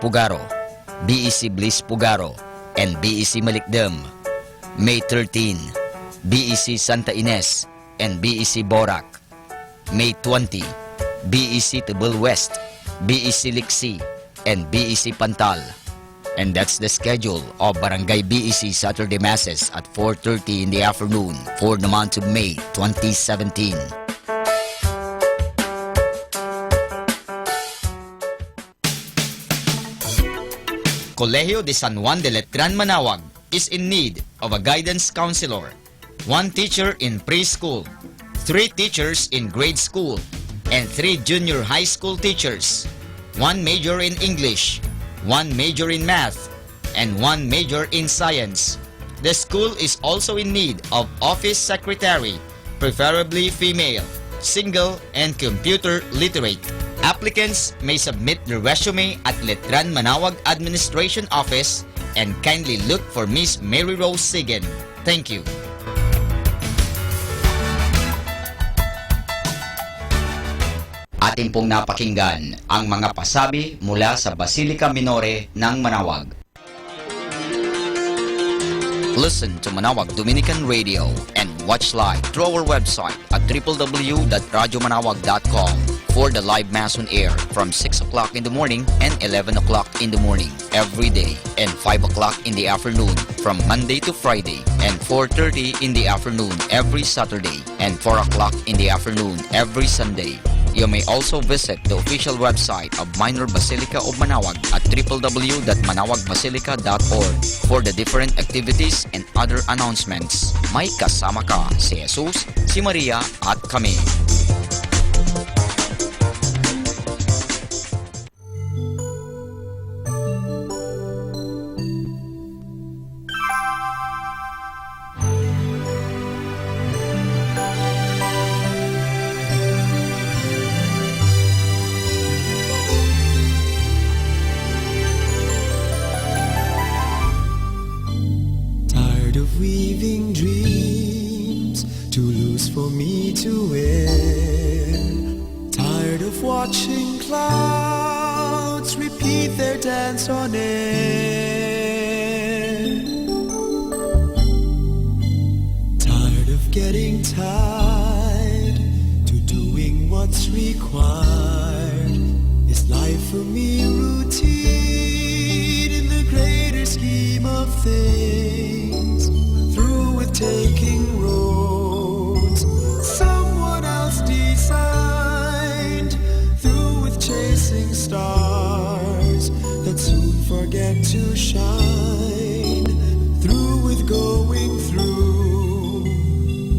Pugaro, BEC Bliss Pugaro, and BEC Malikdem. May 13, BEC Santa Ines and BEC Borac. May 20, BEC Tibul West, BEC Liksi, and BEC Pantal. And that's the schedule of Barangay BEC Saturday Masses at 4:30 in the afternoon for the month of May 2017. Colegio de San Juan de Letran Manawag is in need of a guidance counselor, 1 teacher in preschool, 3 teachers in grade school, and 3 junior high school teachers, 1 major in English, 1 major in math, and 1 major in science. The school is also in need of office secretary, preferably female, single, and computer literate. Applicants may submit their resume at Letran Manawag Administration Office and kindly look for Miss Mary Rose Sigen. Thank you. Atin pong napakinggan ang mga pasabi mula sa Basilica Minore ng Manawag. Listen to Manawag Dominican Radio and watch live through our website at www.radyomanawag.com for the live mass on air from 6 o'clock in the morning and 11 o'clock in the morning every day, and 5 o'clock in the afternoon from Monday to Friday, and 4:30 in the afternoon every Saturday, and 4 o'clock in the afternoon every Sunday. You may also visit the official website of Minor Basilica of Manawag at www.manawagbasilica.org for the different activities and other announcements. May kasama ka si Jesus, si Maria at kami. Weaving dreams too loose for me to wear. Tired of watching clouds repeat their dance on air. Tired of getting tied to doing what's required. Is life for me routine in the greater scheme of things? Taking roads someone else designed, through with chasing stars that soon forget to shine, through with going through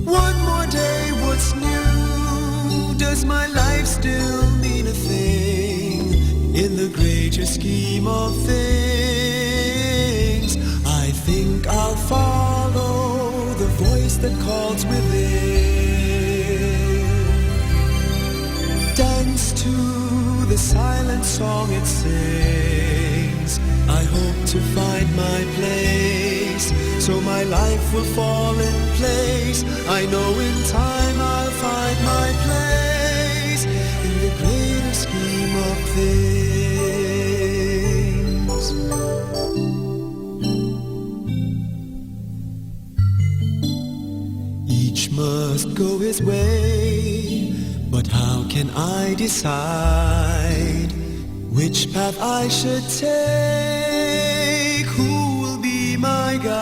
one more day. What's new? Does my life still mean a thing in the greater scheme of things? I think I'll follow the voice that calls within. Dance to the silent song it sings. I hope to find my place, so my life will fall in place. I know in time I'll find my place in the greater scheme of things. Must go his way, but how can I decide which path I should take? Who will be my guide?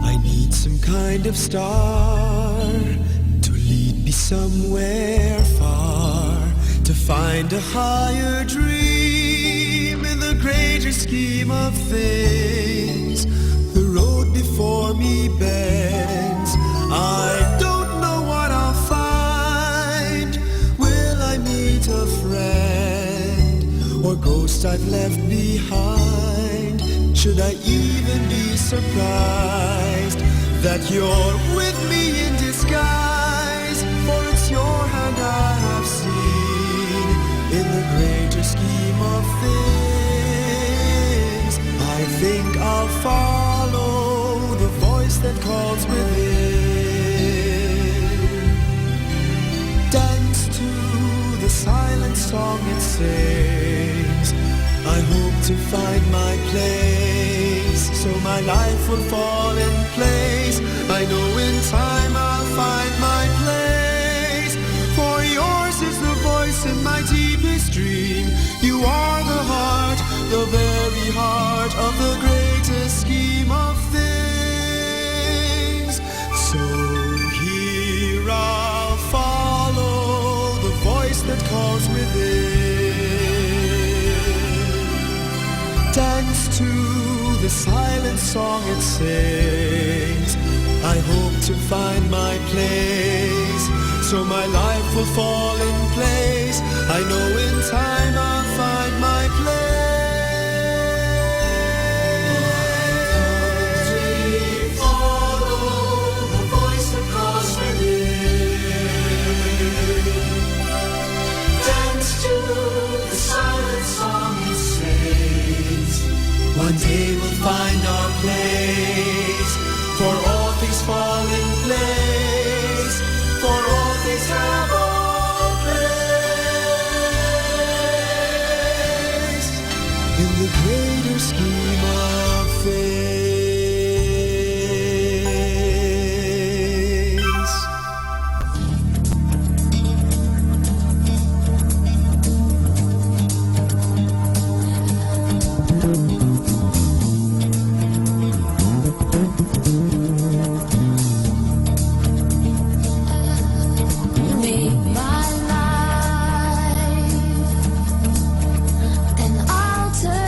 I need some kind of star to lead me somewhere far, to find a higher dream in the greater scheme of things. The road before me bends. I don't know what I'll find. Will I meet a friend or ghost I've left behind? Should I even be surprised that you're with me in disguise? For it's your hand I have seen in the greater scheme of things. I think I'll follow the voice that calls within. Dance to the song it sings. I hope to find my place, so my life will fall in place. I know in time I'll find my place, for yours is the voice in my deepest dream. You are the heart, the very heart of the greatest scheme of things. So here I'll follow the voice that calls within. Dance to the silent song it sings. I hope to find my place, so my life will fall in place. I know in time I'll find my place. Follow the voice that calls within. Dance to the silent song it sings. One day we'll find our place, for all things fall in place, for all things have a place in the greater scheme of things. Make my life an altar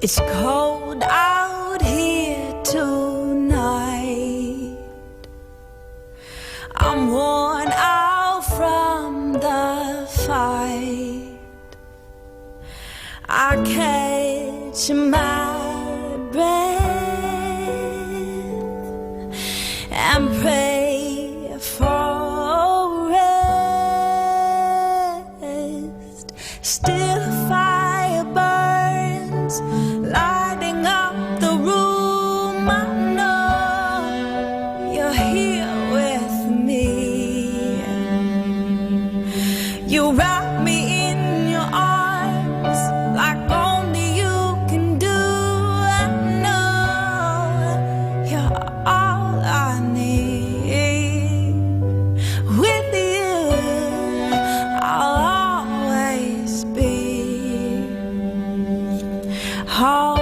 It's cold out here tonight. I'm worn out from the fight. I catch my breath and pray for rest. Still a fire burns, lighting up the room. I know you're here with me. You wrap me in your arms like only you can do. I know you're all I need. With you, I'll always be home.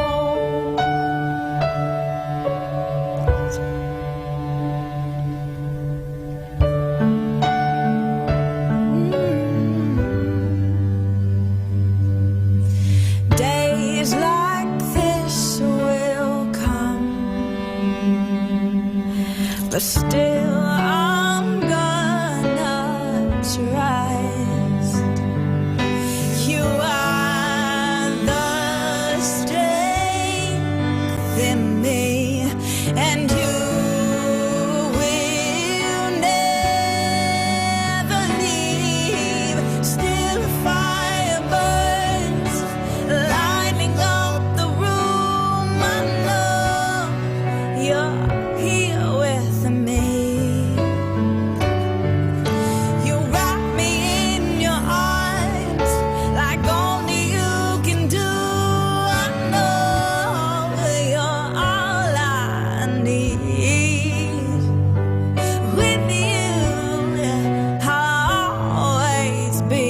Days like this will come, but still I'm gonna trust. You are the strength in me, and you will never leave. Still a fire burns, lighting up the room. I know you're here with me. You wrap me in your arms like only you can do. I know you're all I need. With you, I'll always be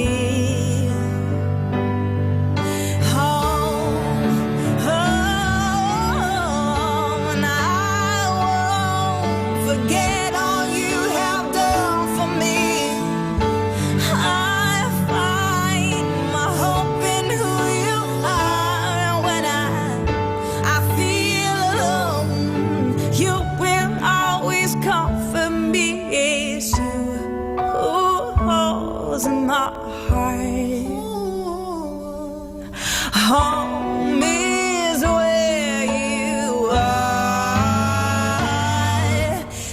home, home, and I won't forget all you have done for me. I find my hope in who you are, and when I feel alone, you will always comfort me. It's you who holds my heart. Home is where you are.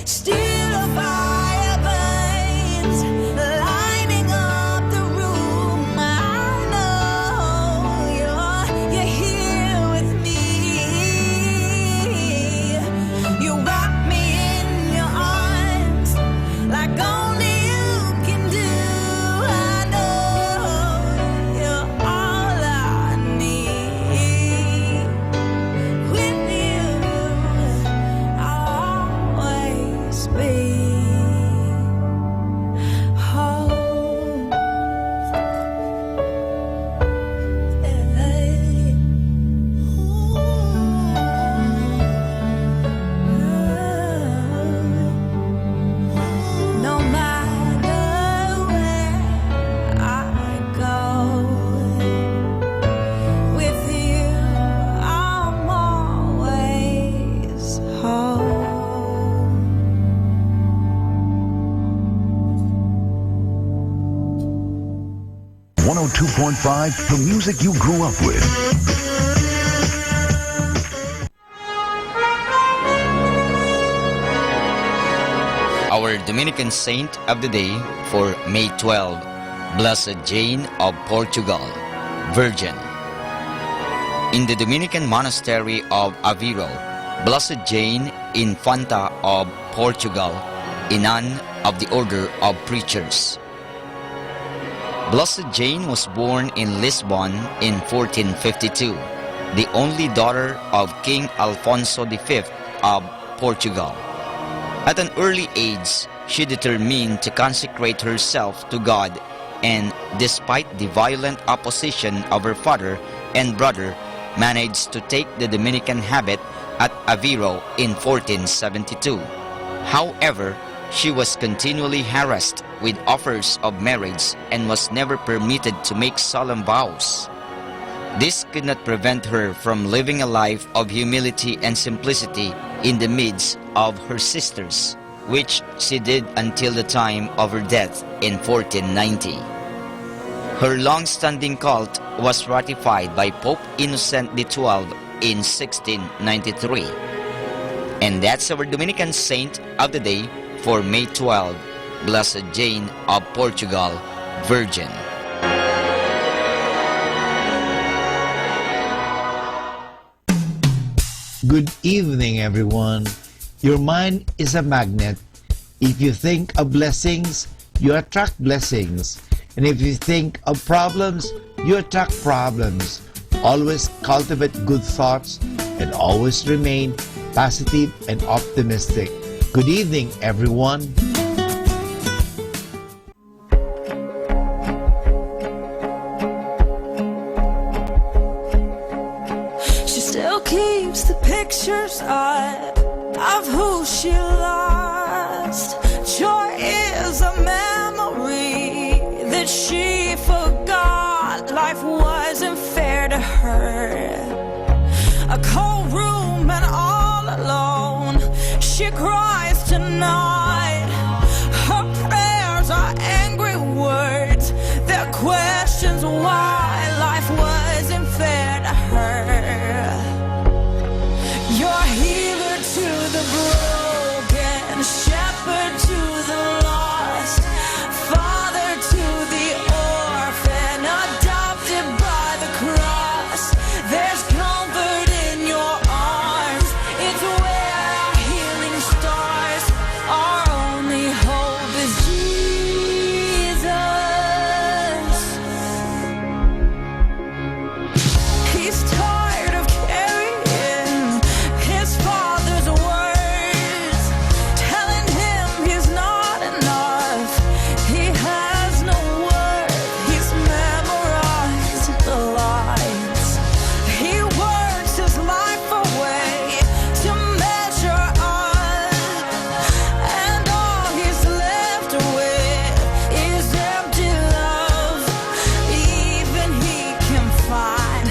Still a fire burns, lighting up the room. I know you're here with me. You wrap me in your arms like only you can do. I know you're all I need. With you, I'll always be home. No matter where I go, with you I'm always home. 102.5, the music you grew up with. Our Dominican saint of the day for May 12, Blessed Jane of Portugal, Virgin. In the Dominican monastery of Aveiro, Blessed Jane Infanta of Portugal, a nun of the Order of Preachers. Blessed Jane was born in Lisbon in 1452, the only daughter of King Alfonso V of Portugal. At an early age, she determined to consecrate herself to God, and despite the violent opposition of her father and brother, managed to take the Dominican habit at Aveiro in 1472. However, she was continually harassed with offers of marriage and was never permitted to make solemn vows. This could not prevent her from living a life of humility and simplicity in the midst of her sisters, which she did until the time of her death in 1490. Her long-standing cult was ratified by Pope Innocent XII in 1693. And that's our Dominican saint of the day for May 12, Blessed Jane of Portugal, Virgin. Good evening, everyone. Your mind is a magnet. If you think of blessings, you attract blessings. And if you think of problems, you attract problems. Always cultivate good thoughts and always remain positive and optimistic. Good evening, everyone. She still keeps the pictures of who she lost. Joy is a memory that she forgot. Life wasn't fair to her. A cold room and all alone, she cries tonight. Her prayers are angry words. They're questions why life wasn't fair to her. You're healer to the broken, shepherd to the lost, father to the orphan, adopted by the cross. There's comfort in your arms. It's where our healing starts. Our only hope is Jesus. He's tired of carrying his father's words, telling him he's not enough, he has no worth. He's memorized the lines. He works his life away to measure up, and all he's left with is empty love. Even he can find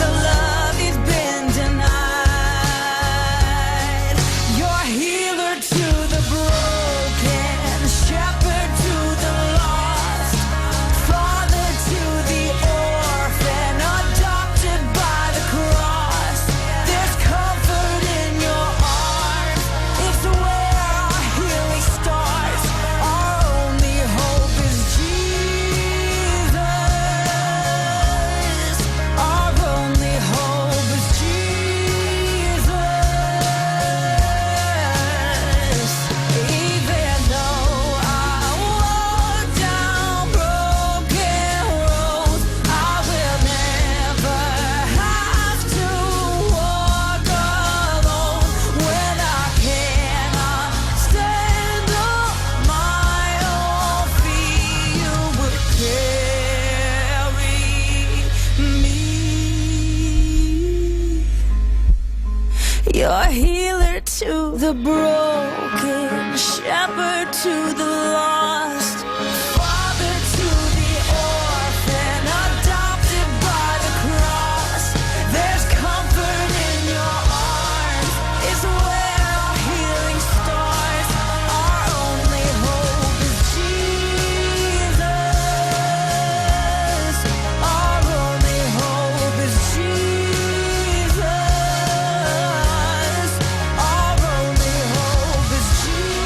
the love he's been denied. You're healer to the broken, shepherd to the lost, father to the orphan, adopted by the cross. There's comfort in your arms. It's where our healing starts. Our only hope is Jesus. Our only hope is Jesus. Even though I walk down broken roads, I will never have to walk alone. When I cannot stand on my own feet, you would carry me. You're healer to the broken, shepherd to the lost, father to the orphan, adopted by the cross. There's comfort in your arms. It's where our healing starts. Our only hope is Jesus. Our only hope is Jesus. Our only hope is Jesus.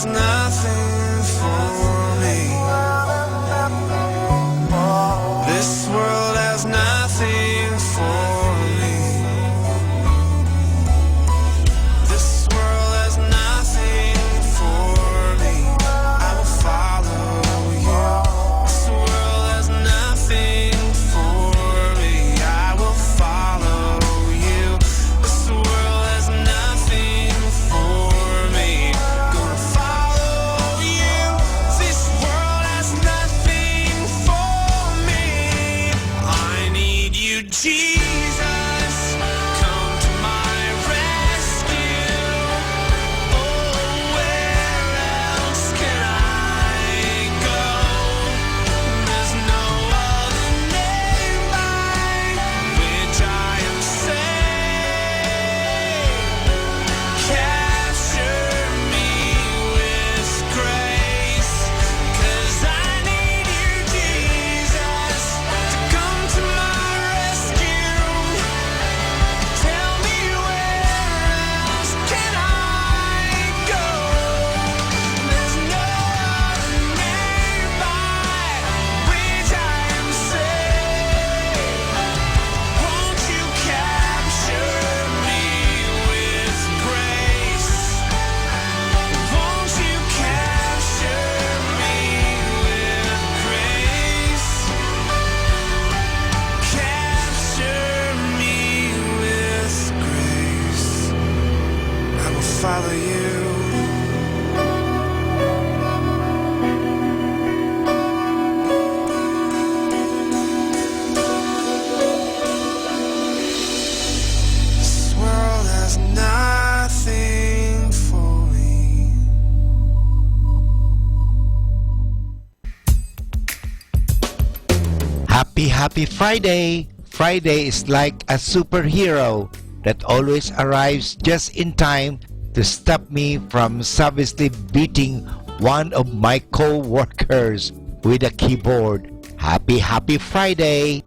has nothing for me. This world has nothing for me. This world has nothing for me. I will follow you. This world has nothing for me. I will follow you. This world has nothing for me. Gonna follow you. This world has nothing for me. I need you, Jesus. Come to my rescue. Oh, where else can I go? There's no other name by which I am saved. Capture me with grace, 'cause I need you, Jesus, to come to my rescue. Tell me where else can I go? There's no other name by which I am saved. Won't you capture me with grace? Won't you capture me with grace? Capture me with grace. I will follow you. This world has nothing for me. Happy Friday! Friday is like a superhero that always arrives just in time to stop me from savagely beating one of my co-workers with a keyboard. Happy Friday!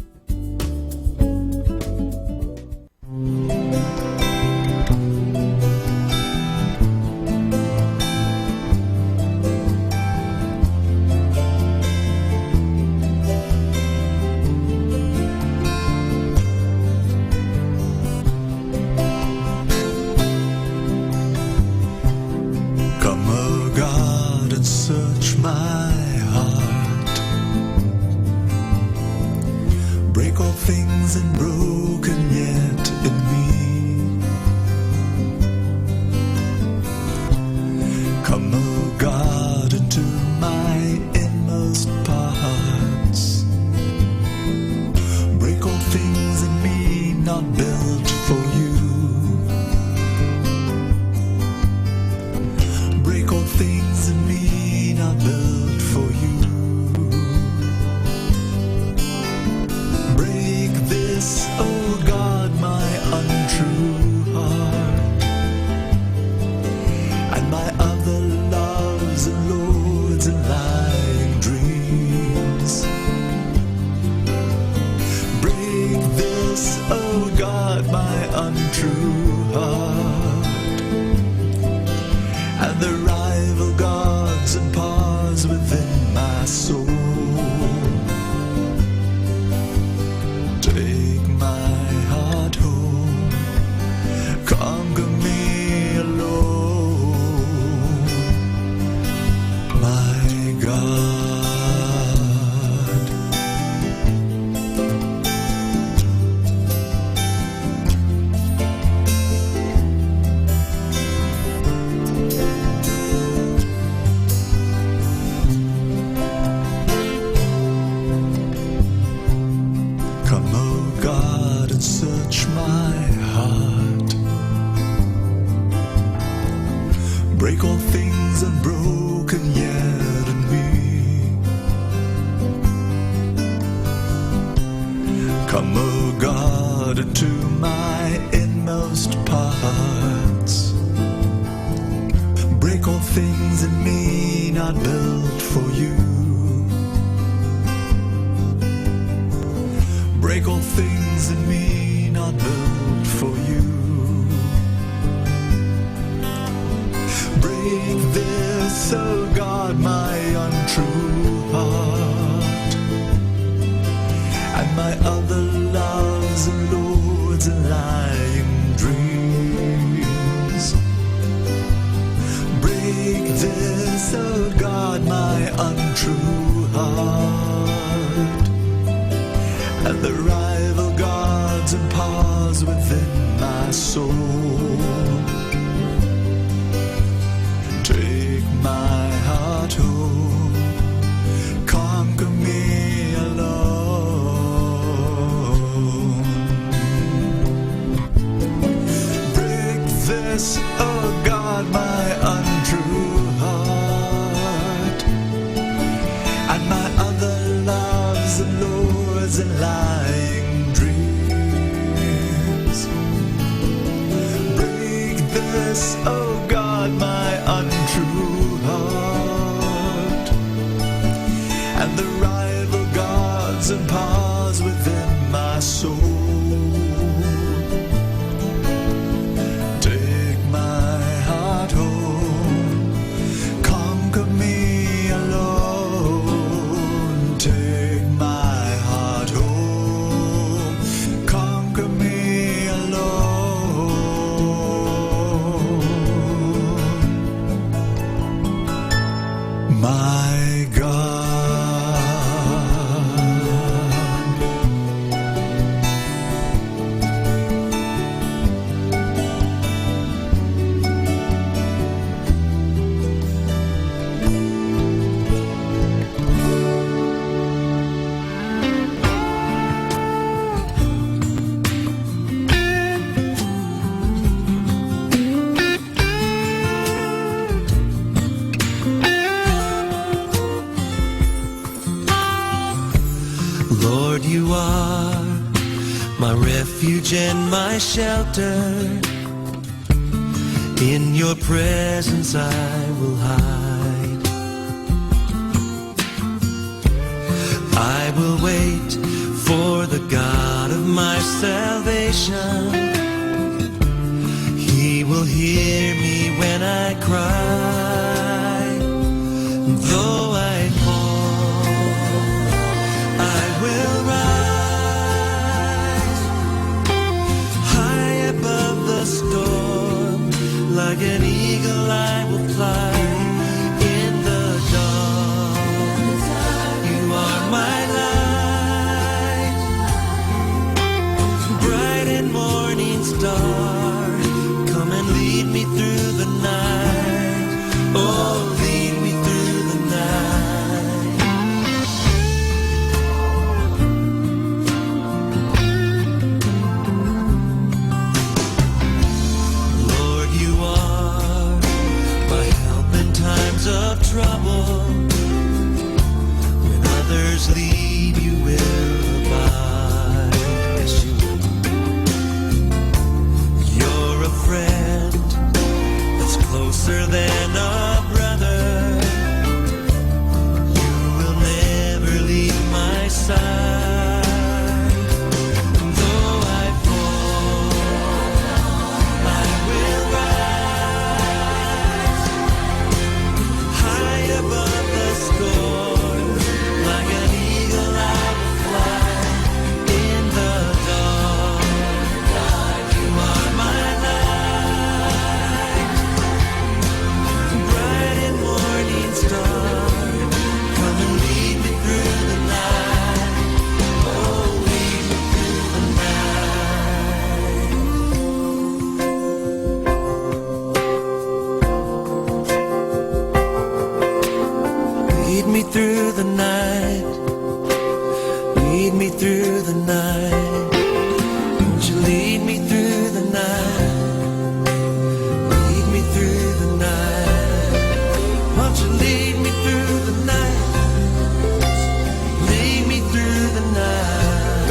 Come, O God, and search my heart. Break all things and broken yet in me. Come, O God, into my inmost parts. Break all things in me not built for you. Break all things in me not built for you. Break this, oh God, my untrue heart, and my other loves and lords and lying dreams. Break this, oh God, my untrue heart, and the rival gods and paths within my soul. Take my heart home, conquer me alone, my God. Come, O God, and search my heart. Break all things unbroken yet in me. Come, O God, into my inmost parts. Break all things in me not built for you. Break all things in me not built for you. Break this, this, oh God, my untrue heart, and my other loves and lords and lying dreams. Break this, oh God, my untrue heart, and the rival gods and powers within my soul. Take my heart home, conquer me alone. Break this, oh God, my untrue heart, and my other loves and lords and lying dreams. Break this, oh God, my untrue heart, and the rival gods and powers within my soul. Take my heart home, conquer me alone. Take my heart home, conquer me alone. My God. Lord, you are my refuge and my shelter. In your presence I will hide. I will wait for the God of my salvation. He will hear me when I cry. Though I fall, I will rise high above the storm. Like an eagle I will fly in the dawn. You are my light, bright and morning star. Come and lead me through the night. Oh, lead me through the night. Lord, you are my help in times of trouble. When others leave, you will abide. Yes, you will. You're a friend that's closer than a brother. You will never leave my side. Though I fall, I will rise high above the storm. Like an eagle I will fly in the dawn. You are my light, bright and morning star. Come and lead me through the night. Oh, lead me through the night. Lead me through the night. Lead me through the night. Won't you lead me through the night? Lead me through the night. Won't you lead me through the night? Lead me through the night.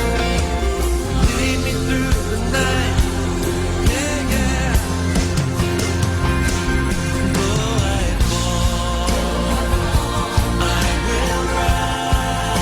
Lead me through the night. Yeah, yeah. Though I fall, I will rise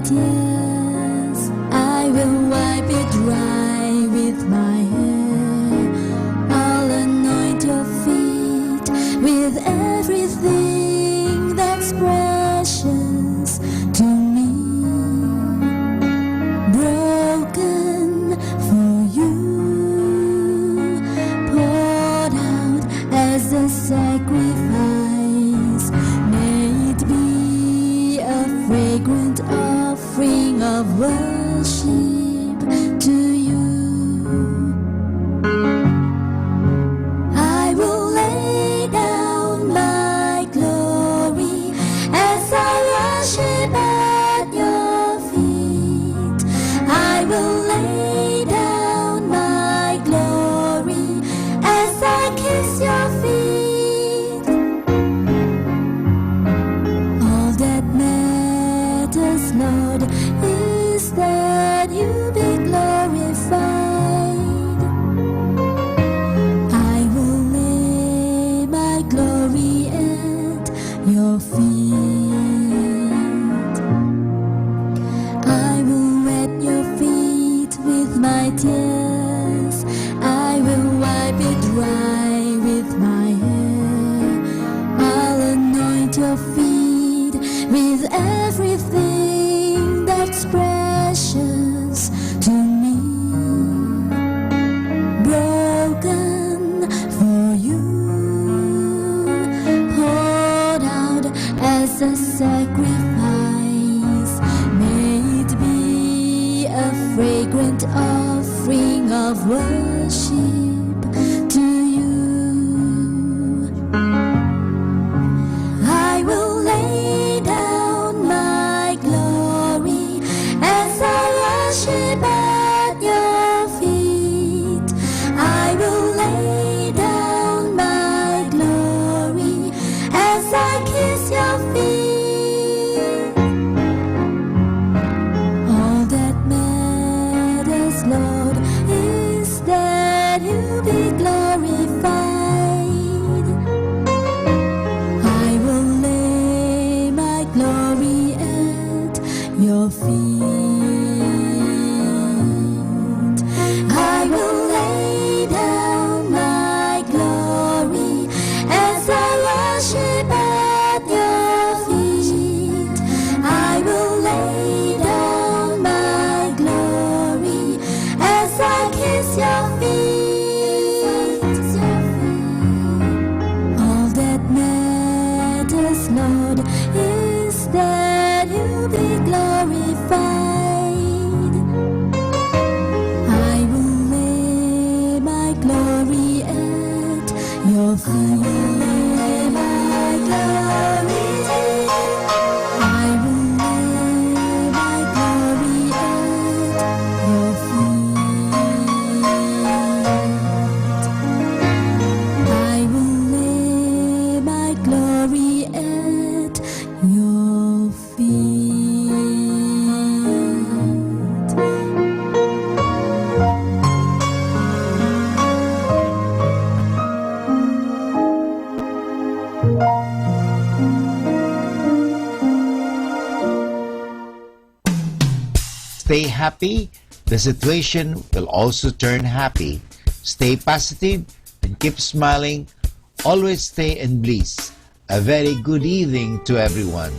tears. I will wipe it dry with my hair. I'll anoint your feet with everything that's precious to me. Broken for you, poured out as a sacrifice. May it be a fragrant offering of worship to you. I will lay down my glory as I worship at your feet. I will lay down my glory as I kiss your feet. All that matters, Lord, is that you be glorified. I will lay my glory at your feet. I will wet your feet with my tears. I will wipe it dry with my hair. I'll anoint your feet with everything that's precious to me. Broken for you, poured out as a sacrifice. May it be a fragrant offering of worship to you. I will lay down my glory as I worship at your feet. I will lay down my glory as I kiss your feet. All that matters, Lord, is that you be glorified. I will lay my glory at your feet. I will lay down my glory as I worship at your feet. I will lay down my glory as I kiss your feet. All that matters, Lord, is that you be glorified. I will lay my glory at your feet. My glory, I will lay my glory at your feet. I will lay my glory at your feet. Stay happy, the situation will also turn happy. Stay positive and keep smiling. Always stay in bliss. A very good evening to everyone.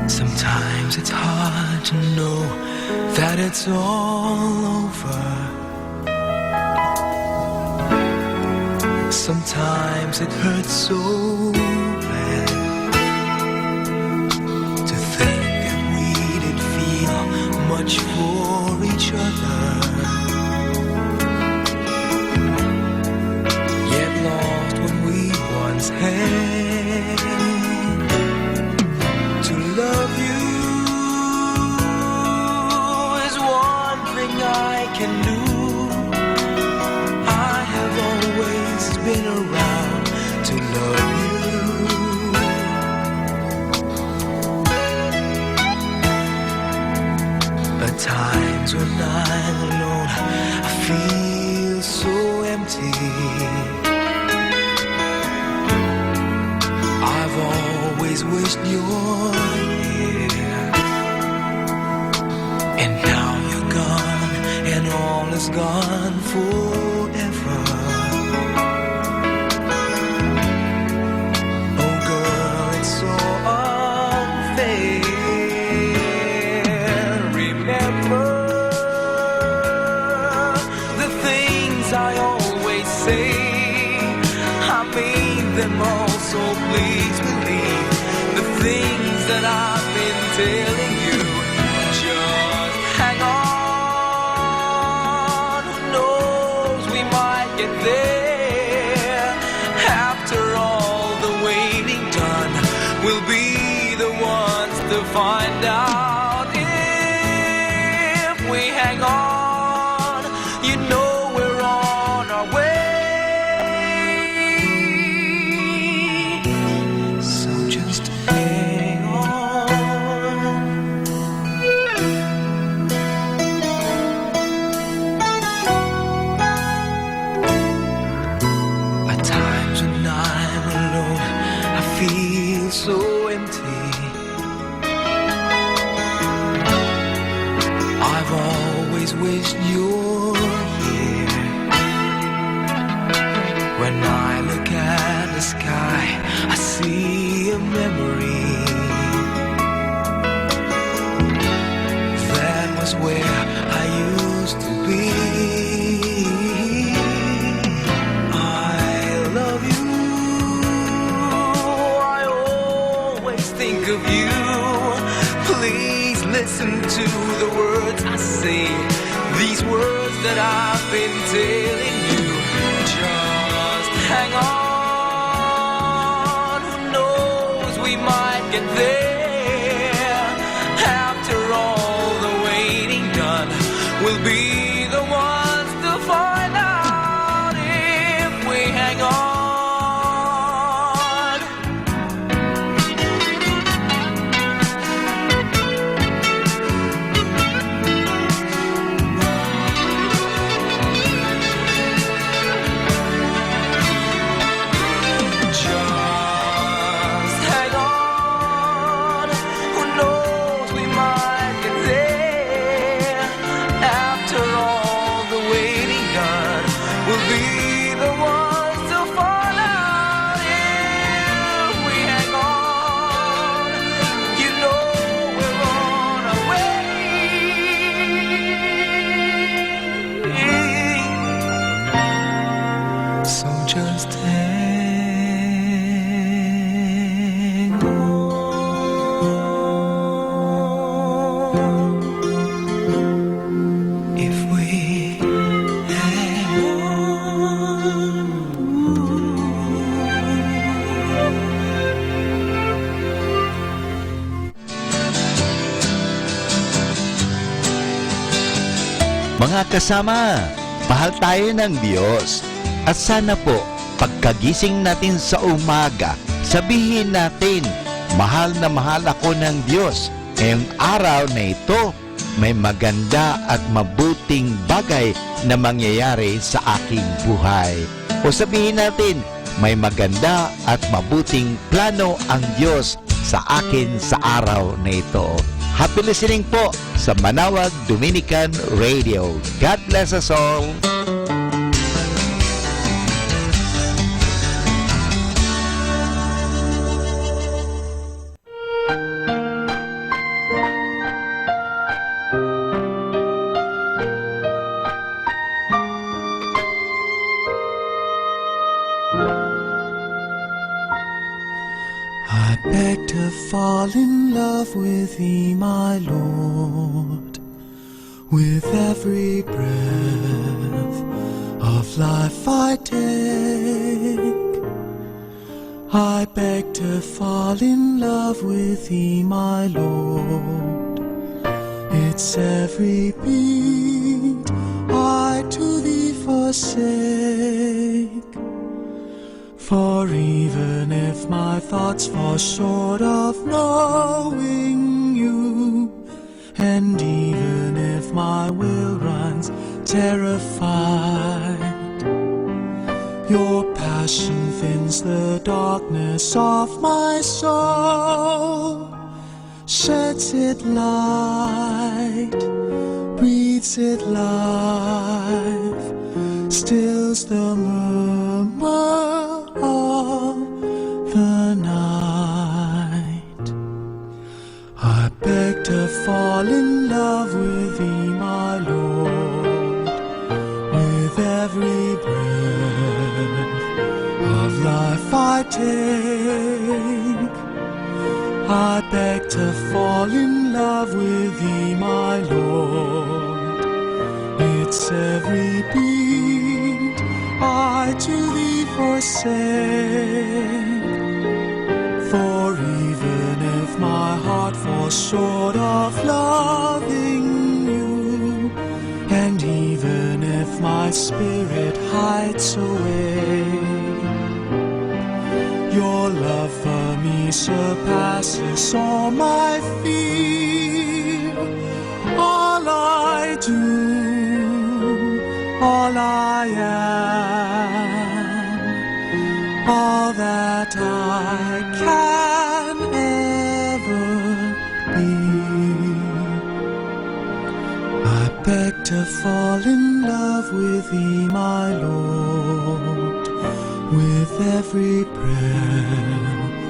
Sometimes it's hard to know that it's all over. Sometimes it hurts so bad to think that we did feel much for each other. Yet lost what we once had. To love you is one thing I can do. I have always been around to love you. times when I'm alone, I feel so empty. I've always wished you're here, and now you're gone, and all is gone forever. Oh girl, it's so unfair. Remember the things I always say, I mean them all, so please believe the things that I've been telling you. Just hang on, who knows, we might get there. After all the waiting done, we'll be the ones to find out. If we hang on, you know we're on our way. So just hang on. At times when I'm alone, I feel so empty. I've always wished you're here. When I look at the sky, I see a memory. That was where I used to be. I love you, I always think of you. Please listen to the words I say, these words that I've been telling you. Just hang on, who knows, we might get there. After all the waiting done, we'll be the ones to find out. If we hang on. Just hang on, who knows, we might get there. After all the waiting done, we'll be the ones to find out. If we hang on, you know we're on our way. So just hang on. If we hang on. Mga kasama, mahal tayo ng Diyos. At sana po, pagkagising natin sa umaga, sabihin natin, mahal na mahal ako ng Diyos. Ngayong araw na ito, may maganda at mabuting bagay na mangyayari sa aking buhay. O sabihin natin, may maganda at mabuting plano ang Diyos sa akin sa araw na ito. Happy listening po sa Manawag Dominican Radio. God bless us all. I beg to fall in love with Thee, my Lord, with every breath of life I take. I beg to fall in love with Thee, my Lord. It's every beat I to Thee forsake. For even if my thoughts fall short of knowing You, and even if of my will runs terrified. Your passion thins the darkness of my soul, sheds it light, breathes it life, stills the murmur of the night. I beg to fall in love with thee, my Lord, with every breath of life I take. I beg to fall in love with thee, my Lord. It's every beat I to thee forsake. For even if my heart falls short of loving you, and even if my spirit hides away, your love for me surpasses all my fear. All I do, all I am, all that I can ever be. I beg to fall in love with thee, my Lord, with every breath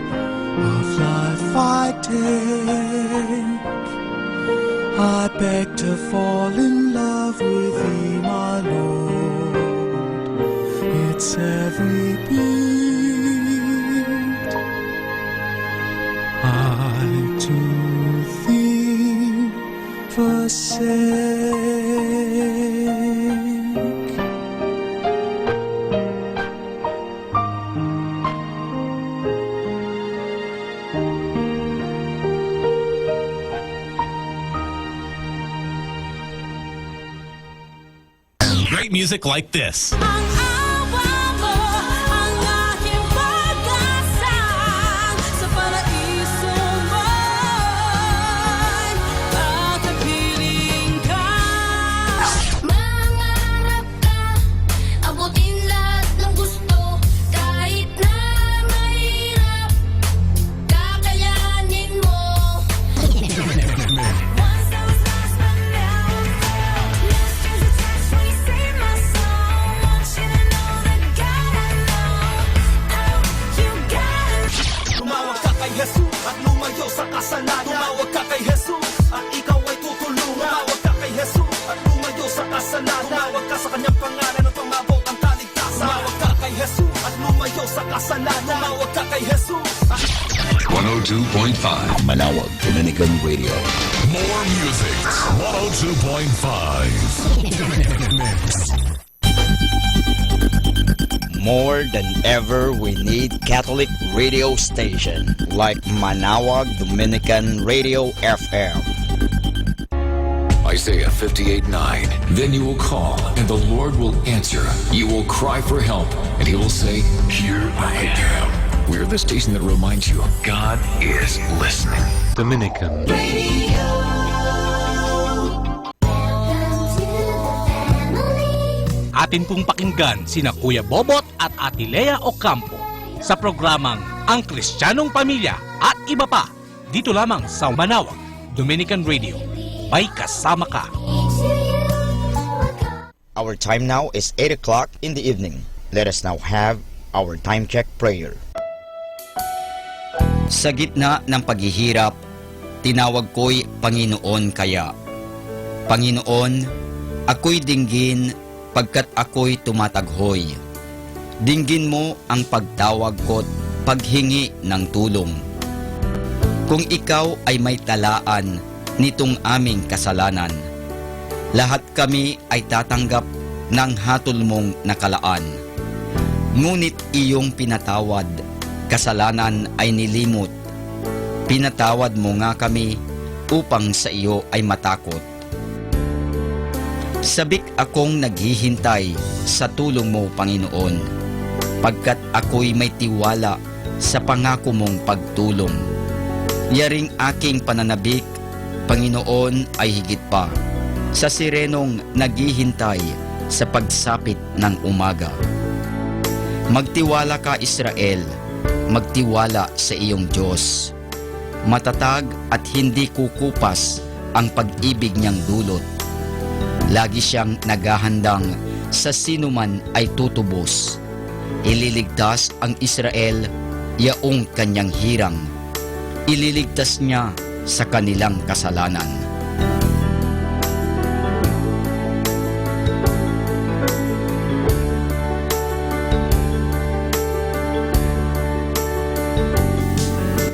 of life I take. I beg to fall in love with thee, my Lord. It's every beat I to thee forsake. Great music like this. Ang awa mo, ang aking pag-asa, sa paraiso mo'y tatapiling ka. Mangarap ka, abutin lahat ng gusto, kahit na mahirap, kakayanin mo. Once I was lost, but now I'm found. Masters attached, we save my soul. Want you to know that God I know. Oh, you gotta Tumawag ka kay Jesus at lumayo sa kasalanan. Tumawag ka kay Jesus at ikaw ay tutulungan. Tumawag ka kay Jesus at lumayo sa kasalanan. Tumawag ka sa kanyang pangalan at tumabot ang kaligtasan. Tumawag ka kay Jesus at lumayo sa kasalanan. Tumawag ka kay Jesus at 102.5 Manawag Dominican Radio. More music. 102.5. More than ever, we need Catholic radio station like Manawag Dominican Radio FM. Isaiah 58:9. Then you will call, and the Lord will answer. You will cry for help, and he will say, Here I am. We're the station that reminds you God is listening. Dominican Atin pong pakinggan sina Kuya Bobot at Ate Lea Ocampo sa programang Ang Kristiyanong Pamilya at iba pa dito lamang sa Manawag Dominican Radio. May kasama ka. Our time now is 8 o'clock in the evening. Let us now have our time check prayer. Sa gitna ng paghihirap, tinawag ko'y Panginoon kaya. Panginoon, ako'y dinggin pagkat ako'y tumataghoy. Dinggin mo ang pagtawag ko't paghingi ng tulong. Kung ikaw ay may talaan nitong aming kasalanan, lahat kami ay tatanggap ng hatol mong nakalaan. Ngunit iyong pinatawad, kasalanan ay nilimot. Pinatawad mo nga kami upang sa iyo ay matakot. Sabik akong naghihintay sa tulong mo, Panginoon, pagkat ako'y may tiwala sa pangako mong pagtulong. Yaring aking pananabik, Panginoon, ay higit pa. sa sirenong naghihintay sa pagsapit ng umaga. Magtiwala ka, Israel, magtiwala sa iyong Diyos. Matatag at hindi kukupas ang pag-ibig niyang dulot. Lagi siyang naghahandang sa sinuman ay tutubos. Ililigtas ang Israel, yaong kanyang hirang. Ililigtas niya sa kanilang kasalanan.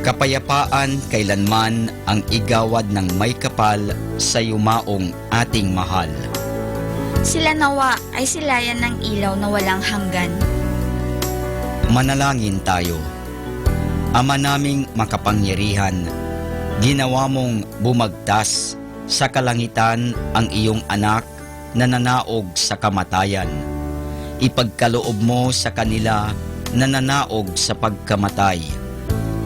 Kapayapaan kailanman ang igawad ng may kapal sa yumaong ating mahal. Sila nawa ay silayan ng ilaw na walang hanggan. Manalangin tayo. Ama naming makapangyarihan, ginawa mong bumagtas sa kalangitan ang iyong anak na nanaog sa kamatayan. Ipagkaloob mo sa kanila na nanaog sa pagkamatay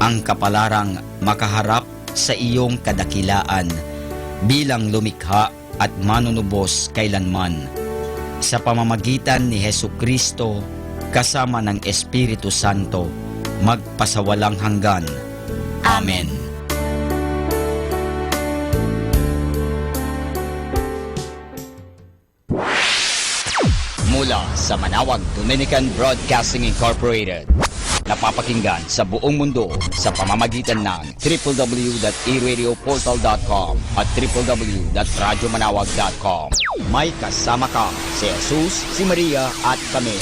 ang kapalarang makaharap sa iyong kadakilaan bilang lumikha at manunubos kailanman. Sa pamamagitan ni Hesukristo kasama ng Espiritu Santo, magpasawalang hanggan. Amen. Mula sa Manawag Dominican Broadcasting Incorporated, napapakinggan sa buong mundo sa pamamagitan ng www.eradioportal.com at www.radyomanawag.com. May kasama ka si Jesus, si Maria at kami.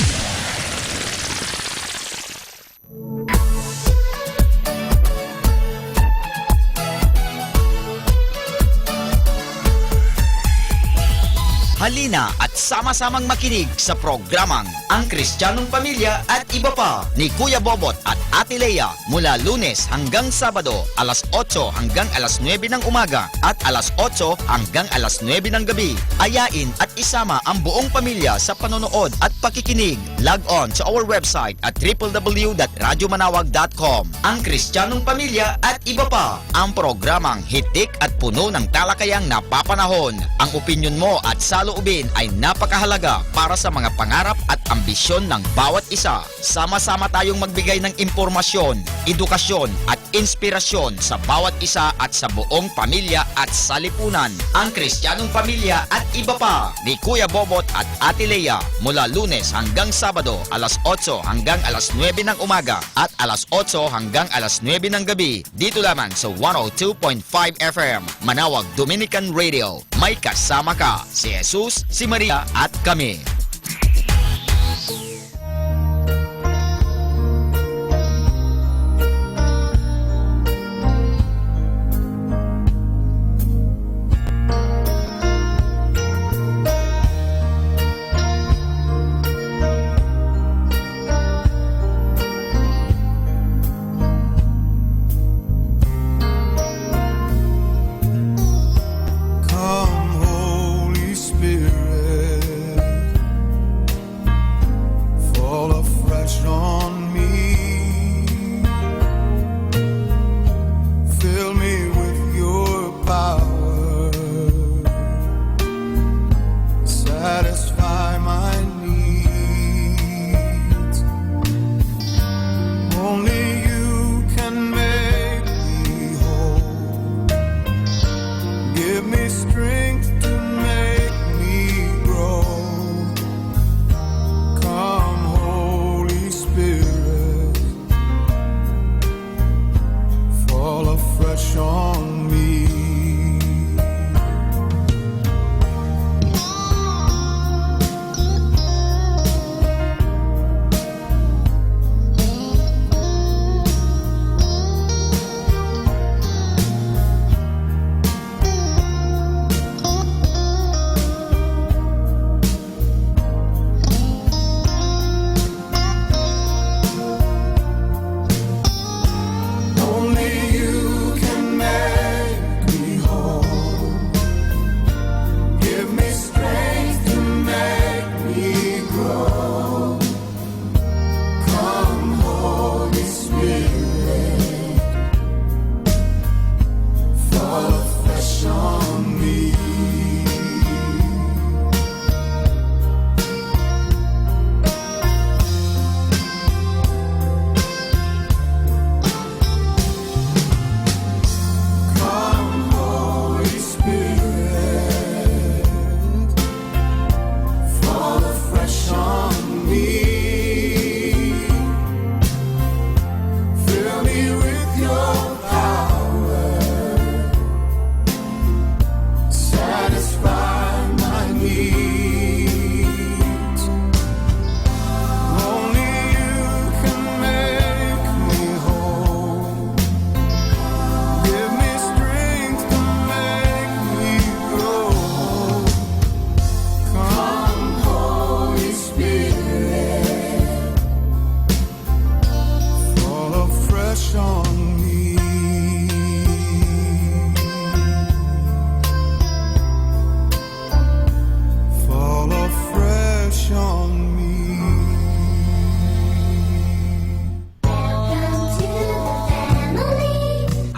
Halina at sama-samang makinig sa programang Ang Kristiyanong Pamilya at Iba Pa ni Kuya Bobot at Ate Lea mula Lunes hanggang Sabado, alas 8 hanggang alas 9 ng umaga at alas 8 hanggang alas 9 ng gabi. Ayain at isama ang buong pamilya sa panonood at pakikinig. Log on to our website at www.radyomanawag.com. Ang Kristiyanong Pamilya at Iba Pa, ang programang hitik at puno ng talakayang napapanahon. Ang opinyon mo at saloobin ay napakahalaga para sa mga pangarap at ambisyon ng bawat isa. Sama-sama tayong magbigay ng impormasyon, edukasyon at inspirasyon sa bawat isa at sa buong pamilya at salipunan. Ang Kristiyanong Pamilya at Iba Pa ni Kuya Bobot at Ate Lea mula Lunes hanggang Sabado, alas 8 hanggang alas 9 ng umaga at alas 8 hanggang alas 9 ng gabi. Dito lamang sa 102.5 FM Manawag Dominican Radio. May kasama ka, si Jesus, si Maria at kami. Come, Holy Spirit,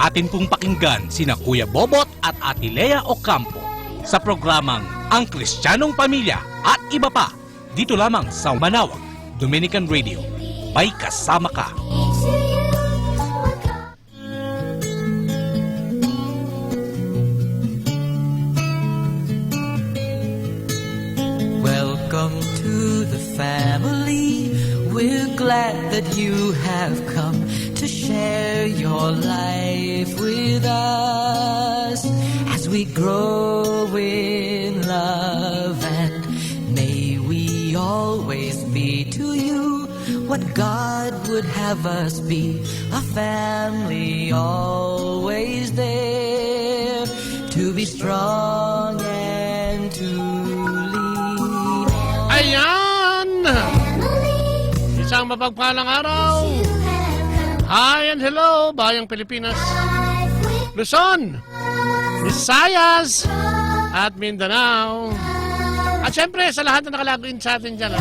Atin pong pakinggan sina Kuya Bobot at Ate Lea Ocampo sa programang Ang Kristiyanong Pamilya at Iba Pa, dito lamang sa Manawag, Dominican Radio. May kasama ka. Welcome to the family. We're glad that you have come to share your life with us as we grow in love, and may we always be to you what God would have us be, a family always there to be strong and to lean. Ayan! Isang mapagpalang araw. Hi and hello, Bayang Pilipinas, Luzon, Visayas, at Mindanao. At syempre, sa lahat na nakalagin sa atin dyan,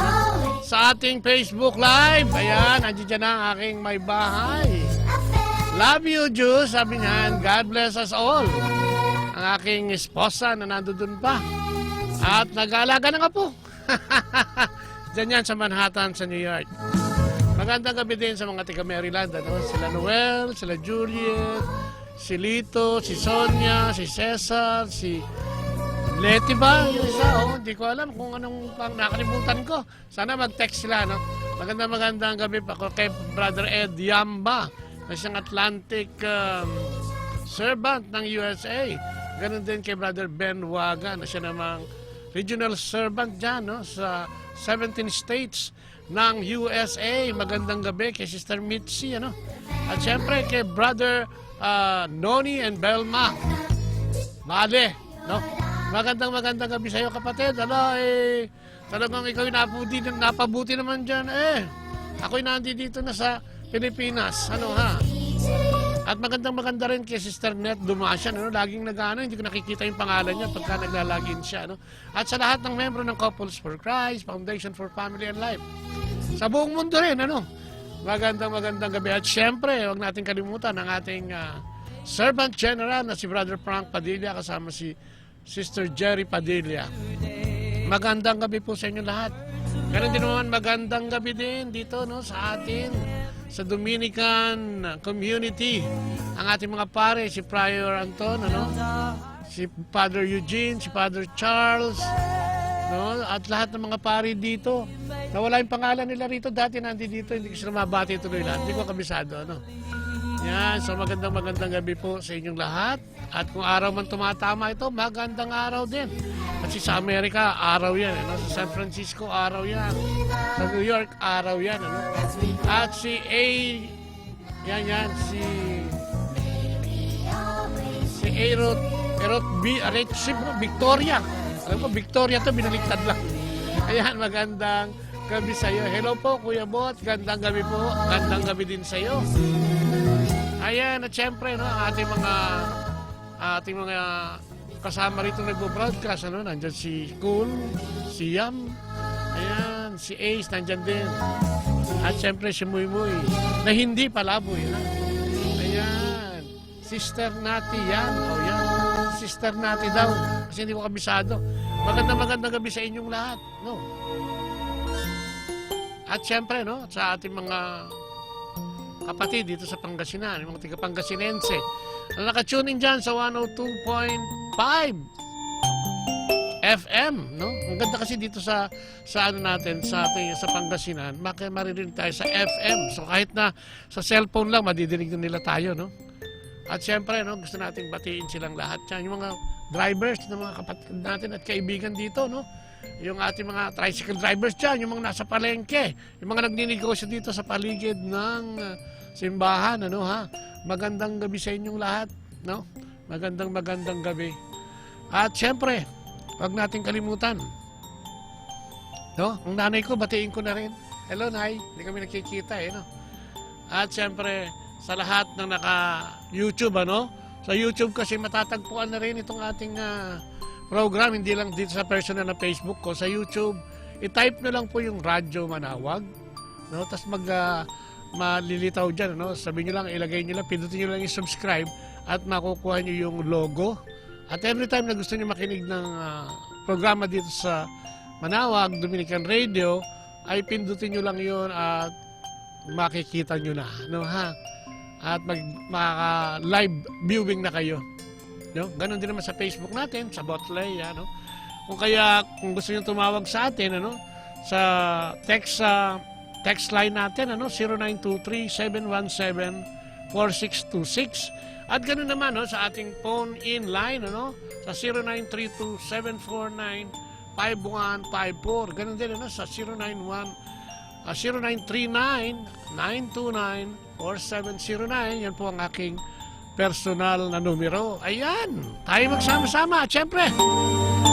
sa ating Facebook Live. Ayan, andyan dyan ang aking may bahay. Love you, Diyos. Sabi niyan, God bless us all. Ang aking esposa na nandoon pa. At nag-aalaga na nga po. Diyan yan sa Manhattan, sa New York. Magandang gabi din sa mga taga Maryland. Sila Noel, sila Juliet, si Lito, si Sonia, si Cesar, si Leti ba? Yung isa, hindi ko alam kung anong pang nakalimutan ko. Sana mag-text sila, no? Magandang gabi pa kay Brother Ed Yamba, na siyang Atlantic servant ng USA. Ganon din kay Brother Ben Waga, na siya namang regional servant dyan, no? Sa 17 states ng USA. Magandang gabi kay Sister Mitzi, ano? At syempre kay Brother Noni and Belma Male, no? Magandang gabi sa iyo, kapatid. Talagang ikaw yung napabuti naman dyan. Ako'y nandito na sa Pilipinas. Ano ha? At maganda rin kay Sister Net Dumasian. Laging hindi ko nakikita yung pangalan niya pagka naglalagin siya. At sa lahat ng membro ng Couples for Christ, Foundation for Family and Life. Sa buong mundo rin, Magandang gabi. At syempre, huwag natin kalimutan ang ating Servant General na si Brother Frank Padilla kasama si Sister Jerry Padilla. Magandang gabi po sa inyo lahat. Ganun din naman magandang gabi din dito sa atin, sa Dominican community. Ang ating mga pare, si Prior Anton, si Father Eugene, si Father Charles, at lahat ng mga pare dito. Nawala yung pangalan nila rito. Dati nandito, hindi ko sila mabati tuloy lahat. Hindi ko kabisado, Yan, so magandang gabi po sa inyong lahat. At kung araw man tumatama ito, magandang araw din. Kasi sa Amerika, araw yan. Sa San Francisco, araw yan. Sa New York, araw yan. At si Victoria. Alam ko, Victoria to, binaliktad lang. Ayan, magandang gabi sa iyo. Hello po, Kuya Bot. Gandang gabi po. Gandang gabi din sa iyo. Ayan, at syempre, ang ating mga kasama rito nagbo-broadcast, nandyan si Cool, si Yam, ayan, si Ace, nandyan din. At syempre, si Muy Muy, na hindi palaboy, Ayan, Sister Nati, yan, yan, Sister Nati daw, kasi hindi ko kabisado. Magandang gabi sa inyong lahat, At syempre, sa ating mga kapatid dito sa Pangasinan, yung mga tiga Pangasinense, na nakatuning dyan sa 102.5 FM, Ang ganda kasi dito sa natin, sa Pangasinan, maririnig tayo sa FM. So kahit na sa cellphone lang, madidinig na nila tayo, At syempre, gusto nating batiin silang lahat dyan. Yung mga drivers ng mga kapatid natin at kaibigan dito, Yung ating mga tricycle drivers dyan, yung mga nasa palengke, yung mga nagninegosyo dito sa paligid ng simbahan, Magandang gabi sa inyong lahat, Magandang gabi. At syempre, huwag nating kalimutan, ang nanay ko, batiin ko na rin. Hello, Nay. Hindi kami nakikita, At syempre, sa lahat ng naka-YouTube, Sa YouTube kasi matatagpuan na rin itong ating program, hindi lang dito sa personal na Facebook ko. Sa YouTube, i-type na lang po yung Radyo Manawag, Tapos malilitaw dyan, ano? Sabihin nyo lang, ilagay nyo lang, pindutin nyo lang yung subscribe at makukuha nyo yung logo. At every time na gusto nyo makinig ng programa dito sa Manawag, Dominican Radio, ay pindutin nyo lang yun at makikita nyo na. No, ha? At maka-live viewing na kayo. No? Ganon din naman sa Facebook natin, sa Botley. No? Kung gusto nyo tumawag sa atin, ano? Sa text line natin, ano? 0923-717-4626. At ganoon naman, no? Sa ating phone-in line, ano? Sa 0932-749-5154. Ganun din, ano? Sa 0939-929-4709. Yan po ang aking personal na numero. Ayan, tayo magsama-sama. At syempre,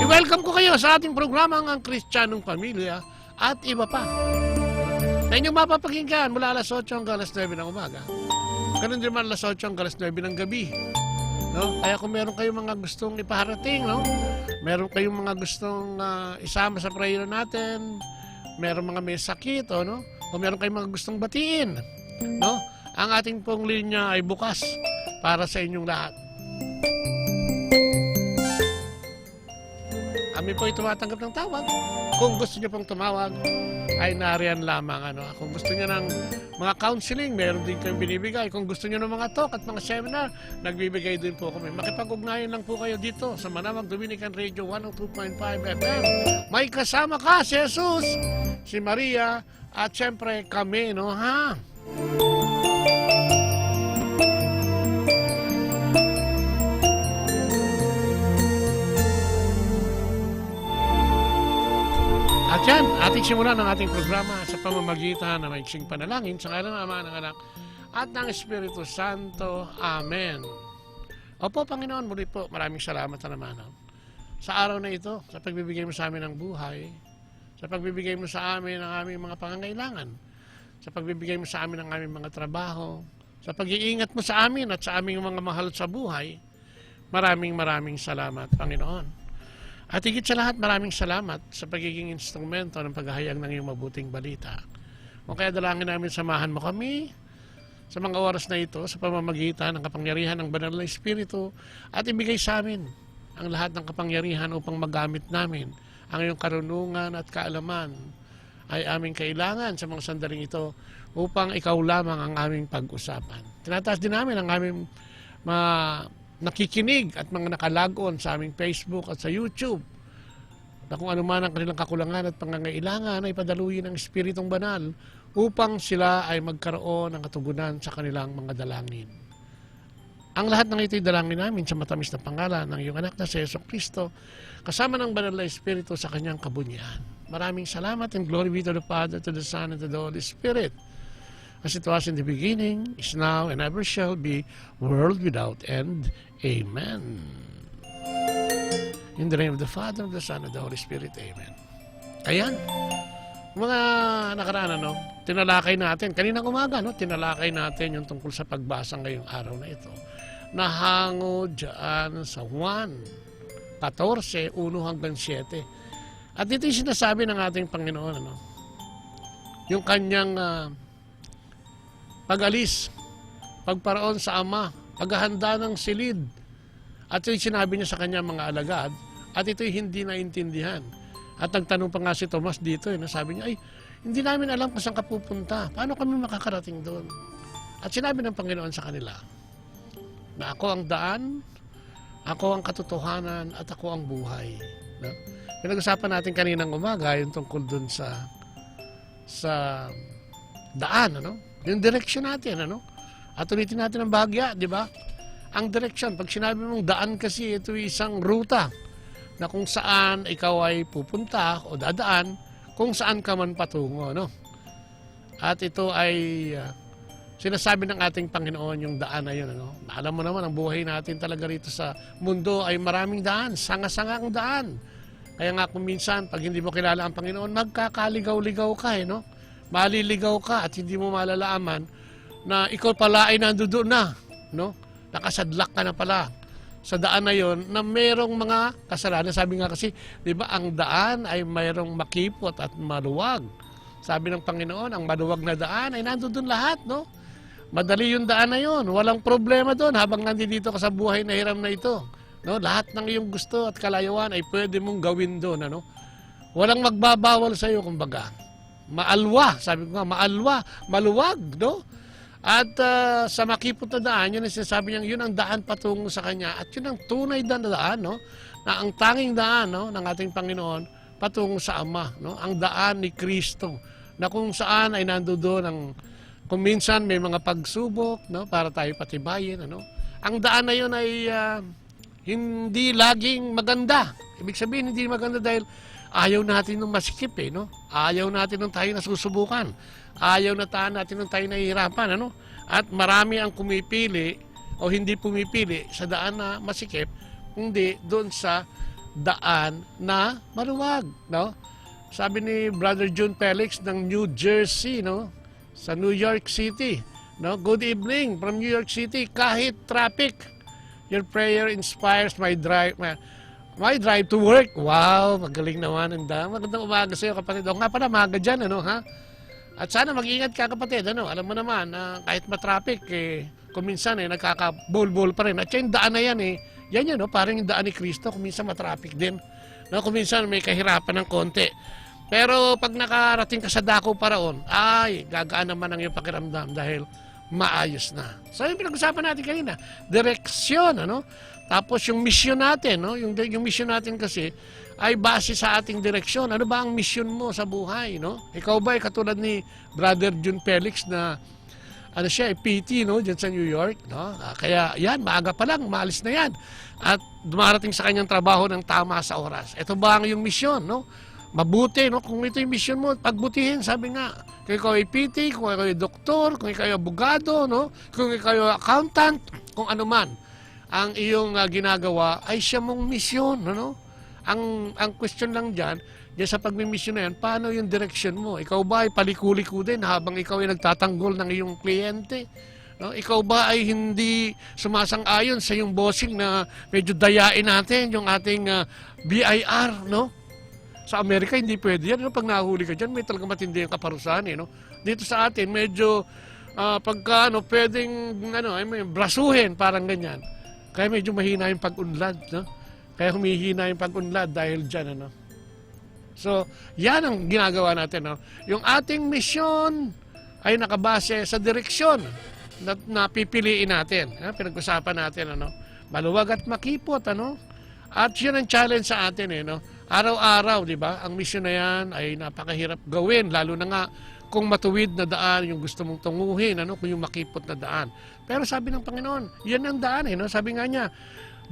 i-welcome ko kayo sa ating programang Ang Kristiyanong Pamilya at iba pa. Na inyong mapapakinggan mula alas 8 hanggang alas 9 ng umaga. Ganun din man alas 8 hanggang alas 9 ng gabi. No? Kaya kung meron kayong mga gustong ipaharating, no? Meron kayong mga gustong isama sa prayer natin, meron mga may sakit, no? O meron kayong mga gustong batiin, no? Ang ating pong linya ay bukas para sa inyong lahat. Kami po ay tumatanggap ng tawag. Kung gusto niyo pong tumawag, ay nariyan lamang. Ano. Kung gusto niyo ng mga counseling, meron din kayong binibigay. Kung gusto niyo ng mga talk at mga seminar, nagbibigay din po kami. Makipag-ugnayan lang po kayo dito sa Manawag Dominican Radio 102.5 FM. May kasama ka si Jesus, si Maria, at syempre kami, no, ha? At yan, ating simulan ang ating programa sa pamamagitan ng maiksing panalangin sa ngalan ng Ama, ng Anak, at ng Espiritu Santo. Amen. Opo, Panginoon, muli po, maraming salamat na naman. Sa araw na ito, sa pagbibigay mo sa amin ng buhay, sa pagbibigay mo sa amin ng aming mga pangangailangan, sa pagbibigay mo sa amin ng aming mga trabaho, sa pag-iingat mo sa amin at sa aming mga mahal sa buhay, maraming salamat, Panginoon. At higit sa lahat, maraming salamat sa pagiging instrumento ng paghahayag ng iyong mabuting balita. Kung kaya dalangin namin, samahan mo kami sa mga oras na ito sa pamamagitan ng kapangyarihan ng Banal na Espiritu at ibigay sa amin ang lahat ng kapangyarihan upang magamit namin ang iyong karunungan at kaalaman ay aming kailangan sa mga sandaling ito upang ikaw lamang ang aming pag-usapan. Tinataas din namin ang aming nakikinig at mga nakalagon sa aming Facebook at sa YouTube na kung ano man ang kanilang kakulangan at pangangailangan ay padaluyin ng Espiritong Banal upang sila ay magkaroon ng katugunan sa kanilang mga dalangin. Ang lahat ng ito'y dalangin namin sa matamis na pangalan ng iyong anak na si Jesucristo kasama ng Banal na Espiritu sa kanyang kabunyihan. Maraming salamat and glory be to the Father, to the Son, and to the Holy Spirit. As it was in the beginning, is now, and ever shall be, world without end. Amen. In the name of the Father, of the Son, and the Holy Spirit. Amen. Ayan. Mga nakaraan, tinalakay natin. Kaninang umaga, tinalakay natin yung tungkol sa pagbasa ngayong araw na ito. Nahango dyan sa Juan 14, 1 hanggang 7. At ito yung sinasabi ng ating Panginoon, yung kanyang pag-alis, pagparaon sa Ama, paghahanda ng silid. At ito'y sinabi niya sa kanyang mga alagad, at ito'y hindi naintindihan. At nagtanong pa nga si Tomas dito, sabi niya, ay, hindi namin alam kung saan ka pupunta. Paano kami makakarating doon? At sinabi ng Panginoon sa kanila, na ako ang daan, ako ang katotohanan, at ako ang buhay. No? Pinag-usapan natin kaninang umaga, yung tungkol doon sa daan, yung direksyon natin, At ulitin natin ang bahagya, di ba? Ang direksyon, pag sinabi mong daan kasi, ito isang ruta na kung saan ikaw ay pupunta o dadaan, kung saan ka man patungo, At ito ay sinasabi ng ating Panginoon yung daan na yun, Alam mo naman, ang buhay natin talaga rito sa mundo ay maraming daan, sanga-sanga ang daan. Kaya nga kung minsan, pag hindi mo kilala ang Panginoon, magkakaligaw-ligaw ka, maliligaw ka at hindi mo malalaman na ikaw pala ay nandoon na, nakasadlak ka na pala sa daan na yon na mayroong mga kasalanan. Sabi nga kasi, di ba, ang daan ay mayroong makipot at maluwag. Sabi ng Panginoon, ang maluwag na daan ay nandun lahat, no? Madali yung daan na yun. Walang problema doon habang nandito ka sa buhay na hiram na ito. No? Lahat ng iyong gusto at kalayuan ay pwede mong gawin doon. Ano? Walang magbabawal sa iyo, kumbaga. Maalwa, sabi ko nga, maalwa, maluwag, no? At sa makipot na daan, yun ang sinasabi niya, yun ang daan patungo sa Kanya. At yun ang tunay na daan, no? Na ang tanging daan, no, ng ating Panginoon patungo sa Ama, no? Ang daan ni Kristo, na kung saan ay nandoon ang kung minsan may mga pagsubok, no, para tayo patibayin, ano. Ang daan na yun ay hindi laging maganda. Ibig sabihin hindi maganda dahil ayaw natin ng masikip, no. Ayaw natin ng tayo nasusubukan. Ayaw natin ng tayo nahihirapan, ano. At marami ang kumipili o hindi pumipili sa daan na masikip, kundi doon sa daan na maluwag, no. Sabi ni Brother June Felix ng New Jersey, no, sa New York City, no, good evening from New York City. Kahit traffic, your prayer inspires my drive to work. Wow, magaling naman. Magandang umaga sa iyo, kapatid. O nga pala, maga dyan, ano, ha? At sana mag-ingat ka, kapatid, ano? Alam mo naman, kahit ma-traffic, kung minsan, nagkaka-bol-bol pa rin. At yung daan na yan, yan, no? Parang yung daan ni Kristo, kung minsan ma-traffic din. No? Kung minsan may kahirapan ng konti. Pero pag nakarating ka sa dako paraon, ay, gagaan naman ang iyong pakiramdam dahil maayos na. So, yung pinag-usapan natin kanina, direksyon, ano? Tapos yung mission natin, no? Yung mission natin kasi ay base sa ating direksyon. Ano ba ang mission mo sa buhay, no? Ikaw ba ay katulad ni Brother June Felix na ano siya, PT, no? Diyan sa New York, no? Kaya yan, maaga pa lang, maalis na yan. At dumarating sa kanyang trabaho ng tama sa oras. Ito ba ang iyong mission, no? Mabuti, no? Kung ito yung mission mo, pagbutihin, sabi nga, kung ikaw ay PT, kung ikaw ay doktor, kung ikaw ay abogado, no? Kung ikaw ay accountant, kung ano man, ang iyong ginagawa ay siya mong misyon, no? Ang question lang dyan sa pagmimisyon na yan, paano yung direction mo? Ikaw ba ay paliko-liko din habang ikaw ay nagtatanggol ng iyong kliyente? No? Ikaw ba ay hindi sumasang-ayon sa iyong bossing na medyo dayain natin yung ating BIR, no? Sa Amerika, hindi pwede yan. No? Pag nahuli ka dyan, may talagang matindi yung kaparusahan. No? Dito sa atin, medyo pagka pwedeng ay may brasuhin, parang ganyan. Kaya medyo mahina yung pag-unlad. No? Kaya humihina yung pag-unlad dahil dyan. Ano? So, yan ang ginagawa natin. No? Yung ating misyon ay nakabase sa direksyon na napipiliin natin. Pinag-usapan natin. Ano? Maluwag at makipot. Ano? At yun ang challenge sa atin. No? Araw-araw, di ba? Ang misyon na yan ay napakahirap gawin, lalo na nga kung matuwid na daan yung gusto mong tunguhin, ano, kung yung makipot na daan. Pero sabi ng Panginoon, yan ang daan, no? Sabi nga niya,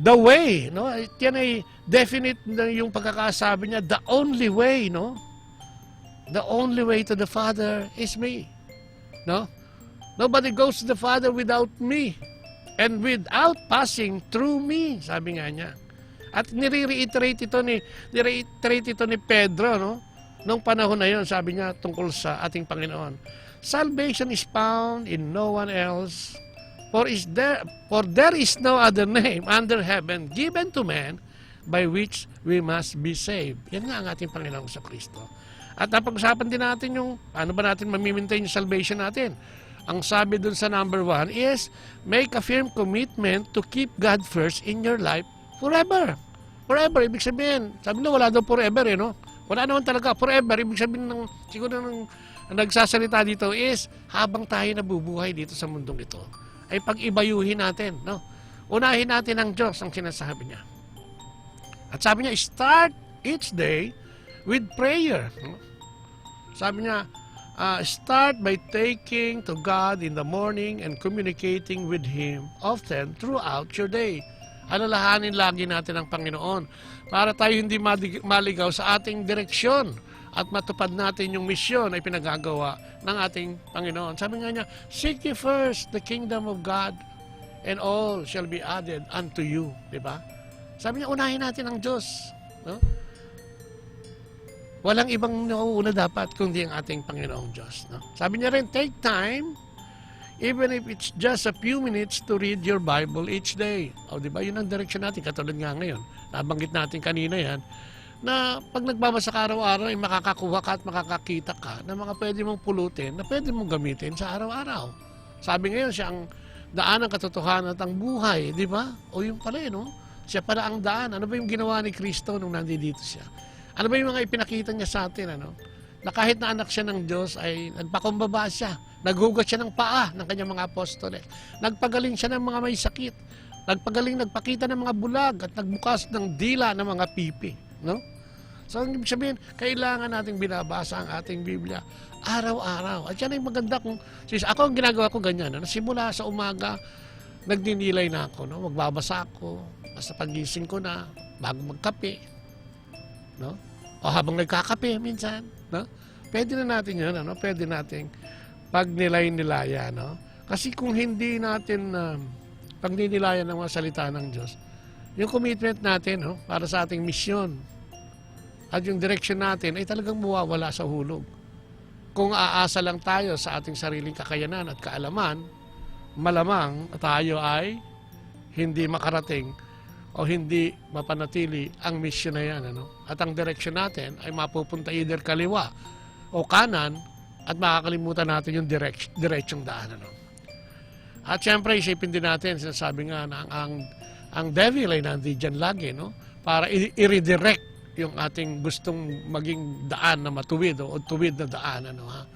the way, no? Yan ay definite na yung pagkakasabi niya, the only way, no? The only way to the Father is me. No? Nobody goes to the Father without me and without passing through me, sabi nga niya. At nire-reiterate ito ni Pedro, no? Nung panahon na yon, sabi niya tungkol sa ating Panginoon. Salvation is found in no one else, for there is no other name under heaven given to man by which we must be saved. Yan nga ang ating Panginoon sa Kristo. At napag-usapan din natin yung paano ba natin mamimaintain yung salvation natin. Ang sabi dun sa number 1 is, make a firm commitment to keep God first in your life forever. Forever, ibig sabihin, sabi na wala daw forever, no? Wala naman talaga, forever, ibig sabihin siguro ng nagsasalita dito is, habang tayo nabubuhay dito sa mundong ito, ay pag-ibayuhin natin, no? Unahin natin ang Diyos, ang sinasabi niya. At sabi niya, start each day with prayer. No? Sabi niya, start by taking to God in the morning and communicating with Him often throughout your day. Alalahanin lagi natin ang Panginoon para tayo hindi maligaw sa ating direksyon at matupad natin yung misyon ay pinagagawa ng ating Panginoon. Sabi nga niya, seek ye first the kingdom of God and all shall be added unto you. Diba? Sabi niya, unahin natin ang Diyos. No? Walang ibang nauuna dapat kundi ang ating Panginoong Diyos. No? Sabi niya rin, take time, even if it's just a few minutes to read your Bible each day. O, di ba? Yun ang direction natin. Katulad nga ngayon. Nabanggit natin kanina yan na pag nagbabasa ka araw-araw ay makakakuha ka at makakakita ka ng mga pwede mong pulutin na pwede mong gamitin sa araw-araw. Sabi ngayon, siya ang daan ng katotohanan at ang buhay, di ba? O yung pala, no? Siya pala ang daan. Ano ba yung ginawa ni Kristo nung nandito siya? Ano ba yung mga ipinakita niya sa atin, ano? Na kahit na anak siya ng Diyos ay nagpakumbaba siya. Naghugot siya ng paa ng kanyang mga apostoles. Nagpagaling siya ng mga may sakit. Nagpakita ng mga bulag at nagbukas ng dila ng mga pipi. No? So, ang ibig sabihin, kailangan nating binabasa ang ating Biblia araw-araw. At yan ay maganda kung... Ako ang ginagawa ko ganyan. No? Simula sa umaga, nagdinilay na ako. No? Magbabasa ako. Basta pagising ko na, bago magkape. No? O habang nagkakape minsan. No? Pwede na natin yun. Ano? Pwede nating pagnilay-nilaya. No? Kasi kung hindi natin pagninilayan ng mga salita ng Diyos, yung commitment natin para sa ating misyon at yung direction natin ay talagang mawawala sa hulog. Kung aasa lang tayo sa ating sariling kakayanan at kaalaman, malamang tayo ay hindi makarating o hindi mapanatili ang misyon na yan. Ano? At ang direction natin ay mapupunta either kaliwa o kanan at makakalimutan natin yung diretsong daan. Ano? At syempre, isipin din natin, sinasabi nga na ang devil ay nandiyan lagi, no? Para i-redirect yung ating gustong maging daan na matuwid o tuwid na daan. Ano, ha?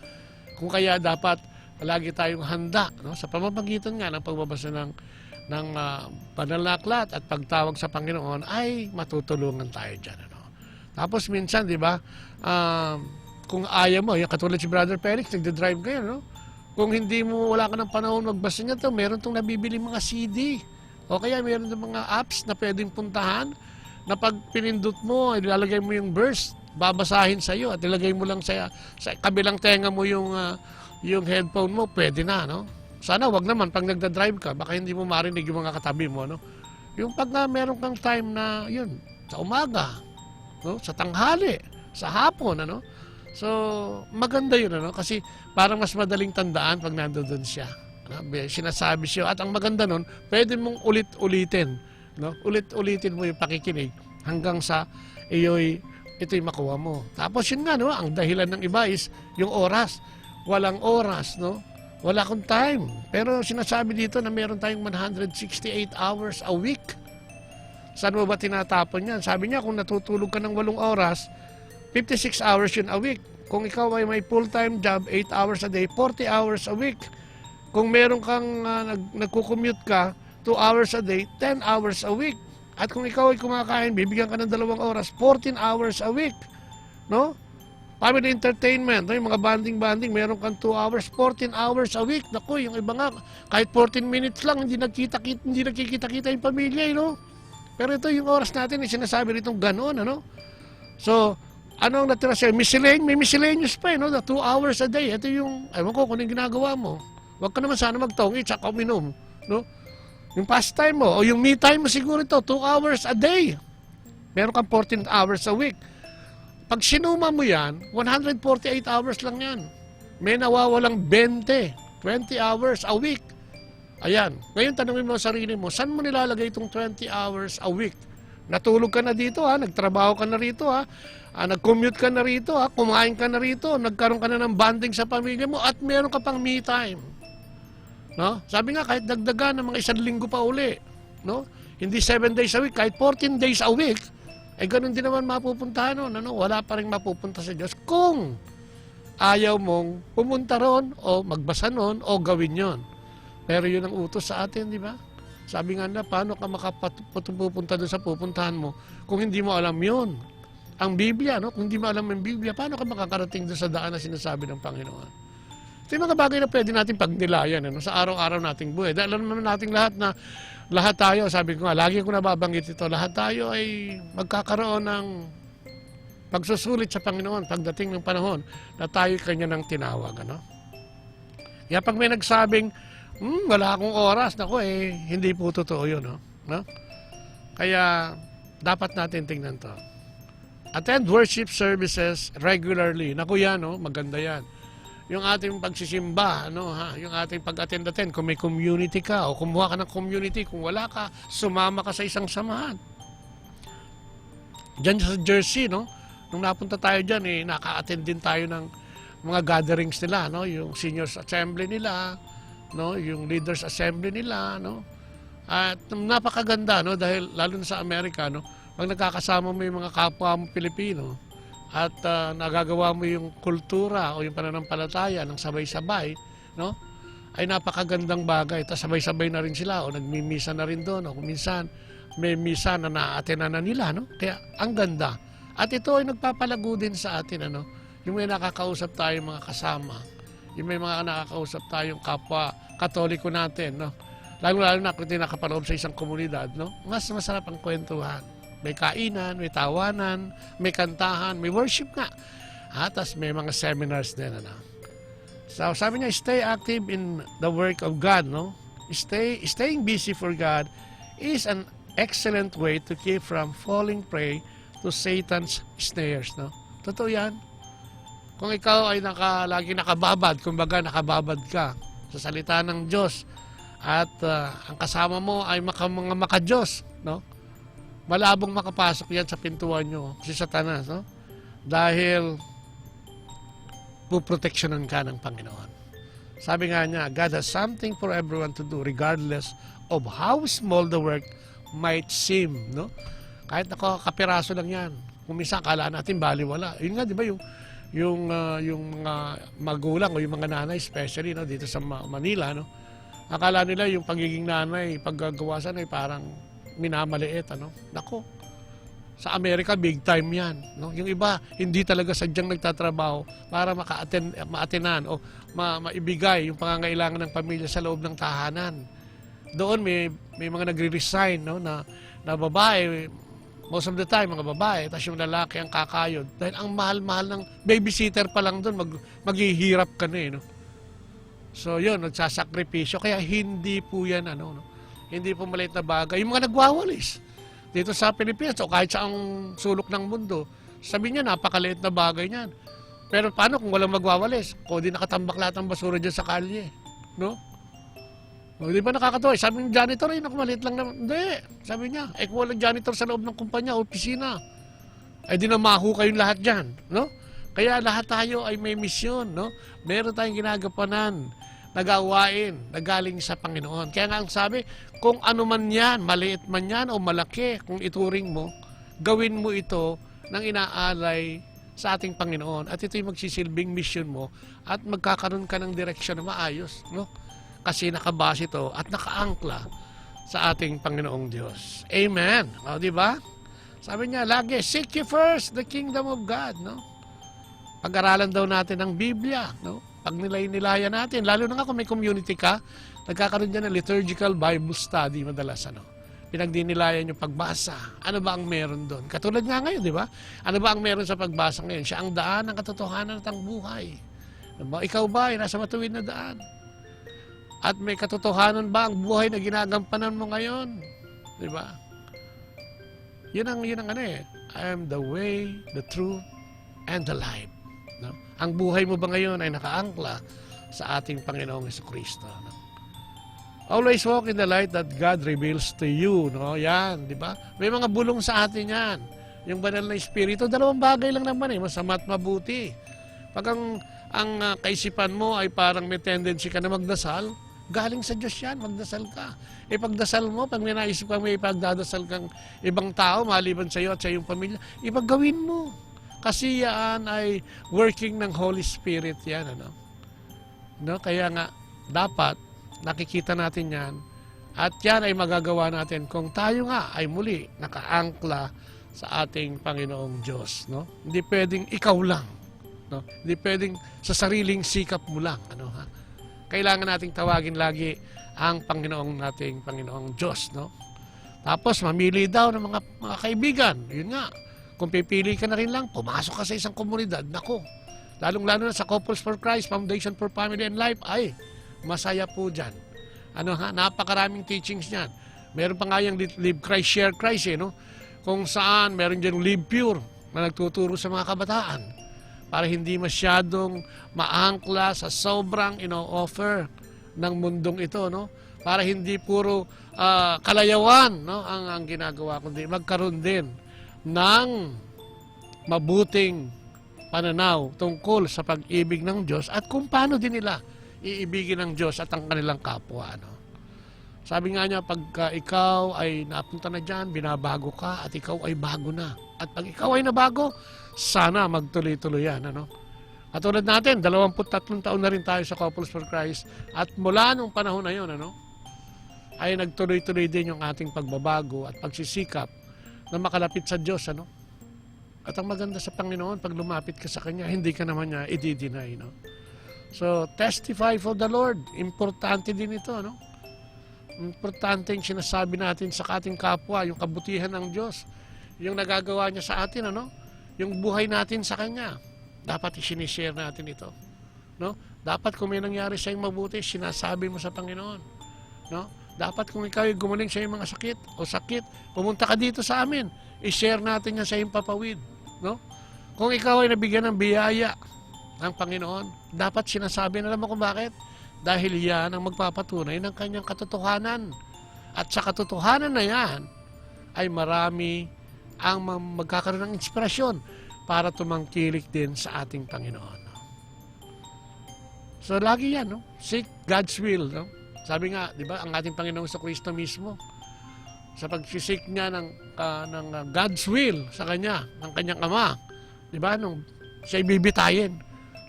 Kung kaya dapat palagi tayong handa, no? Sa pamamagitan nga ng pagbabasa ng banal na aklat at pagtawag sa Panginoon ay matutulungan tayo dyan. Ano? Tapos minsan, di ba, kung ayaw mo, yung katulad si Brother Felix, nagde-drive kayo, no? Kung hindi mo, wala ka ng panahon magbasa niya to, meron tong nabibili mga CD. O kaya meron ng mga apps na pwedeng puntahan na pag pinindot mo, ilalagay mo yung verse, babasahin sa'yo at ilagay mo lang sa kabilang tenga mo yung headphone mo, pwede na, no? Sana wag naman pag nagda-drive ka, baka hindi mo marinig yung mga katabi mo, no? Yung pag meron kang time na, yun, sa umaga, no? Sa tanghali, sa hapon, ano? So, maganda yun, ano? Kasi parang mas madaling tandaan pag nandoon siya. Ano? Sinasabi siya. At ang maganda nun, pwede mong ulit-ulitin. No? Ulit-ulitin mo yung pakikinig hanggang sa ito'y makuha mo. Tapos yun nga, no? Ang dahilan ng iba is yung oras. Walang oras, no? Wala akong time. Pero sinasabi dito na meron tayong 168 hours a week. Saan mo ba tinatapon yan? Sabi niya, kung natutulog ka ng 8 oras, 56 hours yun a week. Kung ikaw ay may full-time job, 8 hours a day, 40 hours a week. Kung meron kang nagko-commute ka, 2 hours a day, 10 hours a week. At kung ikaw ay kumakain, bibigyan ka ng 2 oras, 14 hours a week. No? Family entertainment, no? Yung mga banding-banding, meron kang 2 hours, 14 hours a week. Naku, yung iba nga, kahit 14 minutes lang, hindi nakikita-kita yung pamilya, no? Pero ito yung oras natin, sinasabi ritong gano'n, ano? So, ano ang natira sa'yo? May miscellaneous pa, no? 2 hours a day. Ito yung, ewan ko kung yung ginagawa mo. Huwag ka naman sana magtongi, tsaka uminom, no? Yung pastime mo, o yung me time mo siguro ito, 2 hours a day. Meron kang 14 hours a week. Pag sinuma mo yan, 148 hours lang yan. May nawawalang 20 hours a week. Ayan. Ngayon, tanongin mo sa sarili mo, saan mo nilalagay itong 20 hours a week? Natulog ka na dito, ha? Nagtrabaho ka na rito, ha? Nag-commute ka na rito, ha? Kumain ka na rito, nagkaroon ka na ng bonding sa pamilya mo, at meron ka pang me time. No? Sabi nga, kahit dagdagan ng mga 1 linggo pa uli, no? Hindi 7 days a week, kahit 14 days a week, ay ganun din naman mapupuntahan nun, ano? Wala pa rin mapupunta sa Diyos kung ayaw mong pumunta ron, o magbasa nun, o gawin yon. Pero yun ang utos sa atin, di ba? Sabi nga na, paano ka makapupunta doon sa pupuntahan mo kung hindi mo alam yun? Ang Biblia, no? Kung hindi mo alam ang Biblia, paano ka makakarating doon sa daan na sinasabi ng Panginoon? Ito yung mga bagay na pwede natin pagnilayan, ano? Sa araw-araw nating buhay. Dahil alam naman natin lahat tayo, sabi ko nga, lagi ko nababanggit ito, lahat tayo ay magkakaroon ng pagsusulit sa Panginoon pagdating ng panahon na tayo kanya ng tinawag, ano? Kaya pag may nagsabing, wala akong oras, naku hindi po totoo yun, no? Kaya dapat natin tingnan to. Attend worship services regularly. Naku yan, no? Maganda yan. Yung ating pagsisimba, ano, ha? Yung ating pag-attend, kung may community ka o kumuha ka ng community, kung wala ka, sumama ka sa isang samahan. Diyan sa Jersey, no? Nung napunta tayo diyan, naka-attend din tayo ng mga gatherings nila, no? Yung seniors assembly nila, no? Yung leaders assembly nila, no? At napakaganda, no? Dahil lalo na sa Amerika, no? Pag nagkakasama mo yung mga kapwa mo Pilipino at nagagawa mo yung kultura o yung pananampalataya ng sabay-sabay, no? Ay napakagandang bagay. Tapos sabay-sabay na rin sila o nagmimisa na rin doon o kung minsan may misa na na-attend na nila, no? Kaya ang ganda. At ito ay nagpapalago din sa atin, ano? Yung may nakakausap tayong mga kasama, yung may mga nakakausap tayong kapwa Katoliko natin, no? Lalo-lalo na kung nakapaloob sa isang komunidad, no? Mas masarap ang kwentuhan. May kainan, may tawanan, may kantahan, may worship nga. Tapos may mga seminars din, ano? So, sabi niya, stay active in the work of God, no? Staying busy for God is an excellent way to keep from falling prey to Satan's snares, no? Totoo yan. Kung ikaw ay lagi nakababad, kumbaga nakababad ka sa salita ng Diyos at ang kasama mo ay mga maka-Diyos, no? Malabong makapasok yan sa pintuan nyo, si Satanas, no? Dahil puproteksyonan ka ng Panginoon. Sabi nga niya, God has something for everyone to do regardless of how small the work might seem, no? Kahit nakakapiraso lang yan. Kung minsan akala natin baliwala. Yun nga, di ba, yung mga magulang o yung mga nanay, especially, no, dito sa Manila, no? Akala nila yung pagiging nanay, paggagawasan ay parang minamaliit, ano? Nako, sa Amerika, big time yan, no? Yung iba, hindi talaga sadyang nagtatrabaho para ma-attenan o maibigay yung pangangailangan ng pamilya sa loob ng tahanan. Doon may mga nagre-resign, no, na babae, most of the time mga babae, tapos yung lalaki ang kakayod. Dahil ang mahal-mahal ng babysitter pa lang doon, maghihirap ka na, no? So yun, nagsasakripisyo. Kaya hindi po yan, no? Hindi po maliit na bagay. Yung mga nagwawalis dito sa Pilipinas o kahit sa ang sulok ng mundo, sabi niya, napakaliit na bagay niyan. Pero paano kung walang magwawalis? Kung di nakatambak lahat ng basura dyan sa kalye, no? O, di ba nakakatawa? Sabi ng janitor, ay naku, maliit lang naman. Hindi. Sabi niya, kung walang janitor sa loob ng kumpanya o opisina, ay dinamaho kayong lahat dyan, no? Kaya lahat tayo ay may misyon, no? Meron tayong ginagampanan, nagawain, nagaling sa Panginoon. Kaya nga ang sabi, kung ano man yan, maliit man yan o malaki, kung ituring mo, gawin mo ito ng inaalay sa ating Panginoon. At ito'y magsisilbing mission mo at magkakaroon ka ng direksyon na maayos, no? Kasi nakabase ito at nakaangkla sa ating Panginoong Diyos. Amen. O, di ba? Sabi niya, lagi, seek ye first the kingdom of God, no? Pag-aralan daw natin ang Biblia, no? Pag nilay-nilayan natin, lalo na nga kung may community ka, nagkakaroon dyan ng liturgical Bible study madalas, ano? Pinagdinilayan yung pagbasa. Ano ba ang meron doon? Katulad nga ngayon, di ba? Ano ba ang meron sa pagbasa ngayon? Siya ang daan ng katotohanan at ang buhay. Diba? Ikaw ba ay nasa matuwid na daan? At may katotohanan ba ang buhay na ginagampanan mo ngayon? Di ba? Yun ang ano eh. I am the way, the truth, and the life. No? Ang buhay mo ba ngayon ay nakaangkla sa ating Panginoong Jesucristo? No? Always walk in the light that God reveals to you. No? Yan, di ba? May mga bulong sa atin yan. Yung banal na Espiritu, dalawang bagay lang naman eh. Masama at mabuti. Pag ang kaisipan mo ay parang may tendency ka na magdasal, galing sa Diyos yan, magdasal ka. Pagdasal mo, pag may naisip ka may ipagdadasal kang ibang tao, maliban sa iyo at sa iyong pamilya, ipaggawin mo. Kasi yan ay working ng Holy Spirit yan, ano? No? Kaya nga, dapat nakikita natin yan at yan ay magagawa natin kung tayo nga ay muli nakaangkla sa ating Panginoong Diyos, no? Hindi pwedeng ikaw lang, no? Hindi pwedeng sa sariling sikap mo lang, ano ha? Kailangan nating tawagin lagi ang nating Panginoong Diyos, no? Tapos mamili daw ng mga kaibigan. Yun nga. Kung pipili ka na rin lang, pumasok ka sa isang komunidad. Nako. Lalong-lalo na sa Couples for Christ, Foundation for Family and Life, ay masaya po dyan. Ano ha? Napakaraming teachings niyan. Meron pa nga yung Live Christ, Share Christ, no? Kung saan meron dyan Live Pure na nagtuturo sa mga kabataan para hindi masyadong maangkla sa sobrang ino-offer ng mundong ito, no? Para hindi puro kalayawan, no, ang ginagawa, kundi magkaroon din ng mabuting pananaw tungkol sa pag-ibig ng Diyos at kung paano din nila iibigin ng Diyos at ang kanilang kapwa. No? Sabi nga niya, pag ikaw ay napunta na dyan, binabago ka at ikaw ay bago na. At pag ikaw ay nabago, sana magtuloy-tuloy yan. Ano? At tulad natin, 23 taon na rin tayo sa Couples for Christ at mula nung panahon na yun, ay nagtuloy-tuloy din yung ating pagbabago at pagsisikap na makalapit sa Diyos. Ano? At ang maganda sa Panginoon, pag lumapit ka sa Kanya, hindi ka naman niya i-deny. No? So, testify for the Lord. Importante din ito. No? Importante yung sinasabi natin sa ating kapwa, yung kabutihan ng Diyos, yung nagagawa niya sa atin, yung buhay natin sa Kanya. Dapat i-sinishare natin ito. No? Dapat kung may nangyari sa iyong mabuti, sinasabi mo sa Panginoon. No? Dapat kung ikaw ay gumaling sa iyong mga sakit, pumunta ka dito sa amin. I-share natin yan sa iyong papawid. No? Kung ikaw ay nabigyan ng biyaya ng Panginoon, dapat sinasabi na naman kung bakit. Dahil yan ang magpapatunay ng kanyang katotohanan. At sa katotohanan na yan, ay marami ang magkakaroon ng inspirasyon para tumangkilik din sa ating Panginoon. So, lagi yan, no? Seek God's will, no? Sabi nga, di ba, ang ating Panginoong sa Kristo mismo, sa pagsisik niya ng God's will sa Kanya, ng Kanyang Ama, di ba, nung siya'y bibitayin,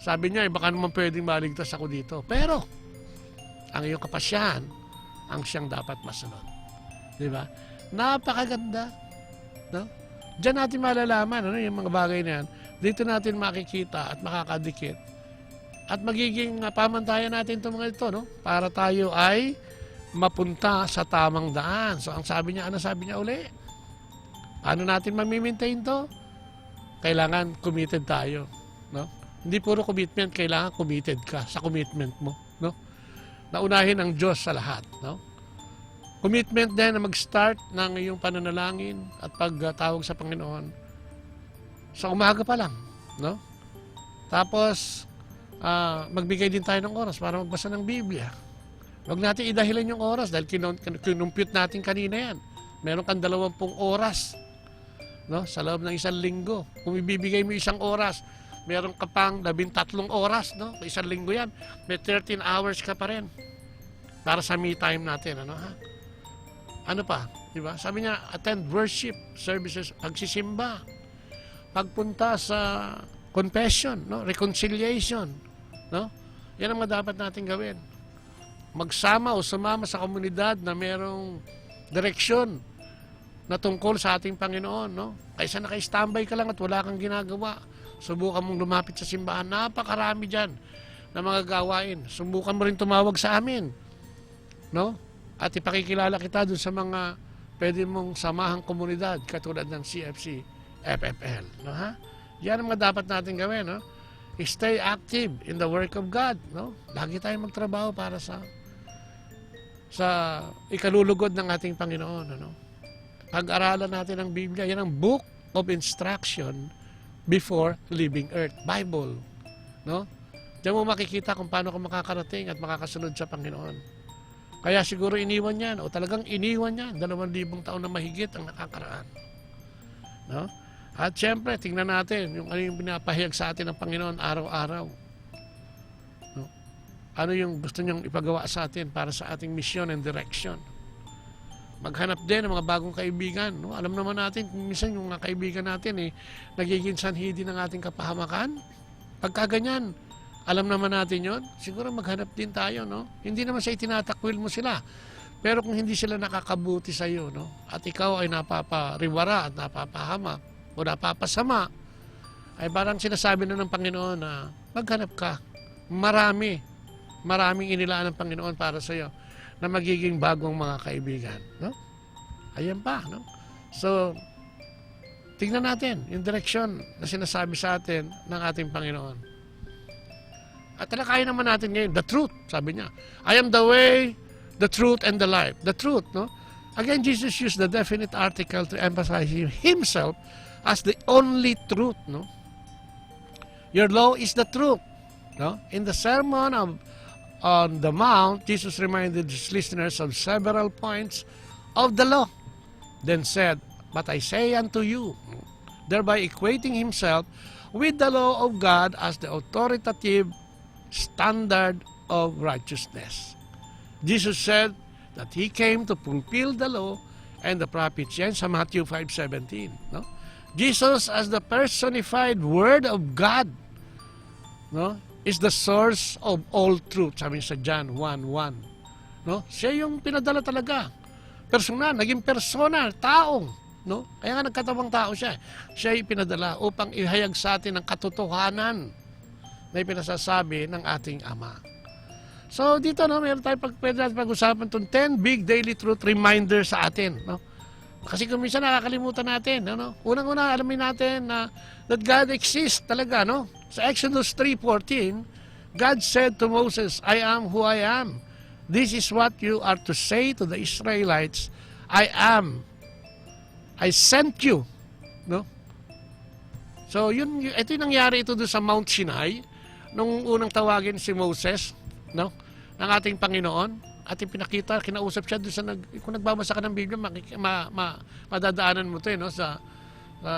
sabi niya, baka naman pwedeng maligtas ako dito. Pero, ang iyong kapasyahan, ang siyang dapat masunod. Di ba? Napakaganda. No? Diyan natin malalaman, yung mga bagay na yan. Dito natin makikita at makakadikit. At magiging pamantayan natin itong mga ito, no? Para tayo ay mapunta sa tamang daan. So, ang sabi niya, ano sabi niya uli? Paano natin mamimaintain to? Kailangan committed tayo. No? Hindi puro commitment, kailangan committed ka sa commitment mo. No? Naunahin ang Diyos sa lahat. No? Commitment din na mag-start ng iyong pananalangin at pagtawag sa Panginoon sa umaga pa lang. No? Tapos, magbigay din tayo ng oras para magbasa ng Biblia. Huwag natin idahilan yung oras dahil kinumpute natin kanina yan. Meron kang 20 oras, no? Sa loob ng isang linggo. Kung ibibigay mo isang oras, meron ka pang 13 oras, no? Isang linggo yan. May 13 hours ka pa rin para sa me time natin. Ano pa? Diba? Sabi niya, attend worship services, pagsisimba, pagpunta sa confession, no? Reconciliation. No? Yan ang mga dapat natin gawin. Magsama o sumama sa komunidad na merong direksyon na tungkol sa ating Panginoon. No? Kaysa naka-standby ka lang at wala kang ginagawa, subukan mong lumapit sa simbahan. Napakarami dyan na mga gawain. Subukan mo rin tumawag sa amin. No? At ipakikilala kita dun sa mga pwede mong samahang komunidad katulad ng CFC, FFL. No, ha? Yan ang mga dapat natin gawin. No? Stay active in the work of God. No? Lagi tayong magtrabaho para sa ikalulugod ng ating Panginoon. Ano? Pag-aralan natin ang Biblia. Yan ang book of instruction before leaving earth. Bible. No? Diyan mo makikita kung paano ka makakarating at makakasunod sa Panginoon. Kaya siguro iniwan yan, o talagang iniwan yan, 2,000 taon na mahigit ang nakakaraan. No? At syempre, tingnan natin yung ano yung pinapahayag sa atin ng Panginoon araw-araw. No? Ano yung gusto niyang ipagawa sa atin para sa ating mission and direction. Maghanap din ng mga bagong kaibigan. No? Alam naman natin, minsan yung mga kaibigan natin, nagiging sanhi din ng ating kapahamakan. Pagka ganyan, alam naman natin yon, siguro maghanap din tayo, no? Hindi naman sa itinatakwil mo sila. Pero kung hindi sila nakakabuti sa iyo, no? At ikaw ay napapariwara at napapahama o napapasama, ay parang sinasabi na ng Panginoon na maghanap ka. Maraming inilaan ng Panginoon para sa iyo na magiging bagong mga kaibigan, no? Ayan pa, no? So, tingnan natin yung direksyon na sinasabi sa atin ng ating Panginoon. At talakayin naman natin ngayon, the truth, sabi niya. I am the way, the truth, and the life. The truth, no? Again, Jesus used the definite article to emphasize himself as the only truth, no? Your law is the truth, no? In the Sermon on the Mount, Jesus reminded his listeners of several points of the law. Then said, but I say unto you, thereby equating himself with the law of God as the authoritative standard of righteousness. Jesus said that He came to fulfill the law and the prophets. Yan sa Matthew 5:17. No? Jesus as the personified Word of God, no, is the source of all truth. Sabi sa John 1:1. No? Siya yung pinadala talaga. Personal, naging persona, taong. No? Kaya nga nagkatawang tao siya. Siya yung pinadala upang ihayag sa atin ang katotohanan na ipinasasabi ng ating Ama. So dito, no, meron tayo pwede natin pag-usapan itong 10 big daily truth reminder sa atin. No? Kasi kung minsan nakakalimutan natin. No? Unang-una, alamin natin na that God exists talaga. No? Sa Exodus 3:14, God said to Moses, I am who I am. This is what you are to say to the Israelites. I am. I sent you. No? So ito yung nangyari ito doon sa Mount Sinai nung unang tawagin si Moses, no, ng ating Panginoon, at pinakita, kinausap siya doon sa kung nagbabasa ka ng Biblia, madadaanan mo 'to, no, sa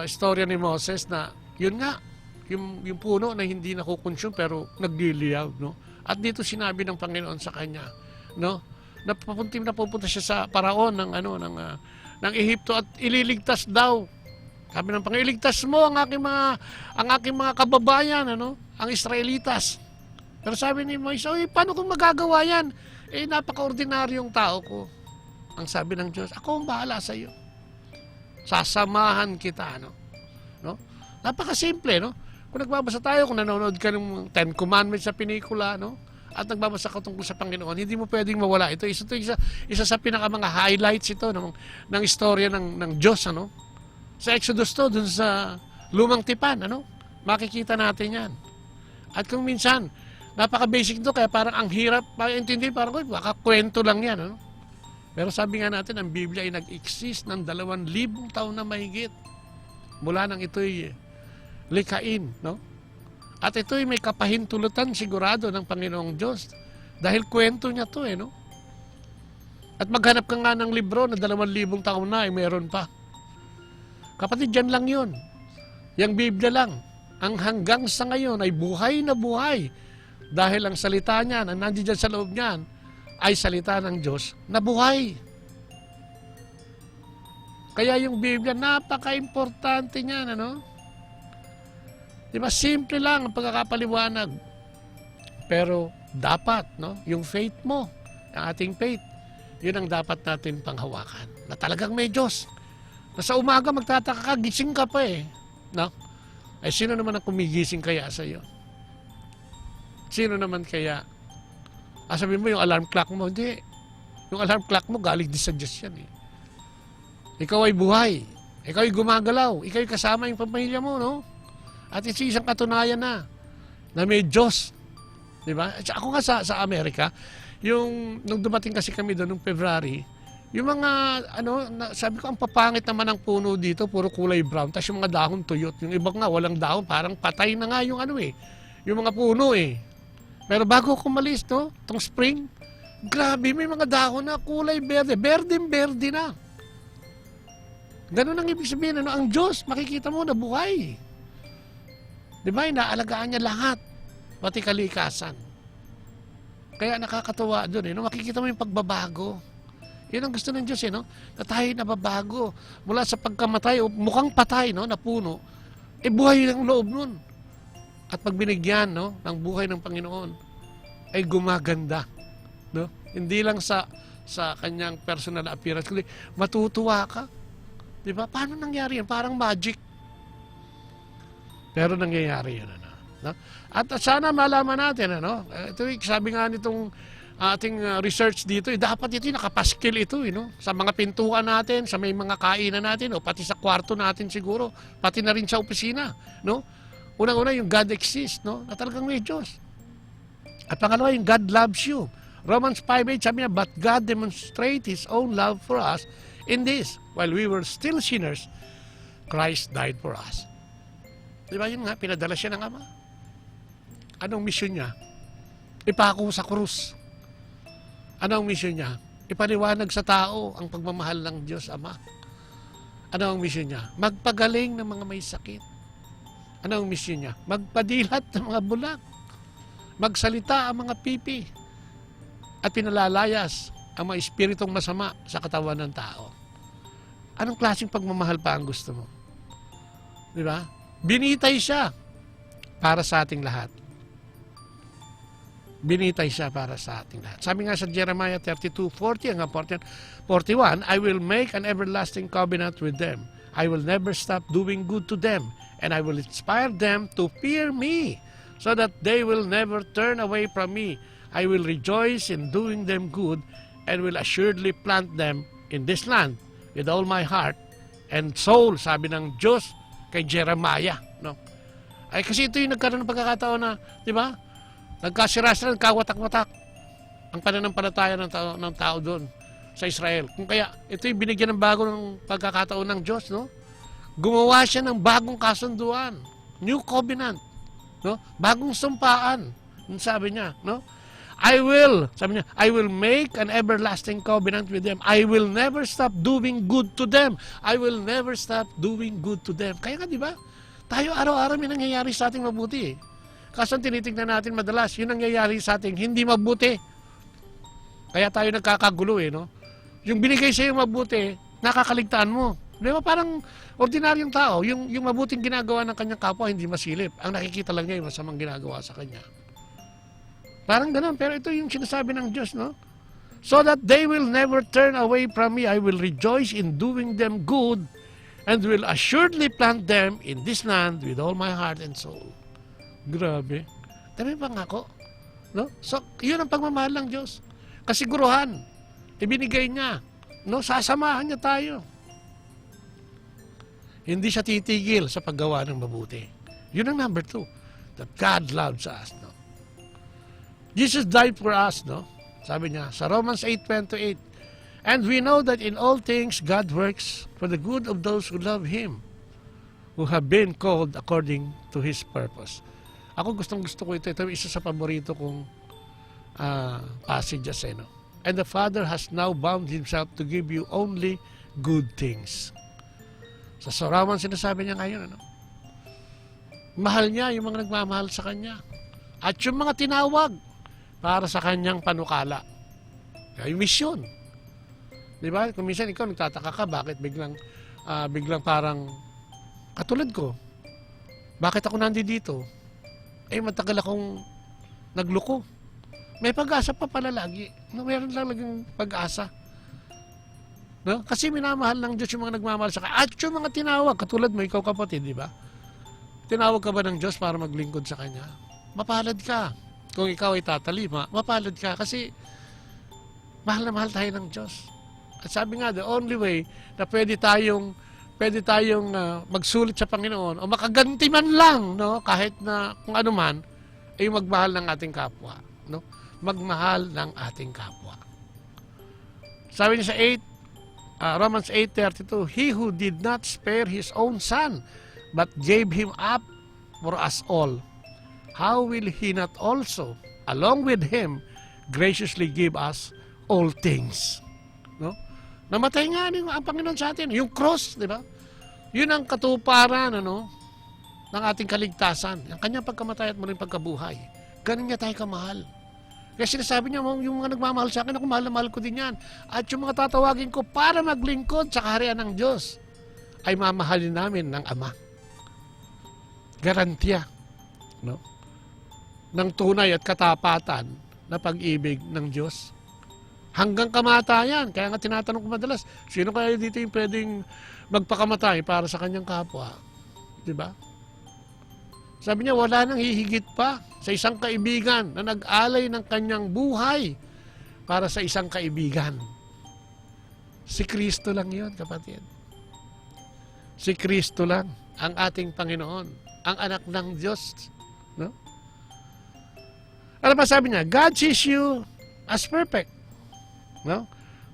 istorya ni Moses na yun nga yung puno na hindi nakukonsume pero nagliliyaw, no. At dito sinabi ng Panginoon sa kanya, no, napupunta siya sa paraon ng ng Ehipto at ililigtas daw. Sabi ng Panginoon, iligtas mo ang aking mga kababayan, ang Israelitas. Pero sabi ni Moises, paano kung magagawa yan? Napaka-ordinaryong tao ko. Ang sabi ng Diyos, ako ang bahala sa iyo. Sasamahan kita, no? Napaka-simple, no? Kung nagbabasa tayo, kung nanonood ka ng 10 Commandments sa pelikula, no? At nagbabasa ka tungkol sa Panginoon, hindi mo pwedeng mawala ito. Isa sa mga highlights ito ng istorya ng Diyos, ano? Sa Exodus to, dun sa Lumang Tipan, makikita natin yan. At kung minsan, napaka-basic to, kaya parang ang hirap maintindihan, parang baka kwento lang yan. Pero sabi nga natin, ang Biblia ay nag-exist ng 2,000 taon na mahigit. Mula nang ito'y likain, no? At ito'y may kapahintulutan sigurado ng Panginoong Diyos. Dahil kwento niya to, no? At maghanap ka nga ng libro na 2,000 taon na, meron pa. Kapatid, dyan lang yun. Yang Biblia lang. Ang hanggang sa ngayon ay buhay na buhay. Dahil ang salita niyan, ang nandiyan sa loob niyan, ay salita ng Diyos na buhay. Kaya yung Biblia, napaka-importante niyan, Diba, simple lang ang pagkakapaliwanag. Pero dapat, yung faith mo, ang ating faith, yun ang dapat natin panghawakan. Na talagang may Diyos. Na sa umaga magtataka ka, gising ka pa no? Ay sino naman ang kumigising kaya sa iyo? Sino naman kaya? Sabihin mo yung alarm clock mo, hindi. Yung alarm clock mo, galing din sa Diyos yan. Ikaw ay buhay. Ikaw ay gumagalaw. Ikaw ay kasama yung pamilya mo, no? At isang katunayan na may Diyos. Diba? At ako nga sa Amerika, nung dumating kasi kami doon noong February, yung mga, sabi ko, ang papangit naman ng puno dito, puro kulay brown, tapos yung mga dahon tuyot. Yung iba nga, walang dahon, parang patay na nga yung yung mga puno Pero bago ako malis, itong spring, grabe, may mga dahon na kulay berde, berde na. Ganun ang ibig sabihin, ang Diyos, makikita mo na buhay. Diba, inaalagaan niya lahat, pati kalikasan. Kaya nakakatuwa doon, makikita mo yung pagbabago. Yun ang gusto ng Diyos, na tayo nababago. Mula sa pagkamatay, o mukhang patay, na puno, buhay ng loob nun. At pag binigyan, ng buhay ng Panginoon, ay gumaganda. Hindi lang sa kanyang personal appearance, kundi matutuwa ka. Diba? Paano nangyari yan? Parang magic. Pero nangyayari yun, At sana malaman natin, ito, sabi nga nitong ating research dito, dapat ito nakapaskil ito, sa mga pintuan natin, sa may mga kainan natin, pati sa kwarto natin siguro, pati na rin sa opisina, Unang-una yung God exists, na talagang may Diyos. At pangalawa, yung God loves you. Romans 5:8, sabi niya, but God demonstrates His own love for us in this, while we were still sinners, Christ died for us. Diba yun nga, pinadala siya ng Ama. Anong mission niya? Ipako sa krus. Anong mission niya? Ipaliwanag sa tao ang pagmamahal ng Diyos Ama. Ano ang mission niya? Magpagaling ng mga may sakit. Ano ang mission niya? Magpadilat ng mga bulag. Magsalita ang mga pipi. At pinalalayas ang mga espiritong masama sa katawan ng tao. Anong klaseng pagmamahal pa ang gusto mo? Di ba? Binitay siya para sa ating lahat. Binitay siya para sa ating lahat. Sabi nga sa Jeremiah 32:40 hanggang 41, I will make an everlasting covenant with them. I will never stop doing good to them, and I will inspire them to fear me, so that they will never turn away from me. I will rejoice in doing them good, and will assuredly plant them in this land with all my heart and soul, sabi ng Diyos kay Jeremiah. No? Ay kasi ito yung nagkaroon ng pagkakataon na, di ba? Nagkasira-sira, nagkawatak-watak ang pananampalataya ng tao doon sa Israel. Kung kaya, ito yung binigyan ng bagong pagkakataon ng Diyos, no? Gumawa siya ng bagong kasunduan. New covenant. No? Bagong sumpaan. Sabi niya, no? Sabi niya, I will make an everlasting covenant with them. I will never stop doing good to them. I will never stop doing good to them. Kaya nga, di ba? Tayo araw-araw may nangyayari sa ating mabuti. Kaso ang tinitignan natin madalas, yun nangyayari sa ating hindi mabuti. Kaya tayo nagkakagulo no? Yung binigay sa iyo mabuti, nakakaligtaan mo. Di ba parang ordinaryong tao, yung mabuting ginagawa ng kanyang kapwa hindi masilip. Ang nakikita lang niya yung masamang ginagawa sa kanya. Parang ganun, pero ito yung sinasabi ng Diyos, no? So that they will never turn away from me, I will rejoice in doing them good, and will assuredly plant them in this land with all my heart and soul. Grabe. Dami pangako. No? So, yun ang pagmamahal ng Diyos. Kasiguruhan. Ibinigay niya. No? Sasamahan niya tayo. Hindi siya titigil sa paggawa ng mabuti. Yun ang number 2. That God loves us. No? Jesus died for us. No? Sabi niya sa Romans 8:28. And we know that in all things God works for the good of those who love Him, who have been called according to His purpose. Ako gusto ko ito. Ito isa sa paborito kong passages. No? And the Father has now bound Himself to give you only good things. Sa Sorawan, sinasabi niya ngayon, ano? Mahal niya yung mga nagmamahal sa Kanya. At yung mga tinawag para sa Kanyang panukala. Yung misyon. Di ba? Kung minsan ikaw nagtataka ka, bakit biglang parang katulad ko. Bakit ako nandito? Matagal akong nagluko. May pag-asa pa pala lagi. No, meron lang laging pag-asa. No? Kasi minamahal ng Diyos yung mga nagmamahal sa Kanya. At yung mga tinawag, katulad mo, ikaw kapatid, di ba? Tinawag ka ba ng Diyos para maglingkod sa Kanya? Mapalad ka. Kung ikaw ay tatalima, mapalad ka. Kasi mahal na mahal tayo ng Diyos. At sabi nga, the only way na pwede tayong magsulit sa Panginoon o makaganti man lang, no, kahit na kung ano man, ay magmahal ng ating kapwa, no? Magmahal ng ating kapwa. Sabi niya sa Romans 8:32, He who did not spare His own Son, but gave Him up for us all, how will He not also, along with Him, graciously give us all things? No? Namatay nga ang Panginoon sa atin. Yung cross, di ba? Yun ang katuparan, ng ating kaligtasan. Ang kanyang pagkamatay at muling pagkabuhay. Ganun niya tayo kamahal. Kaya sinasabi niya, yung mga nagmamahal sa akin, ako mahal na mahal ko din yan. At yung mga tatawagin ko para maglingkod sa kaharian ng Diyos, ay mamahalin namin ng Ama. Garantiya, no? Ng tunay at katapatan na pag-ibig ng Diyos. Hanggang kamatayan. Kaya nga tinatanong ko madalas, sino kaya dito yung pwedeng magpakamatay para sa kanyang kapwa? Diba? Sabi niya, wala nang hihigit pa sa isang kaibigan na nag-alay ng kanyang buhay para sa isang kaibigan. Si Kristo lang yun, kapatid. Si Kristo lang ang ating Panginoon, ang anak ng Diyos. No? Ano ba sabi niya? God sees you as perfect. No?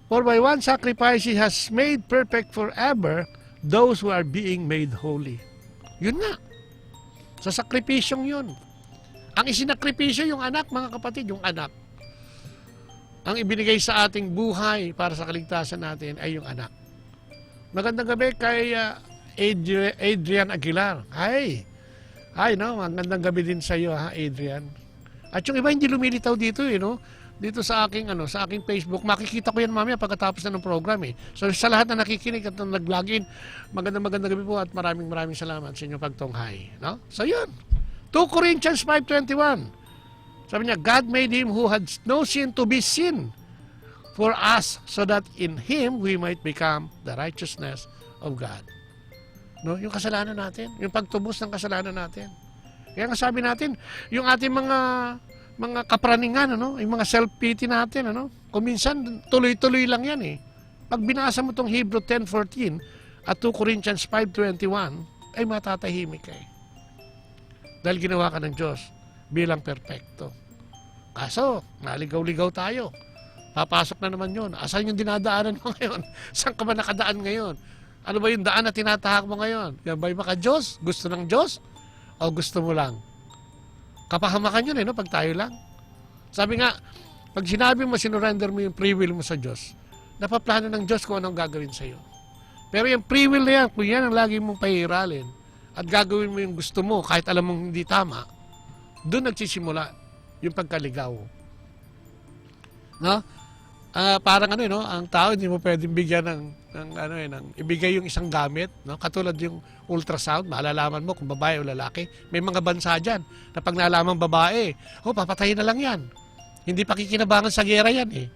For by one sacrifice He has made perfect forever those who are being made holy. Yun nga. Sa sakripisyong yun. Ang isinakripisyo yung anak, mga kapatid, yung anak. Ang ibinigay sa ating buhay para sa kaligtasan natin ay yung anak. Magandang gabi kay Adrian Aguilar. Hi, no? Magandang gabi din sa iyo, ha, Adrian. At yung iba hindi lumilitaw dito, no? Dito sa aking sa aking Facebook, makikita ko yan mamaya pagkatapos na ng program eh. So sa lahat na nakikinig at na nag-login, magandang gabi po at maraming salamat sa inyong pagtunghay, no? So yun. 2 Corinthians 5:21. Sabi niya, God made him who had no sin to be sin for us, so that in him we might become the righteousness of God. No, yung kasalanan natin, yung pagtubos ng kasalanan natin. Kaya nga sabi natin, yung ating mga kapraningan, yung mga self-pity natin, kuminsan tuloy-tuloy lang yan eh. Pag binasa mo tong Hebrew 10:14 at 2 Corinthians 5:21, ay matatahimik ka eh. Dahil ginawa ka ng Diyos bilang perpekto. Kaso, naligaw-ligaw tayo. Papasok na naman yun. Asan yung dinadaanan mo ngayon? Saan ka ba nakadaan ngayon? Ano ba yung daan na tinatahak mo ngayon? Yan ba'y maka-Diyos? Gusto ng Diyos? O gusto mo lang? Kapahamakan yun pag tayo lang. Sabi nga, pag sinabi mo, sinurrender mo yung free will mo sa Diyos, napaplano ng Diyos kung anong gagawin sa'yo. Pero yung free will na yan, kung yan ang lagi mong pahiralin, at gagawin mo yung gusto mo, kahit alam mong hindi tama, doon nagsisimula yung pagkaligaw. No? Parang ang tao hindi mo pwedeng bigyan ng ibigay yung isang gamit, no? Katulad yung ultrasound, malalaman mo kung babae o lalaki. May mga bansa diyan na pag nalaman babae, papatayin na lang 'yan. Hindi pakikinabangan sa gera 'yan eh.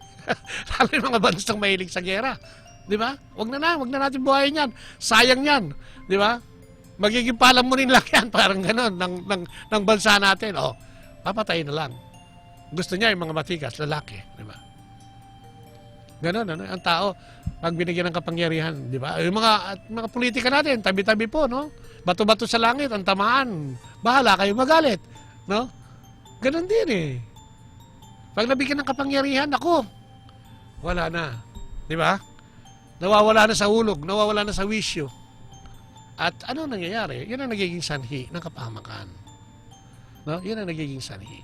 Lalo yung mga bansang mahilig sa gera. 'Di ba? Wag na natin buhayin 'yan. Sayang 'yan, 'di ba? Magiging palamunin lang 'yan, parang gano'n ng bansa natin. Papatayin na lang. Gusto niya yung mga matikas, lalaki, 'di ba? Ganon, ang tao, pag binigyan ng kapangyarihan, di ba? Yung mga politika natin, tabi-tabi po, no? Bato-bato sa langit, ang tamaan. Bahala kayo magalit, no? Ganon din eh. Pag nabigyan ng kapangyarihan, ako, wala na. Di ba? Nawawala na sa hulog, nawawala na sa wisyo. At ano nangyayari? Yun ang nagiging sanhi ng kapahamakan. No? Yun ang nagiging sanhi.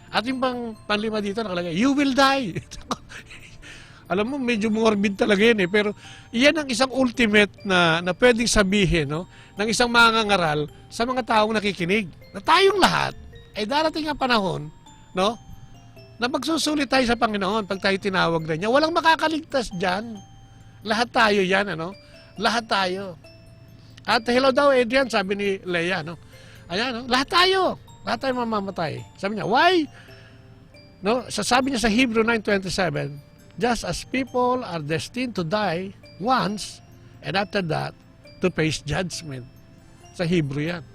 At yung panlima dito nakalagay, you will die. Alam mo, medyo morbid talaga yan eh. Pero iyan ang isang ultimate na pwedeng sabihin, no, ng isang mangangaral sa mga taong nakikinig. Na tayong lahat ay darating ang panahon, no, na magsusulit tayo sa Panginoon pag tayo tinawag na niya. Walang makakaligtas dyan. Lahat tayo yan, Lahat tayo. At hello daw, Adrian, sabi ni Leia, no? Ayan, lahat tayo. Lahat tayo mamamatay. Sabi niya, why? No, sasabi niya sa Hebrew 9:27, just as people are destined to die once, and after that, to face judgment. Sa Hebrew yan.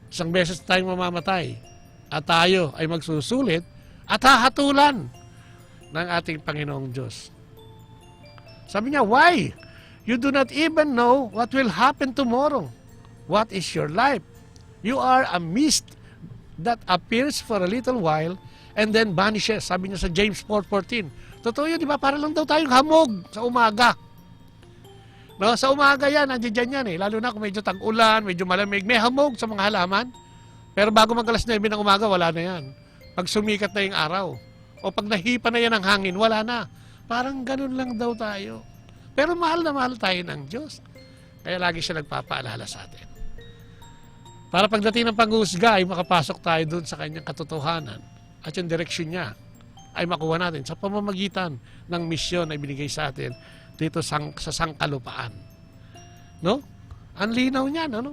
Isang beses tayong mamamatay, at tayo ay magsusulit at hahatulan ng ating Panginoong Diyos. Sabi niya, why? You do not even know what will happen tomorrow. What is your life? You are a mist that appears for a little while and then vanishes. Sabi niya sa James 4:14. Totoo yun, di ba? Para lang daw tayong hamog sa umaga. No? Sa umaga yan, nandiyan yan eh. Lalo na kung medyo tag-ulan, medyo malamig, may hamog sa mga halaman. Pero bago mag-alas 9 ng umaga, wala na yan. Pag sumikat na yung araw, o pag nahipa na yan ang hangin, wala na. Parang ganun lang daw tayo. Pero mahal na mahal tayo ng Diyos. Kaya lagi siya nagpapaalala sa atin. Para pagdating ng pag-uusga, ay makapasok tayo dun sa kanyang katotohanan at yung direksyon niya ay makuha natin sa pamamagitan ng misyon na ibinigay sa atin dito sa sangkalupaan. No? Ang linaw niya, no?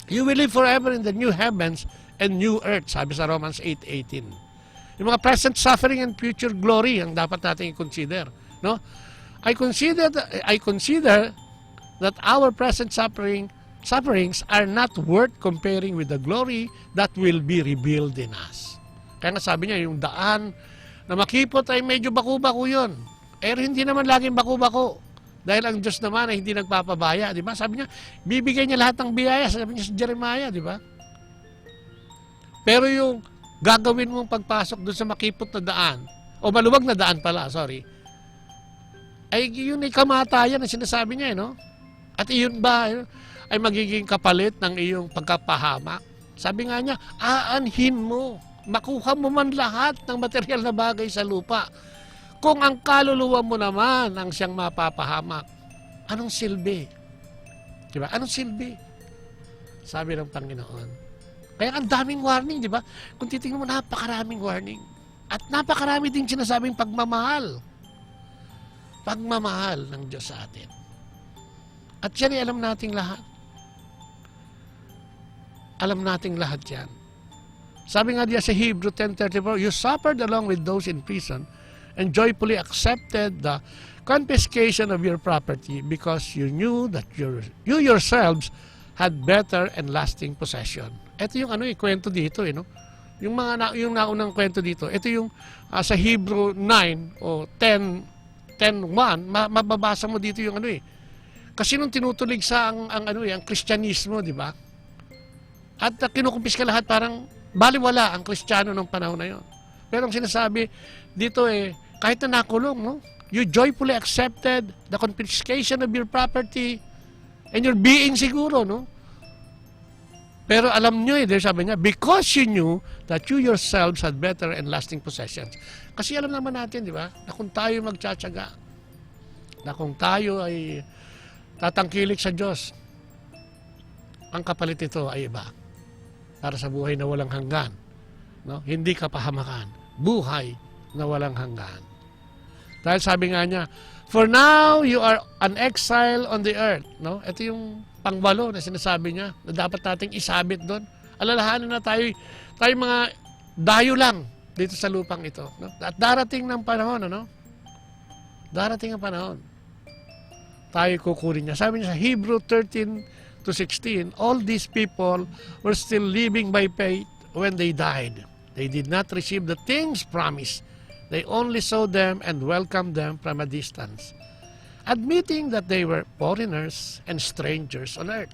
You will live forever in the new heavens and new earth, sabi sa Romans 8:18. Yung mga present suffering and future glory ang dapat natin i-consider, no? I consider that our present sufferings are not worth comparing with the glory that will be revealed in us. Kaya nga sabi niya, yung daan na makipot ay medyo baku-baku yun. Pero hindi naman laging baku-baku. Dahil ang Diyos naman ay hindi nagpapabaya, di ba? Sabi niya, bibigay niya lahat ng biyaya, sabi niya sa Jeremiah, di ba? Pero yung gagawin mong pagpasok doon sa makipot na daan, o maluwag na daan pala, sorry, ay yun ay kamatayan na sinasabi niya, no? At iyon ba ay magiging kapalit ng iyong pagkapahamak? Sabi nga niya, aanhin mo. Makuha mo man lahat ng material na bagay sa lupa. Kung ang kaluluwa mo naman ang siyang mapapahamak, Anong silbi? Diba? Anong silbi? Sabi ng Panginoon. Kaya ang daming warning, di ba? Kung titingnan mo, napakaraming warning. At napakarami din sinasabing pagmamahal. Pagmamahal ng Diyos sa atin. At yan ay alam nating lahat. Alam nating lahat yan. Sabi nga diya sa Hebrew 10:34, you suffered along with those in prison and joyfully accepted the confiscation of your property because you knew that you yourselves had better and lasting possession. Ito yung kwento dito, no? Yung naunang kwento dito. Ito yung sa Hebrew 9 o 10:1, mababasa mo dito yung Kasi nung tinutulig sa ang Kristyanismo, di ba? At kinukumpis ka lahat, parang baliwala ang Kristiyano ng panahon na yon. Pero ang sinasabi dito kahit na nakulong, no? You joyfully accepted the confiscation of your property and your being siguro, no? Pero alam nyo sabi niya, because you knew that you yourselves had better and lasting possessions. Kasi alam naman natin, di ba, na kung tayo magtsatsaga, na kung tayo ay tatangkilik sa Diyos, ang kapalit ito ay iba. Para sa buhay na walang hanggan. No? Hindi kapahamakan. Buhay na walang hanggan. Dahil sabi nga niya, for now you are an exile on the earth. No? Ito yung pangwalo na sinasabi niya na dapat nating isabit doon. Alalahanin na tayo mga dayo lang dito sa lupang ito. No? At darating ng panahon, darating ang panahon. Tayo kukunin niya. Sabi niya sa Hebrew 13:16, all these people were still living by faith when they died. They did not receive the things promised. They only saw them and welcomed them from a distance, admitting that they were foreigners and strangers on earth.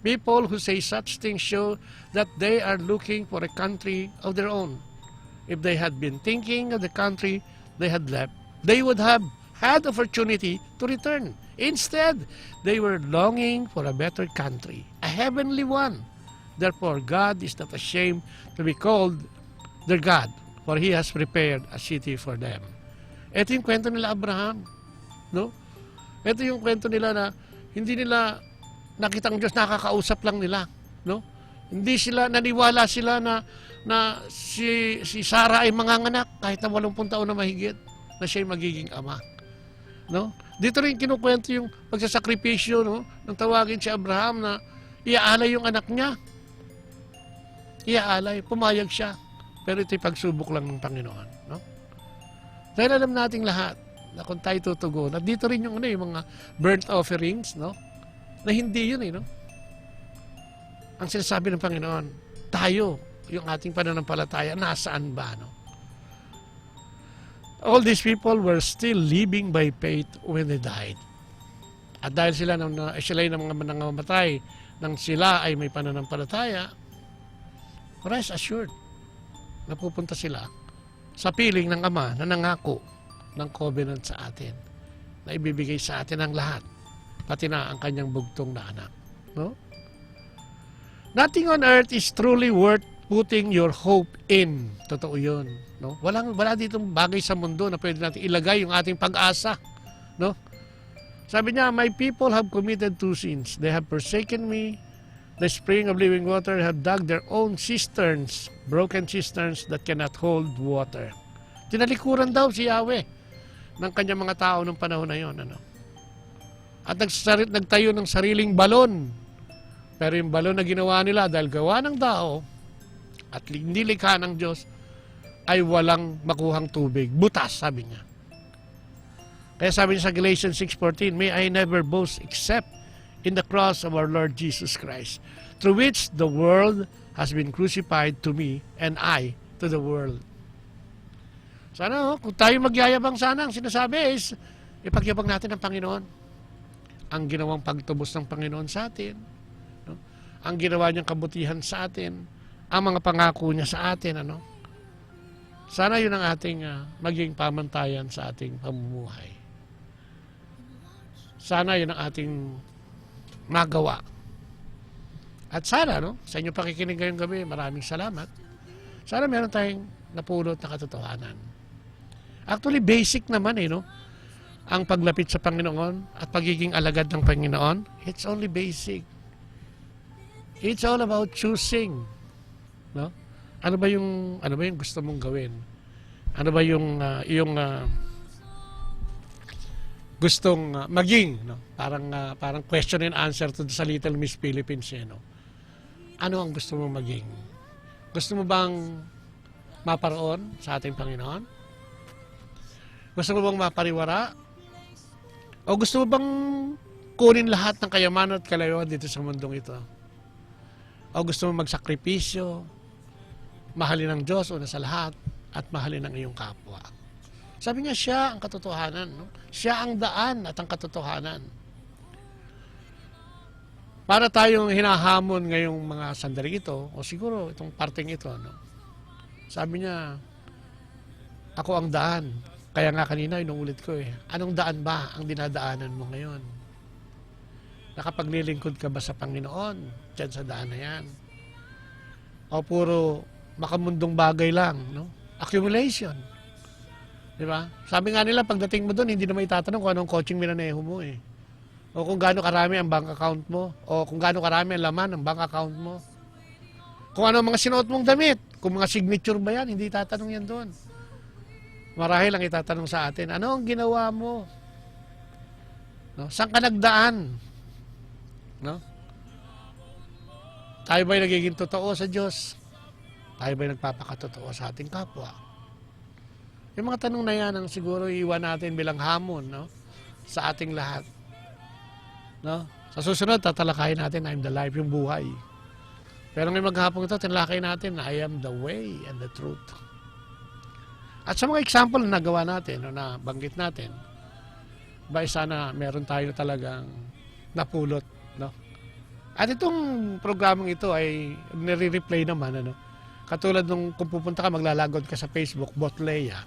People who say such things show that they are looking for a country of their own. If they had been thinking of the country they had left, they would have had opportunity to return. Instead, they were longing for a better country, a heavenly one. Therefore, God is not ashamed to be called their God, for He has prepared a city for them. Ito yung kwento nila Abraham. No? Ito yung kwento nila na hindi nila nakita ang Diyos, nakakausap lang nila. No? Hindi sila, naniwala sila na si Sarah ay manganganak kahit na 80 taon na mahigit na siya ay magiging ama. No? Dito rin kinukwento yung pagsasakripisyo, no? Nang tawagin si Abraham na iaalay yung anak niya. Iaalay, pumayag siya. Pero ito'y pagsubok lang ng Panginoon. No? Dahil alam nating lahat na kung tayo tutugon, at dito rin yung mga burnt offerings, no? Na hindi yun, no? Ang sinasabi ng Panginoon, tayo, yung ating pananampalataya, nasaan ba, no? All these people were still living by faith when they died. At dahil sila ay mga nangamatay nang sila ay may pananampalataya, rest assured, napupunta sila sa piling ng Ama na nangako ng covenant sa atin, na ibibigay sa atin ang lahat, pati na ang kanyang bugtong na anak. No? Nothing on earth is truly worth putting your hope in. Totoo yun. No? Wala ditong bagay sa mundo na pwede natin ilagay yung ating pag-asa. No? Sabi niya, my people have committed 2 sins. They have forsaken me, the spring of living water, have dug their own cisterns, broken cisterns that cannot hold water. Tinalikuran daw si Yahweh ng kanyang mga tao ng panahon na yun. At nagtayo ng sariling balon. Pero yung balon na ginawa nila dahil gawa ng tao at hindi likha ng Diyos, ay walang makuhang tubig. Butas, sabi niya. Kaya sabi niya sa Galatians 6:14, may I never boast except in the cross of our Lord Jesus Christ, through which the world has been crucified to me and I to the world. Sana, kung tayo magyayabang sana, ang sinasabi is, ipagyabang natin ang Panginoon. Ang ginawang pagtubos ng Panginoon sa atin. No? Ang ginawa niyang kabutihan sa atin. Ang mga pangako niya sa atin. Sana yun ang ating maging pamantayan sa ating pamumuhay. Sana yun ang ating magawa. At sana, sa inyong pakikinig ngayong gabi, maraming salamat. Sana meron tayong napulot na katotohanan. Actually, basic naman, no? ang paglapit sa Panginoon at pagiging alagad ng Panginoon, it's only basic. It's all about choosing. No? Ano ba yung gusto mong gawin? Ano ba yung gustong maging, no? Parang question and answer to sa Little Miss Philippines, no? Ano ang gusto mong maging? Gusto mo bang maparoon sa ating Panginoon? Gusto mo bang mapariwara? O gusto mo bang kunin lahat ng kayamanan at kalayuan dito sa mundong ito? O gusto mo magsakripisyo, mahalin ang Diyos una sa lahat, at mahalin ang iyong kapwa? Sabi niya, siya ang katotohanan. No? Siya ang daan at ang katotohanan. Para tayong hinahamon ngayong mga sandali ito, o siguro itong parting ito, no? Sabi niya, ako ang daan. Kaya nga kanina, inuulit ko anong daan ba ang dinadaanan mo ngayon? Nakapaglilingkod ka ba sa Panginoon dyan sa daan na yan? O puro makamundong bagay lang, no? Accumulation. Di ba? Sabi nga nila, pagdating mo doon, hindi na may tatanong kung anong coaching minaneho mo O kung gaano karami ang bank account mo. O kung gaano karami ang laman ng bank account mo. Kung ano mga sinuot mong damit. Kung mga signature ba yan, hindi tatanong yan doon. Marahil ang itatanong sa atin, ano ang ginawa mo? No? Saan ka nagdaan? No? Tayo ba'y nagiging totoo sa Diyos? Tayo ba'y nagpapakatotoo sa ating kapwa? Yung mga tanong na yan ang siguro iiwan natin bilang hamon, no? Sa ating lahat. No? Sa susunod, tatalakayin natin, I'm the life, yung buhay. Pero ngayong maghapon ito, tinalakay natin na I am the way and the truth. At sa mga example na nagawa natin, o na banggit natin, ba sana meron tayo talagang napulot, no? At itong programang ito ay nire-replay naman, ano? Katulad nung kung pupunta ka, maglalagod ka sa Facebook, Botleya,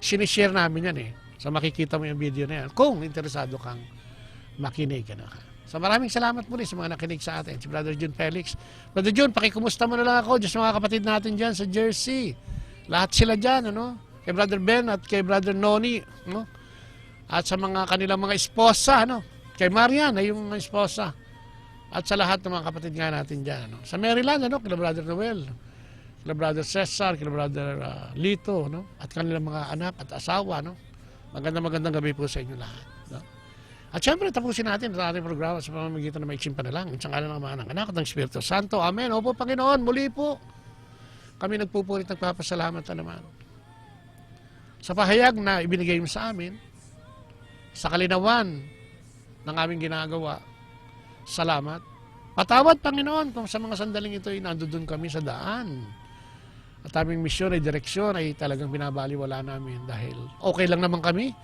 sinishare namin yan So makikita mo yung video na yan kung interesado kang makinig. So maraming salamat muli sa mga nakinig sa atin. Si Brother June Felix. Brother June, pakikumusta mo na lang ako dyan sa mga kapatid natin dyan sa Jersey. Lahat sila dyan, ano? Kay Brother Ben at kay Brother Noni, no? At sa mga kanilang mga esposa, ano? Kay Marian, ay yung esposa. At sa lahat ng mga kapatid nga natin dyan, ano? Sa Maryland, ano? Kay Brother Noel, kay Brother Cesar, kay Brother Lito, no? At kanilang mga anak at asawa, no? Magandang gabi po sa inyo lahat, no? At syempre, tapusin natin ang ating programa sa pamamagitan ng maiksing panalangin sa ngalan ng mga anak at ng Espiritu Santo. Amen. Opo, Panginoon, muli po kami nagpupulit, nagpapasalamat na naman sa pahayag na ibinigay mo sa amin, sa kalinawan ng aming ginagawa. Salamat. Patawad, Panginoon, kung sa mga sandaling ito ay nandoon kami sa daan. At aming misyon ay direksyon ay talagang binabaliwala namin dahil okay lang naman kami.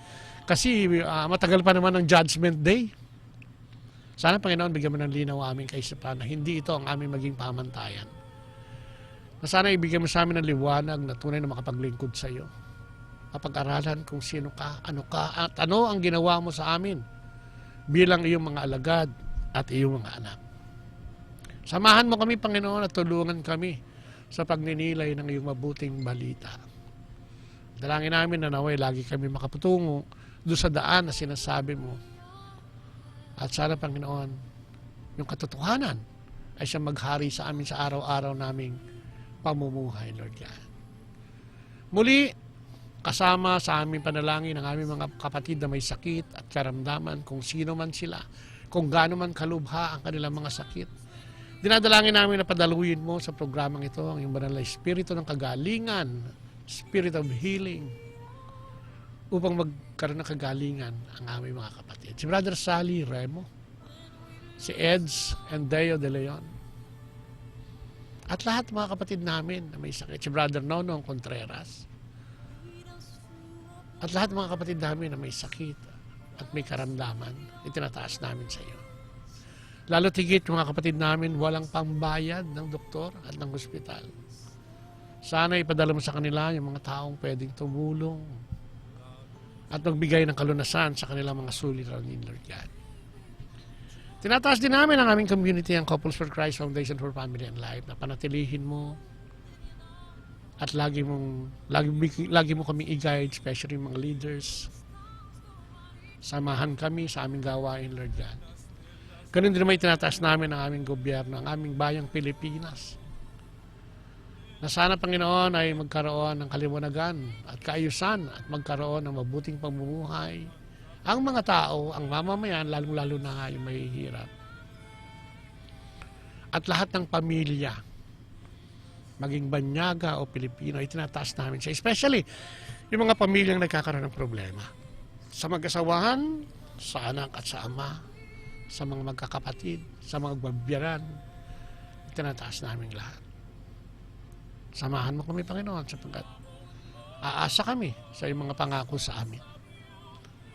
Kasi matagal pa naman ang Judgment Day. Sana, Panginoon, bigyan mo ng linaw aming kaisipan na hindi ito ang aming maging pamantayan. Na sana ibigyan mo sa amin ng liwanag na tunay na makapaglingkod sa iyo. Kapag-aralan kung sino ka, at ano ang ginawa mo sa amin bilang iyong mga alagad at iyong mga anak. Samahan mo kami, Panginoon, at tulungan kami sa pagninilay ng iyong mabuting balita. Dalangin namin na naway lagi kami makapatungo doon sa daan na sinasabi mo. At sana, Panginoon, yung katotohanan ay siya maghari sa amin sa araw-araw naming pamumuhay, Lord God. Muli, kasama sa aming panalangin ang aming mga kapatid na may sakit at karamdaman, kung sino man sila, kung gaano man kalubha ang kanilang mga sakit. Dinadalangin namin na padaluyin mo sa programang ito ang iyong banal na espiritu ng kagalingan, spirit of healing, upang magkaroon ng kagalingan ang aming mga kapatid. Si Brother Sally Remo, si Eds and Deo de Leon, at lahat ng mga kapatid namin na may sakit. Si Brother Nonong Contreras, at lahat ng mga kapatid namin na may sakit at may karamdaman, itinataas namin sa iyo. Lalo tigit mga kapatid namin walang pambayad ng doktor at ng ospital. Sana ipadala mo sa kanila yung mga taong pwedeng tumulong at magbigay ng kalunasan sa kanilang mga suliranin, Lord God. Tinataas din namin ang aming community, ang Couples for Christ Foundation for Family and Life, na panatilihin mo at lagi mo kaming i-guide, especially mga leaders, Samahan kami sa aming gawain, Lord God. Ganun din naman itinataas namin ang aming gobyerno, ang aming bayang Pilipinas. Na sana, Panginoon, ay magkaroon ng kaliwanagan at kaayusan at magkaroon ng mabuting pamumuhay. Ang mga tao, ang mamamayan, lalong-lalo na nga yung mahihirap. At lahat ng pamilya, maging Banyaga o Pilipino, ay tinataas namin siya. Especially, yung mga pamilyang nagkakaroon ng problema. Sa mag-asawahan, sa anak at sa ama, sa mga magkakapatid, sa mga gwabiyaran, tinataas namin lahat. Samahan mo kami, Panginoon, sapagkat aasa kami sa iyong mga pangako sa amin.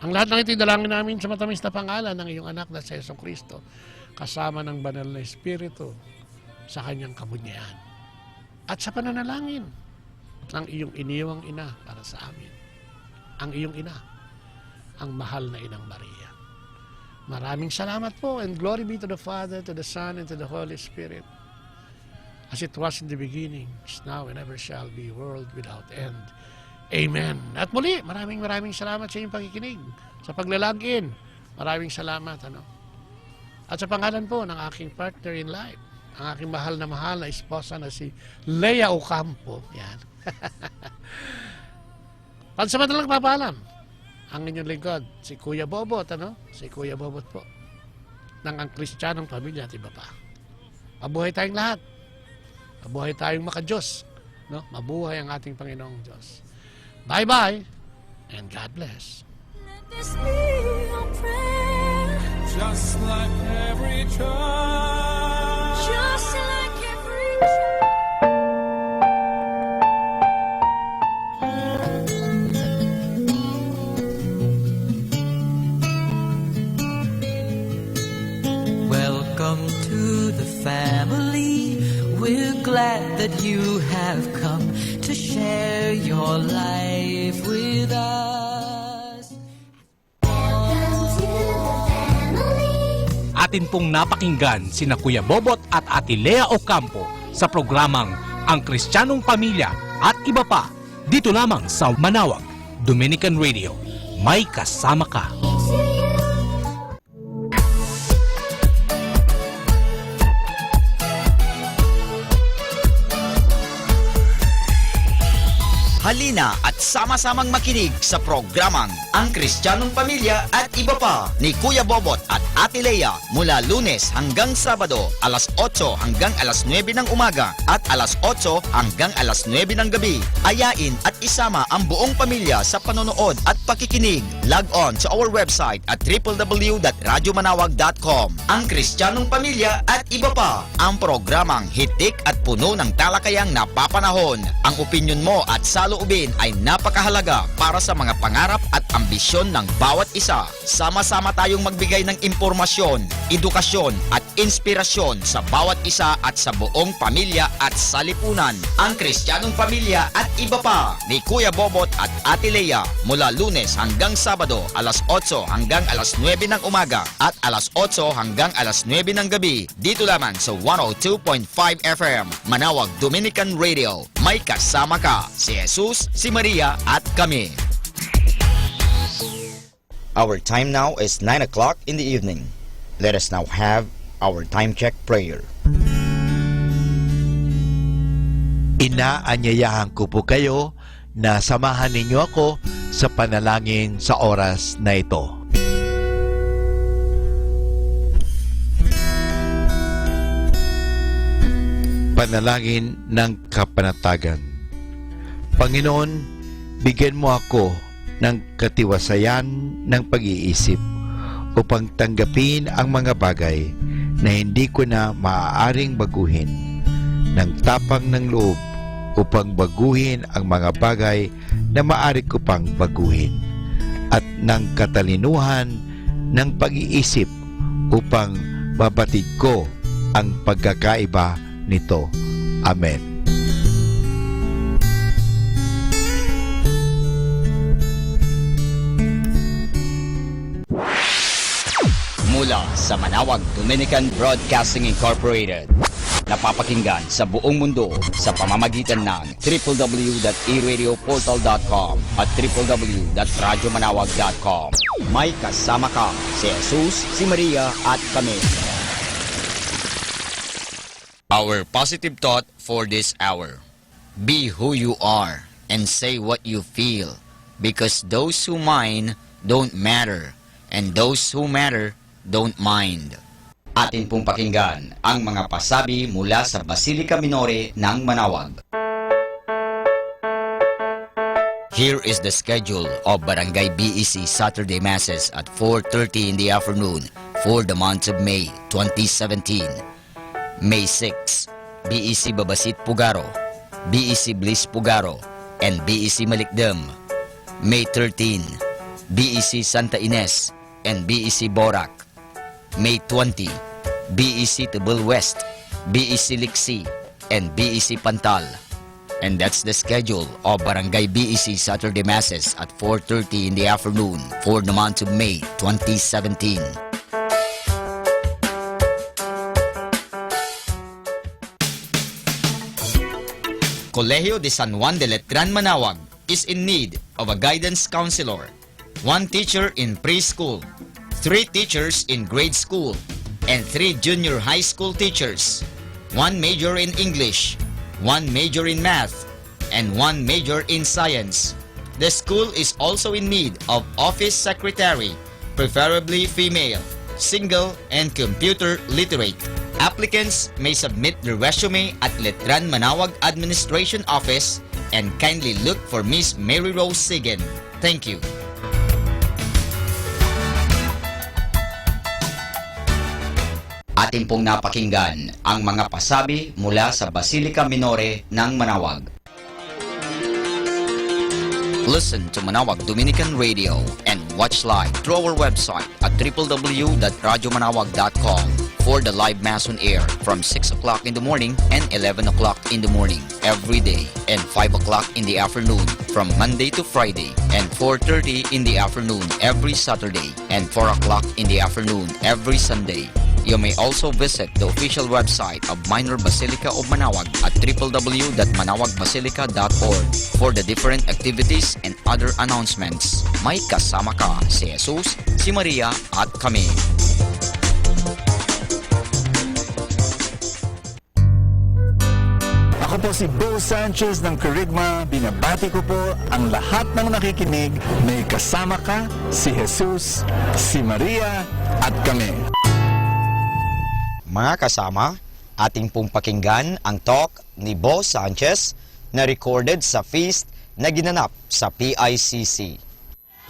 Ang lahat ng ito dalangin namin sa matamis na pangalan ng iyong anak na si Yesu Cristo, kasama ng banal na Espiritu sa kanyang kabunyihan. At sa pananalangin ng iyong iniwang ina para sa amin. Ang iyong ina, ang mahal na Inang Maria. Maraming salamat po, and glory be to the Father, to the Son, and to the Holy Spirit. As it was in the beginning, is now, and ever shall be, world without end. Amen. At muli, maraming salamat sa inyong pakikinig, sa paglalagin. Maraming salamat. At sa pangalan po ng aking partner in life, ang aking mahal na esposa na si Lea Ocampo. Yan. Pansamantalang papaalam, ang inyong lingkod, si Kuya Bobot, Si Kuya Bobot po, ng Ang Kristiyanong Pamilya at iba pa. Mabuhay tayong lahat. Mabuhay tayong makadiyos. Mabuhay ang ating Panginoong Diyos. Bye-bye, and God bless. Let this be your prayer. Just like every child. Just like every child. Welcome to the family. We're glad that you have come to share your life with us. Welcome to the family. Atin pong napakinggan sina Kuya Bobot at Ate Lea Ocampo sa programang Ang Kristiyanong Pamilya at iba pa, dito lamang sa Manawag, Dominican Radio. May kasama ka. Halina at sama-samang makinig sa programang Ang Kristiyanong Pamilya at iba pa ni Kuya Bobot at Ate Lea mula Lunes hanggang Sabado, alas 8 hanggang alas 9 ng umaga at alas 8 hanggang alas 9 ng gabi. Ayain at isama ang buong pamilya sa panonood at pakikinig. Log on to our website at www.radyomanawag.com. Ang Kristiyanong Pamilya at iba pa, ang programang hitik at puno ng talakayang napapanahon. Ang opinyon mo at saloobin ay napakahalaga para sa mga pangarap at ambisyon ng bawat isa. Sama-sama tayong magbigay ng impormasyon, edukasyon at inspirasyon sa bawat isa at sa buong pamilya at salipunan. Ang Kristiyanong Pamilya at iba pa ni Kuya Bobot at Ate Lea mula Lunes hanggang Sabado, alas 8 hanggang alas 9 ng umaga at alas 8 hanggang alas 9 ng gabi. Dito lamang sa 102.5 FM Manawag Dominican Radio. May kasama ka, si Jesus, si Maria at kami. Our time now is 9 o'clock in the evening. Let us now have our time check prayer. Inaanyayahan ko po kayo na samahan ninyo ako sa panalangin sa oras na ito. Panalangin ng kapanatagan. Panginoon, bigyan mo ako ng katiwasayan ng pag-iisip upang tanggapin ang mga bagay na hindi ko na maaaring baguhin, ng tapang ng loob upang baguhin ang mga bagay na maaari ko pang baguhin, at ng katalinuhan ng pag-iisip upang mabatid ko ang pagkakaiba nito. Amen. Mula sa Manawag Dominican Broadcasting Incorporated, napapakinggan sa buong mundo sa pamamagitan ng www.eradioportal.com at www.radyomanawag.com. May kasama ka si Jesus, si Maria at kami. Our positive thought for this hour. Be who you are and say what you feel, because those who mind don't matter and those who matter don't mind. Atin pong pakinggan ang mga pasabi mula sa Basilica Minore ng Manawag. Here is the schedule of Barangay BEC Saturday Masses at 4:30 in the afternoon for the month of May 2017. May 6, BEC Babasit Pugaro, BEC Bliss Pugaro, and BEC Malikdem. May 13, BEC Santa Ines and BEC Borac. May 20, BEC Tubul West, BEC Liksi, and BEC Pantal. And that's the schedule of Barangay BEC Saturday Masses at 4:30 in the afternoon for the month of May 2017. Colegio de San Juan de Letran Manawag is in need of a guidance counselor, 1 teacher in preschool, 3 teachers in grade school, and 3 junior high school teachers, 1 major in English, 1 major in math, and 1 major in science. The school is also in need of office secretary, preferably female, single, and computer literate. Applicants may submit their resume at Letran Manawag Administration Office and kindly look for Miss Mary Rose Sigen. Thank you. Atin pong napakinggan ang mga pasabi mula sa Basilica Minore ng Manawag. Listen to Manawag Dominican Radio and watch live through our website at www.radyomanawag.com for the live Mass on air from 6 o'clock in the morning and 11 o'clock in the morning every day, and 5 o'clock in the afternoon from Monday to Friday, and 4:30 in the afternoon every Saturday, and 4 o'clock in the afternoon every Sunday. You may also visit the official website of Minor Basilica of Manawag at www.manawagbasilica.org for the different activities and other announcements. May kasama ka si Jesus, si Maria at kami. Ako po si Bo Sanchez ng Kerygma. Binabati ko po ang lahat ng nakikinig. May kasama ka si Jesus, si Maria at kami. Mga kasama, ating pong pakinggan ang talk ni Bo Sanchez na recorded sa feast na ginanap sa PICC.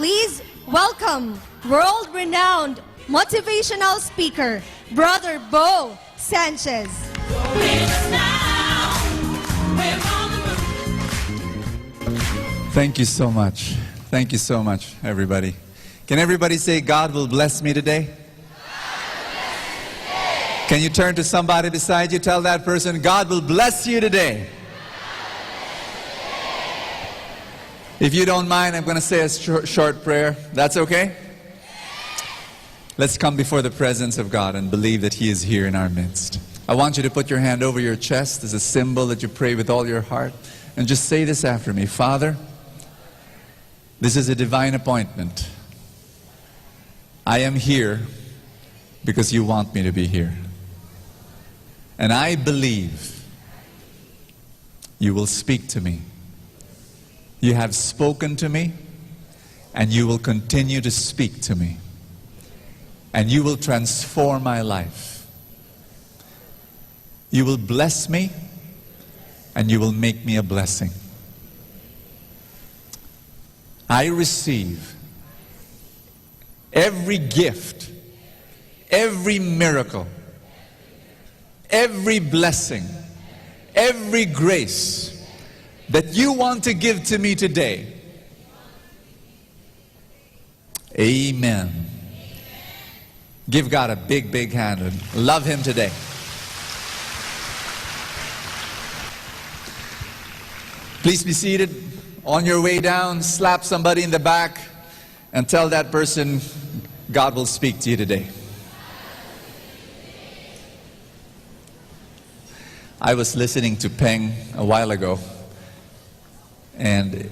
Please welcome world-renowned motivational speaker, Brother Bo Sanchez. Thank you so much. Thank you so much, everybody. Can everybody say, God will bless me today? Can you turn to somebody beside you, tell that person, God will bless you today. If you don't mind, I'm going to say a short prayer. That's okay? Let's come before the presence of God and believe that He is here in our midst. I want you to put your hand over your chest as a symbol that you pray with all your heart. And just say this after me. Father, this is a divine appointment. I am here because you want me to be here. And I believe you will speak to me. You have spoken to me, and you will continue to speak to me. And you will transform my life. You will bless me, and you will make me a blessing. I receive every gift, every miracle, every blessing, every grace that you want to give to me today. Amen. Give God a big, big hand and love Him today. Please be seated. On your way down, slap somebody in the back and tell that person, God will speak to you today. I was listening to Peng a while ago, and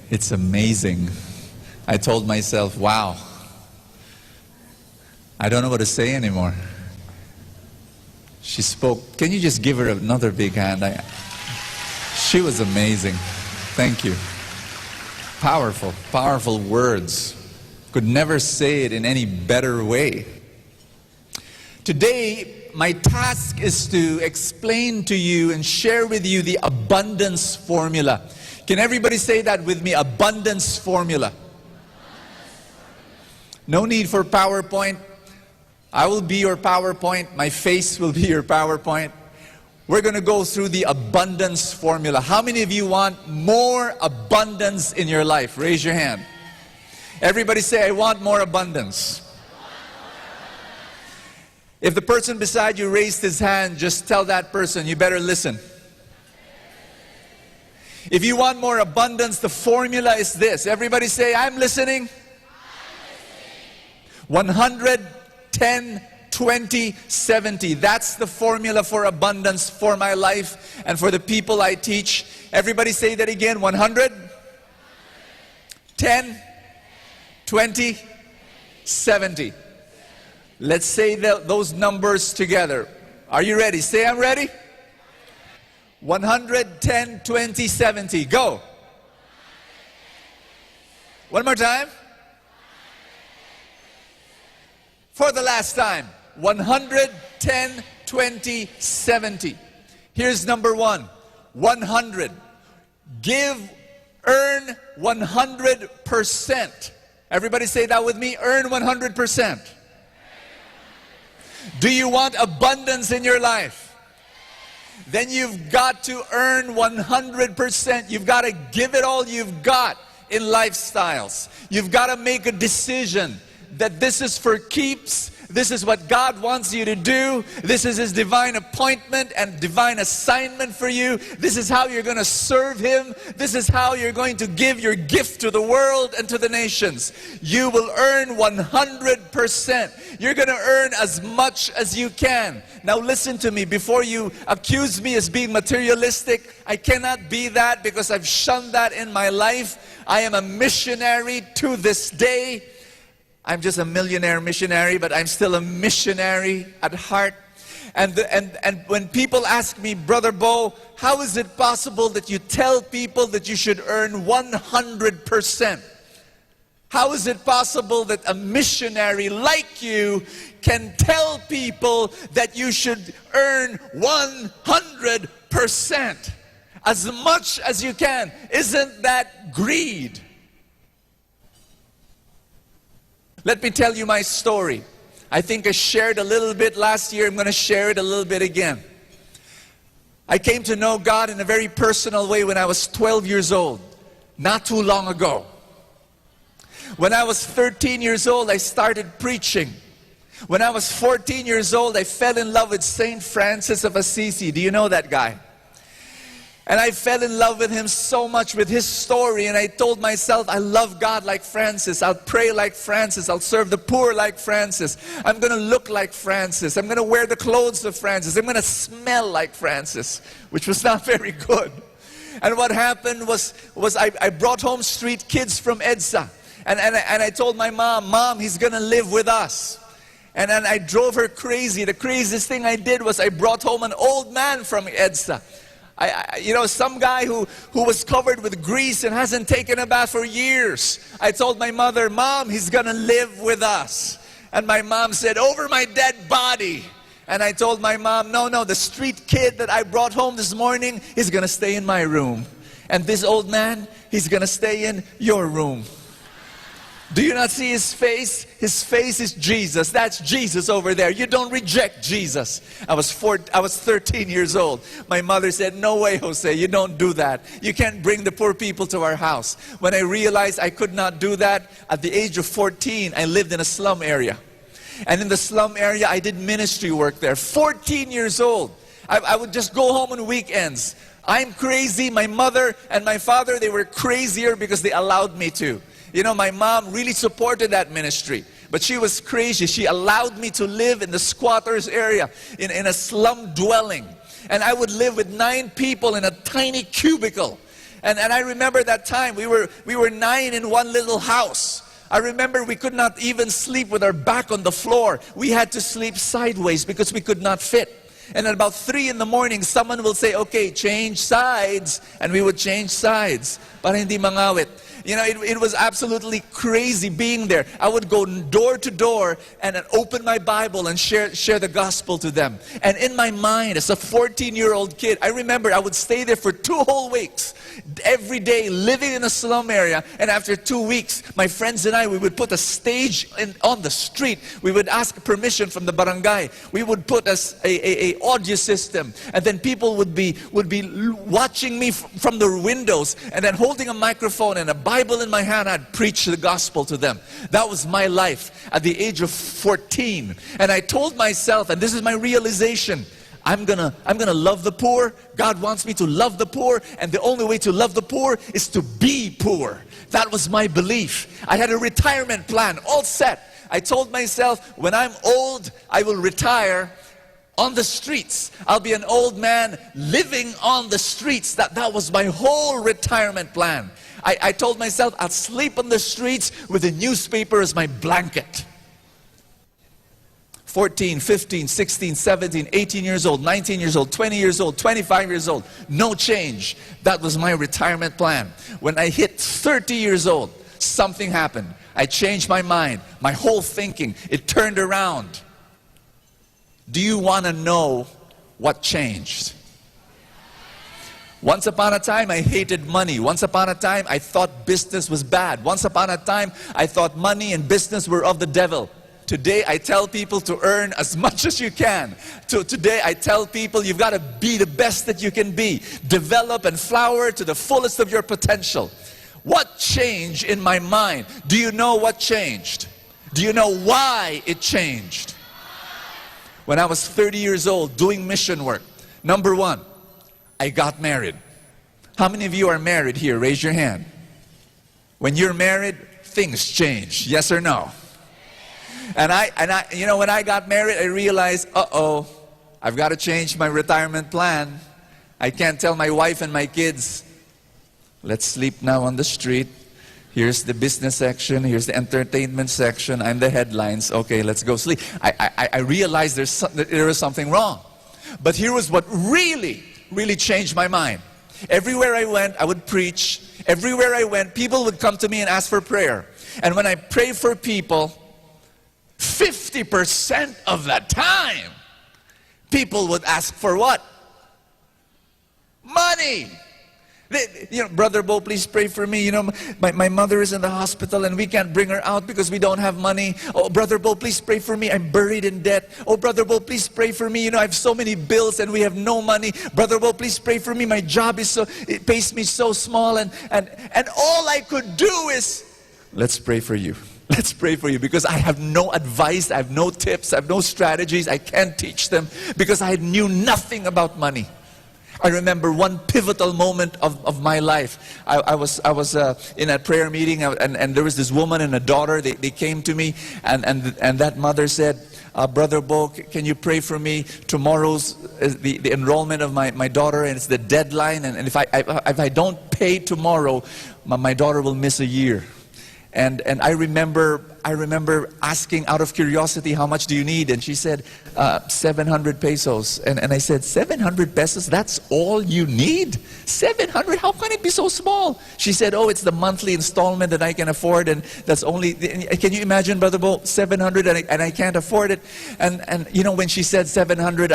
it's amazing. I told myself, wow, I don't know what to say anymore. She spoke. Can you just give her another big hand? She was amazing. Thank you. Powerful, powerful words. Could never say it in any better way. Today, my task is to explain to you and share with you the abundance formula. Can everybody say that with me? Abundance formula. No need for PowerPoint. I will be your PowerPoint. My face will be your PowerPoint. We're going to go through the abundance formula. How many of you want more abundance in your life? Raise your hand. Everybody say, I want more abundance. If the person beside you raised his hand, just tell that person, you better listen. If you want more abundance, the formula is this. Everybody say, I'm listening. 100, 10, 20, 70. That's the formula for abundance for my life and for the people I teach. Everybody say that again. 100, 10, 20, 70. Let's say those numbers together. Are you ready? Say, I'm ready. 100, 10, 20, 70. Go. One more time. For the last time. 100, 10, 20, 70. Here's number one. 100. Earn 100%. Everybody say that with me. Earn 100%. Do you want abundance in your life? Then you've got to earn 100%. You've got to give it all you've got in lifestyles. You've got to make a decision that this is for keeps. This is what God wants you to do. This is His divine appointment and divine assignment for you. This is how you're going to serve Him. This is how you're going to give your gift to the world and to the nations. You will earn 100%. You're going to earn as much as you can. Now listen to me. Before you accuse me as being materialistic, I cannot be that because I've shunned that in my life. I am a missionary to this day. I'm just a millionaire missionary, but I'm still a missionary at heart. And when people ask me, Brother Bo, how is it possible that you tell people that you should earn 100%? How is it possible that a missionary like you can tell people that you should earn 100%? As much as you can. Isn't that greed? Let me tell you my story. I think I shared a little bit last year. I'm going to share it a little bit again. I came to know God in a very personal way when I was 12 years old, not too long ago. When I was 13 years old, I started preaching. When I was 14 years old, I fell in love with Saint Francis of Assisi. Do you know that guy? And I fell in love with him so much, with his story, and I told myself, I love God like Francis. I'll pray like Francis. I'll serve the poor like Francis. I'm going to look like Francis. I'm going to wear the clothes of Francis. I'm going to smell like Francis, which was not very good. And what happened was I brought home street kids from EDSA. And I told my mom, he's going to live with us. And then I drove her crazy. The craziest thing I did was I brought home an old man from EDSA. Some guy who was covered with grease and hasn't taken a bath for years. I told my mother, Mom, he's going to live with us. And my mom said, over my dead body. And I told my mom, no, the street kid that I brought home this morning, he's going to stay in my room. And this old man, he's going to stay in your room. Do you not see his face? His face is Jesus. That's Jesus over there. You don't reject Jesus. I was 13 years old. My mother said, no way, Jose, you don't do that. You can't bring the poor people to our house. When I realized I could not do that, at the age of 14, I lived in a slum area. And in the slum area, I did ministry work there. 14 years old. I would just go home on weekends. I'm crazy. My mother and my father, they were crazier because they allowed me to. You know, my mom really supported that ministry. But she was crazy. She allowed me to live in the squatters area, in a slum dwelling. And I would live with 9 people in a tiny cubicle. And I remember that time, we were 9 in one little house. I remember we could not even sleep with our back on the floor. We had to sleep sideways because we could not fit. And at about 3 in the morning, someone will say, okay, change sides. And we would change sides para hindi mangawit. You know, it was absolutely crazy being there. I would go door to door and open my Bible and share the gospel to them. And in my mind, as a 14-year-old kid, I remember I would stay there for 2 whole weeks, every day, living in a slum area. And after 2 weeks, my friends and I, we would put a stage on the street. We would ask permission from the barangay. We would put a audio system. And then people would be watching me from the windows, and then holding a microphone and a Bible in my hand, I'd preach the gospel to them. That was my life at the age of 14. And I told myself, and this is my realization, I'm gonna love the poor. God wants me to love the poor, and the only way to love the poor is to be poor. That was my belief. I had a retirement plan all set. I told myself, when I'm old, I will retire on the streets. I'll be an old man living on the streets. That was my whole retirement plan. I told myself I'll sleep on the streets with a newspaper as my blanket. 14, 15, 16, 17, 18 years old, 19 years old, 20 years old, 25 years old. No change. That was my retirement plan. When I hit 30 years old, something happened. I changed my mind. My whole thinking, it turned around. Do you want to know what changed? Once upon a time, I hated money. Once upon a time, I thought business was bad. Once upon a time, I thought money and business were of the devil. Today, I tell people to earn as much as you can. Today, I tell people you've got to be the best that you can be. Develop and flower to the fullest of your potential. What changed in my mind? Do you know what changed? Do you know why it changed? When I was 30 years old doing mission work, number 1, I got married. How many of you are married here? Raise your hand. When you're married, things change. Yes or no? And I, you know, when I got married, I realized, I've got to change my retirement plan. I can't tell my wife and my kids, let's sleep now on the street. Here's the business section. Here's the entertainment section. I'm the headlines. Okay, let's go sleep. I realized there was something wrong. But here was what really changed my mind. Everywhere I went, I would preach. Everywhere I went, people would come to me and ask for prayer. And when I pray for people, 50% of the time, people would ask for what? Money. You know, Brother Bo, please pray for me. You know, my mother is in the hospital and we can't bring her out because we don't have money. Oh, Brother Bo, please pray for me. I'm buried in debt. Oh, Brother Bo, please pray for me. You know, I have so many bills and we have no money. Brother Bo, please pray for me. My job is it pays me so small. And all I could do is, let's pray for you. Let's pray for you, because I have no advice, I have no tips, I have no strategies. I can't teach them because I knew nothing about money. I remember one pivotal moment of my life. I was in a prayer meeting, and there was this woman and a daughter. They came to me, and that mother said, Brother Bo, can you pray for me? Tomorrow's the enrollment of my daughter, and it's the deadline. And if I don't pay tomorrow, my daughter will miss a year. And I remember asking out of curiosity, how much do you need? And she said, 700 pesos. And I said, 700 pesos? That's all you need? 700? How can it be so small? She said, oh, it's the monthly installment that I can afford, and that's only, can you imagine, Brother Bo, 700 and I can't afford it? And you know, when she said 700,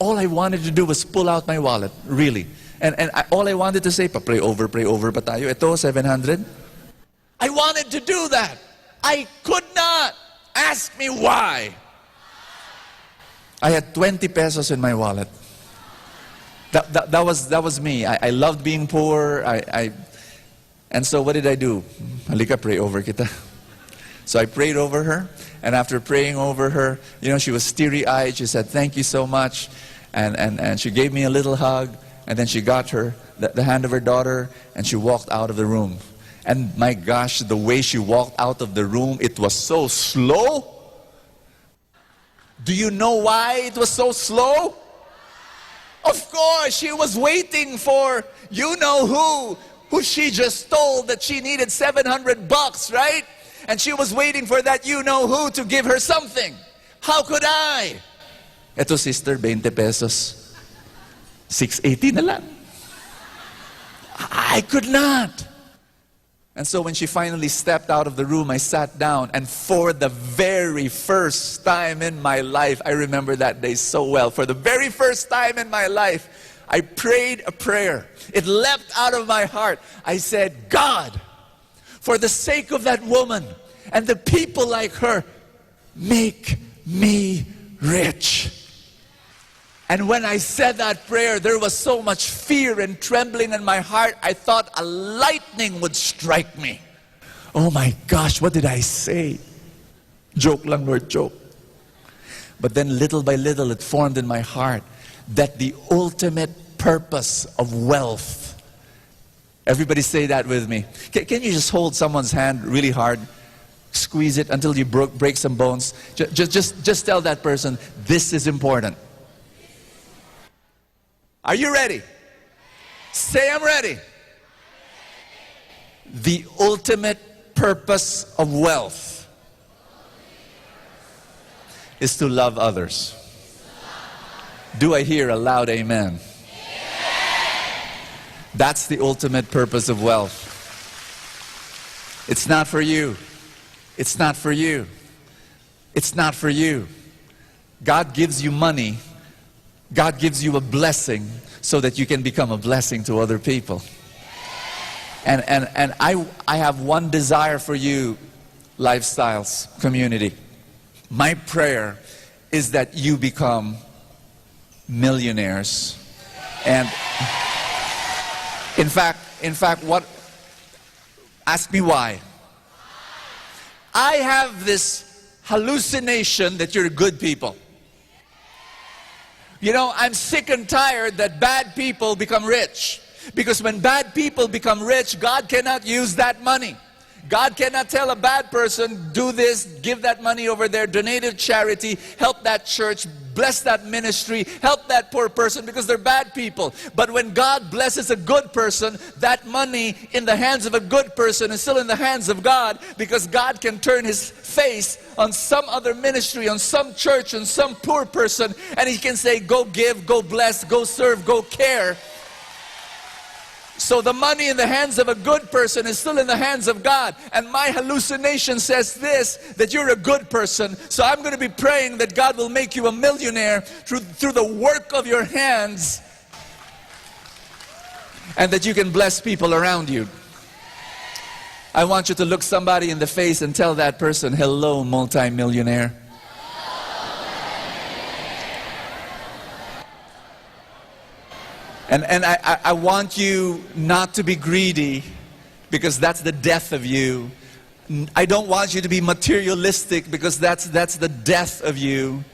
all I wanted to do was pull out my wallet, really. And all I wanted to say, pray over pa tayo. Ito, 700. I wanted to do that. I could not. Ask me why. I had 20 pesos in my wallet. That was me. I loved being poor. And so what did I do? Halika, pray over kita. So I prayed over her. And after praying over her, you know, she was teary-eyed. She said, thank you so much. And she gave me a little hug. And then she got the hand of her daughter, and she walked out of the room. And my gosh, the way she walked out of the room, it was so slow. Do you know why it was so slow? Of course, she was waiting for you know who she just told that she needed $700, right? And she was waiting for that you know who to give her something. How could I? Eto sister, 20 pesos. 680 na lang. I could not. And so when she finally stepped out of the room, I sat down, and for the very first time in my life, I remember that day so well. For the very first time in my life, I prayed a prayer. It leapt out of my heart. I said, God, for the sake of that woman and the people like her, make me rich. And when I said that prayer, there was so much fear and trembling in my heart, I thought a lightning would strike me. Oh my gosh, what did I say? Joke lang, Lord, joke. But then little by little it formed in my heart that the ultimate purpose of wealth. Everybody say that with me. Can you just hold someone's hand really hard? Squeeze it until you break some bones. Just tell that person, this is important. Are you ready? Say, I'm ready. The ultimate purpose of wealth is to love others. Do I hear a loud amen? That's the ultimate purpose of wealth. It's not for you. It's not for you. It's not for you. God gives you money. God gives you a blessing so that you can become a blessing to other people. And I have one desire for you, Lifestyles community. My prayer is that you become millionaires. And in fact, ask me why. I have this hallucination that you're good people. You know, I'm sick and tired that bad people become rich. Because when bad people become rich, God cannot use that money. God cannot tell a bad person, do this, give that money over there, donate to charity, help that church, bless that ministry, help that poor person, because they're bad people. But when God blesses a good person, that money in the hands of a good person is still in the hands of God, because God can turn His face on some other ministry, on some church, on some poor person, and He can say, go give, go bless, go serve, go care. So the money in the hands of a good person is still in the hands of God. And my hallucination says this, that you're a good person. So I'm going to be praying that God will make you a millionaire through the work of your hands. And that you can bless people around you. I want you to look somebody in the face and tell that person, hello, multi-millionaire. And I want you not to be greedy, because that's the death of you. I don't want you to be materialistic, because that's the death of you.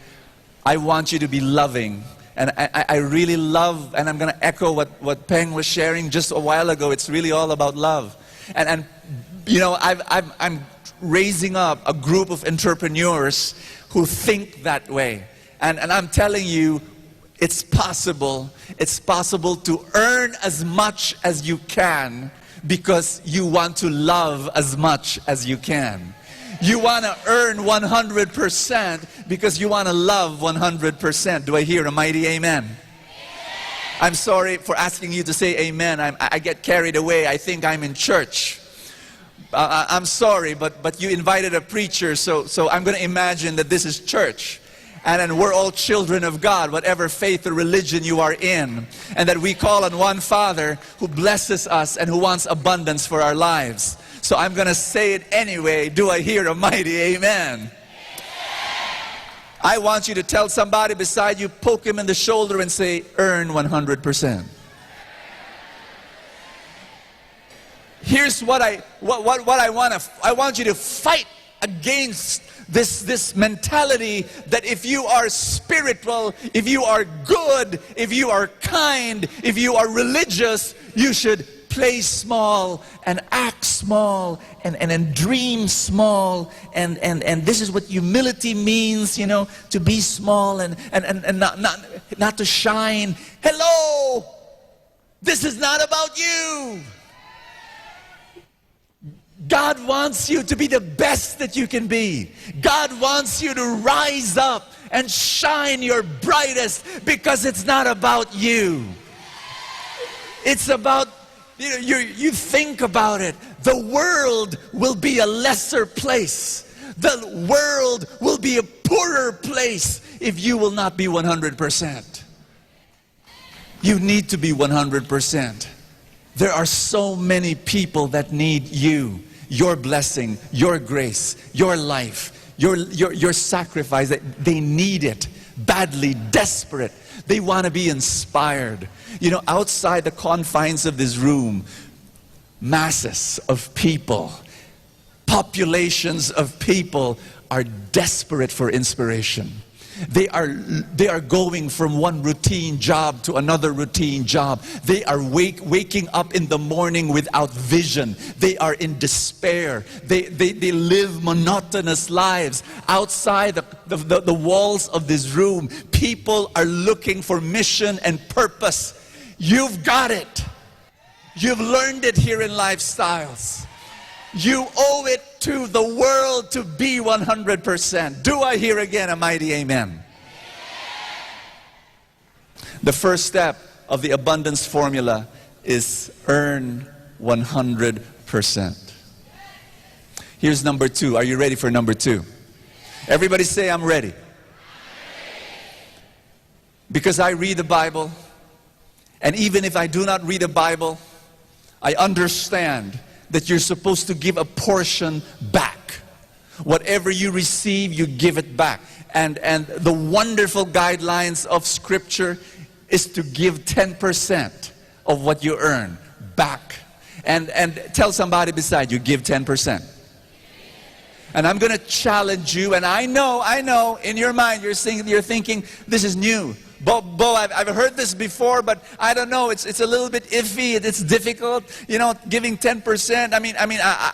I want you to be loving. And I really love, and I'm going to echo what Peng was sharing just a while ago. It's really all about love. And you know, I'm raising up a group of entrepreneurs who think that way. And I'm telling you, it's possible. It's possible to earn as much as you can because you want to love as much as you can. You want to earn 100% because you want to love 100%. Do I hear a mighty amen? Amen. I'm sorry for asking you to say amen. I get carried away. I think I'm in church. I'm sorry, but you invited a preacher, so I'm going to imagine that this is church. And we're all children of God, whatever faith or religion you are in. And that we call on one Father who blesses us and who wants abundance for our lives. So I'm going to say it anyway. Do I hear a mighty amen? Amen? I want you to tell somebody beside you, poke him in the shoulder and say, earn 100%. Here's what I want to, I want you to fight against this mentality that if you are spiritual, if you are good, if you are kind, if you are religious, you should play small and act small and dream small and this is what humility means, you know, to be small and not to shine. Hello! This is not about you. God wants you to be the best that you can be. God wants you to rise up and shine your brightest because it's not about you. It's about, you think about it. The world will be a lesser place. The world will be a poorer place if you will not be 100%. You need to be 100%. There are so many people that need you, your blessing, your grace, your life, your sacrifice. They need it badly, desperate. They want to be inspired. You know, outside the confines of this room, masses of people, populations of people are desperate for inspiration. They are going from one routine job to another routine job. They are waking up in the morning without vision. They are in despair. They live monotonous lives. Outside the walls of this room, people are looking for mission and purpose. You've got it. You've learned it here in Lifestyles. You owe it to the world to be 100%. Do I hear again a mighty amen? The first step of the abundance formula is earn 100%. Here's number 2. Are you ready for number 2? Everybody say, I'm ready. Because I read the Bible, and even if I do not read the Bible, I understand that you're supposed to give a portion back. Whatever you receive, you give it back. And the wonderful guidelines of Scripture is to give 10% of what you earn back. And tell somebody beside you, give 10%. And I'm going to challenge you, and I know, in your mind you're thinking, this is new. Bo, I've heard this before, but I don't know. It's a little bit iffy. It's difficult. You know, giving 10%.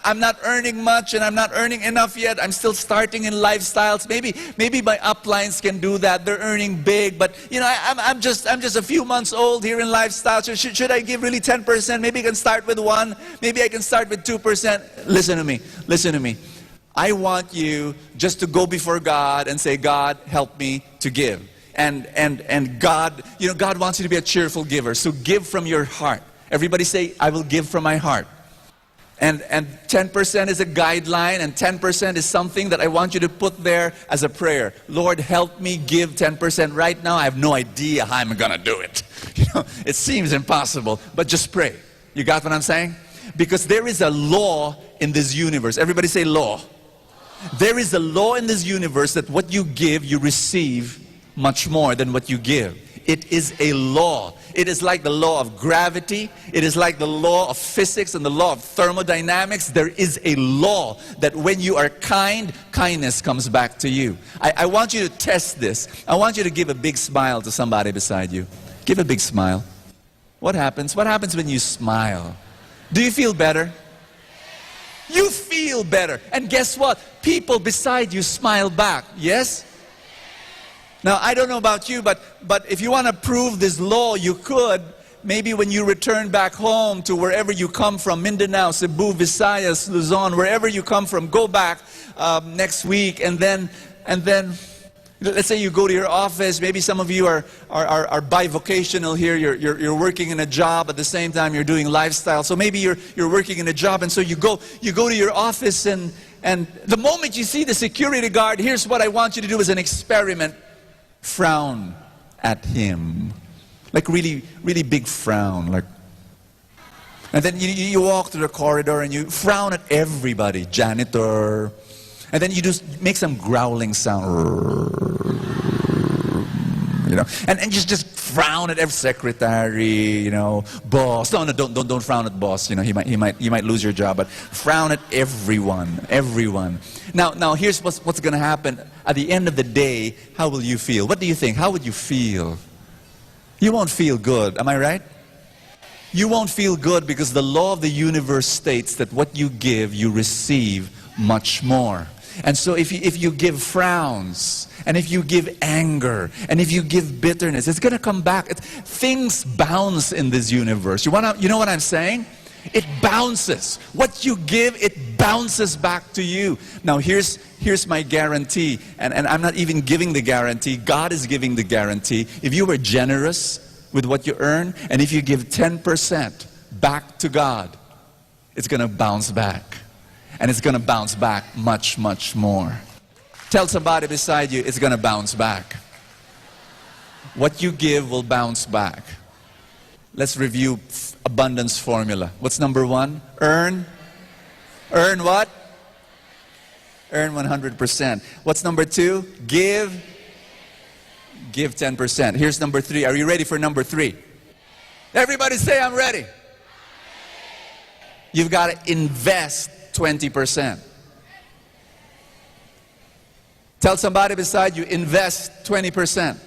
I'm not earning much, and I'm not earning enough yet. I'm still starting in Lifestyles. Maybe my uplines can do that. They're earning big, but you know, I'm just a few months old here in Lifestyles. So should I give really 10%? Maybe I can start with 1. Maybe I can start with 2%. Listen to me. I want you just to go before God and say, God, help me to give. And God, you know, God wants you to be a cheerful giver. So give from your heart. Everybody say, I will give from my heart. And 10% is a guideline, and 10% is something that I want you to put there as a prayer. Lord, help me give 10%. Right now, I have no idea how I'm going to do it. You know, it seems impossible, but just pray. You got what I'm saying? Because there is a law in this universe. Everybody say law. There is a law in this universe that what you give, you receive much more than what you give. It is a law. It is like the law of gravity. It is like the law of physics and the law of thermodynamics. There is a law that when you are kind, kindness comes back to you. I want you to test this. I want you to give a big smile to somebody beside you. Give a big smile. What happens? What happens when you smile? Do you feel better? You feel better. And guess what? People beside you smile back. Yes? Now, I don't know about you, but if you want to prove this law, you could. Maybe when you return back home to wherever you come from, Mindanao, Cebu, Visayas, Luzon, wherever you come from, go back next week, and then let's say you go to your office. Maybe some of you are bivocational here. You're working in a job at the same time you're doing Lifestyle. So maybe you're working in a job, and so you go to your office, and the moment you see the security guard, here's what I want you to do as an experiment. Frown at him. Like really, really big frown. Like, and then you walk through the corridor and you frown at everybody. Janitor. And then you just make some growling sound. You know. And just frown at every secretary, you know, boss. No, don't frown at boss. You know, he might lose your job, but frown at everyone. Now here's what's going to happen. At the end of the day, how will you feel? What do you think? How would you feel? You won't feel good. Am I right? You won't feel good because the law of the universe states that what you give, you receive much more. And so if you give frowns, and if you give anger, and if you give bitterness, it's going to come back. Things bounce in this universe. You know what I'm saying? It bounces. What you give, it bounces back to you. Now here's my guarantee, and I'm not even giving the guarantee. God is giving the guarantee. If you were generous with what you earn, and if you give 10% back to God, it's going to bounce back. And it's going to bounce back much, much more. Tell somebody beside you, it's going to bounce back. What you give will bounce back. Let's review abundance formula. What's number one? Earn. Earn what? Earn 100%. What's number two? Give. Give 10%. Here's number three. Are you ready for number three? Everybody say, I'm ready. You've got to invest 20%. Tell somebody beside you, invest 20%.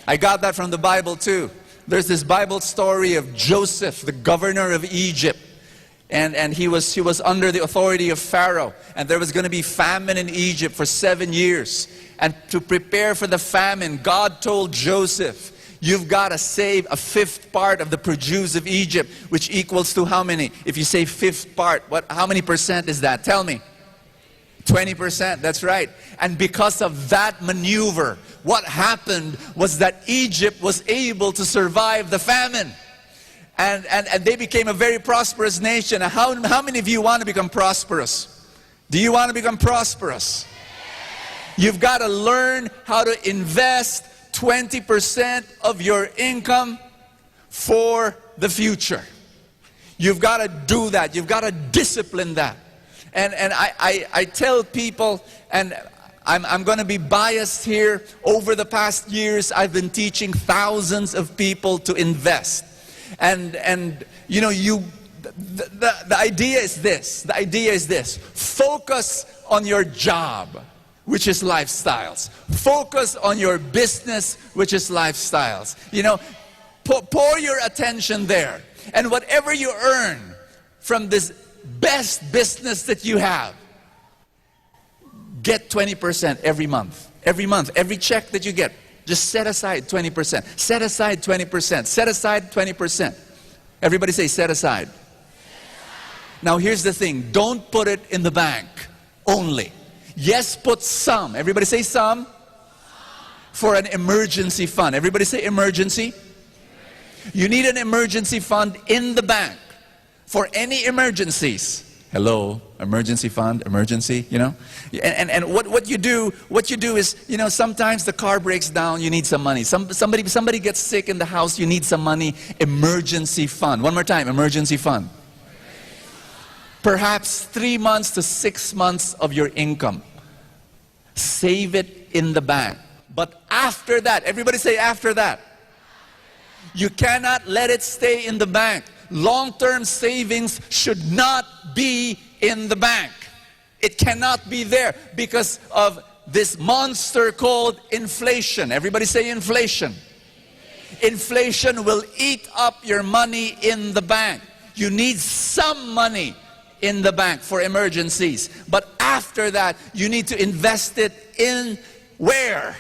I got that from the Bible too. There's this Bible story of Joseph, the governor of Egypt. And he was under the authority of Pharaoh. And there was going to be famine in Egypt for 7 years. And to prepare for the famine, God told Joseph, you've got to save a fifth part of the produce of Egypt, which equals to how many? If you say fifth part, how many percent is that? Tell me. 20%, that's right. And because of that maneuver, what happened was that Egypt was able to survive the famine. And they became a very prosperous nation. How many of you want to become prosperous? Do you want to become prosperous? You've got to learn how to invest 20% of your income for the future. You've got to do that. You've got to discipline that. And I tell people, and I'm going to be biased here, over the past years I've been teaching thousands of people to invest. And you know, the idea is this. The idea is this. Focus on your job, which is lifestyles. Focus on your business, which is lifestyles. You know, pour your attention there. And whatever you earn from this best business that you have, get 20% every month. Every month, every check that you get, just set aside 20%. Set aside 20%. Set aside 20%. Everybody say, set aside. Now here's the thing. Don't put it in the bank only. Yes, put some. Everybody say some. For an emergency fund. Everybody say emergency. You need an emergency fund in the bank for any emergencies. Hello, emergency fund, emergency, you know. And what you do is, you know, sometimes the car breaks down, you need some money. Somebody gets sick in the house, you need some money. Emergency fund. One more time, emergency fund. Perhaps 3 months to 6 months of your income. Save it in the bank. But after that, everybody say after that. You cannot let it stay in the bank. Long-term savings should not be in the bank. It cannot be there because of this monster called inflation. Everybody say inflation. Inflation will eat up your money in the bank. You need some money in the bank for emergencies. But after that, you need to invest it in where?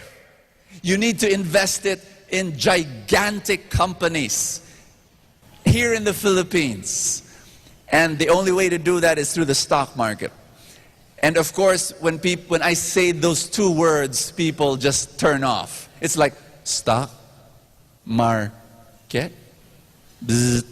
You need to invest it in gigantic companies here in the Philippines. And the only way to do that is through the stock market. And of course, when I say those two words, people just turn off. It's like, stock market. Bzz.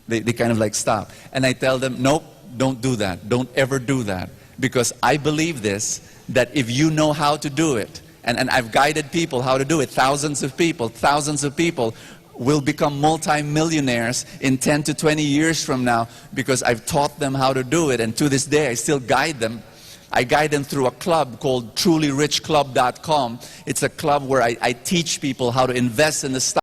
They kind of like stop. And I tell them, nope, don't do that. Don't ever do that. Because I believe this, that if you know how to do it, and I've guided people how to do it, thousands of people will become multi-millionaires in 10 to 20 years from now because I've taught them how to do it, and to this day I still guide them. I guide them through a club called TrulyRichClub.com. It's a club where I teach people how to invest in the stock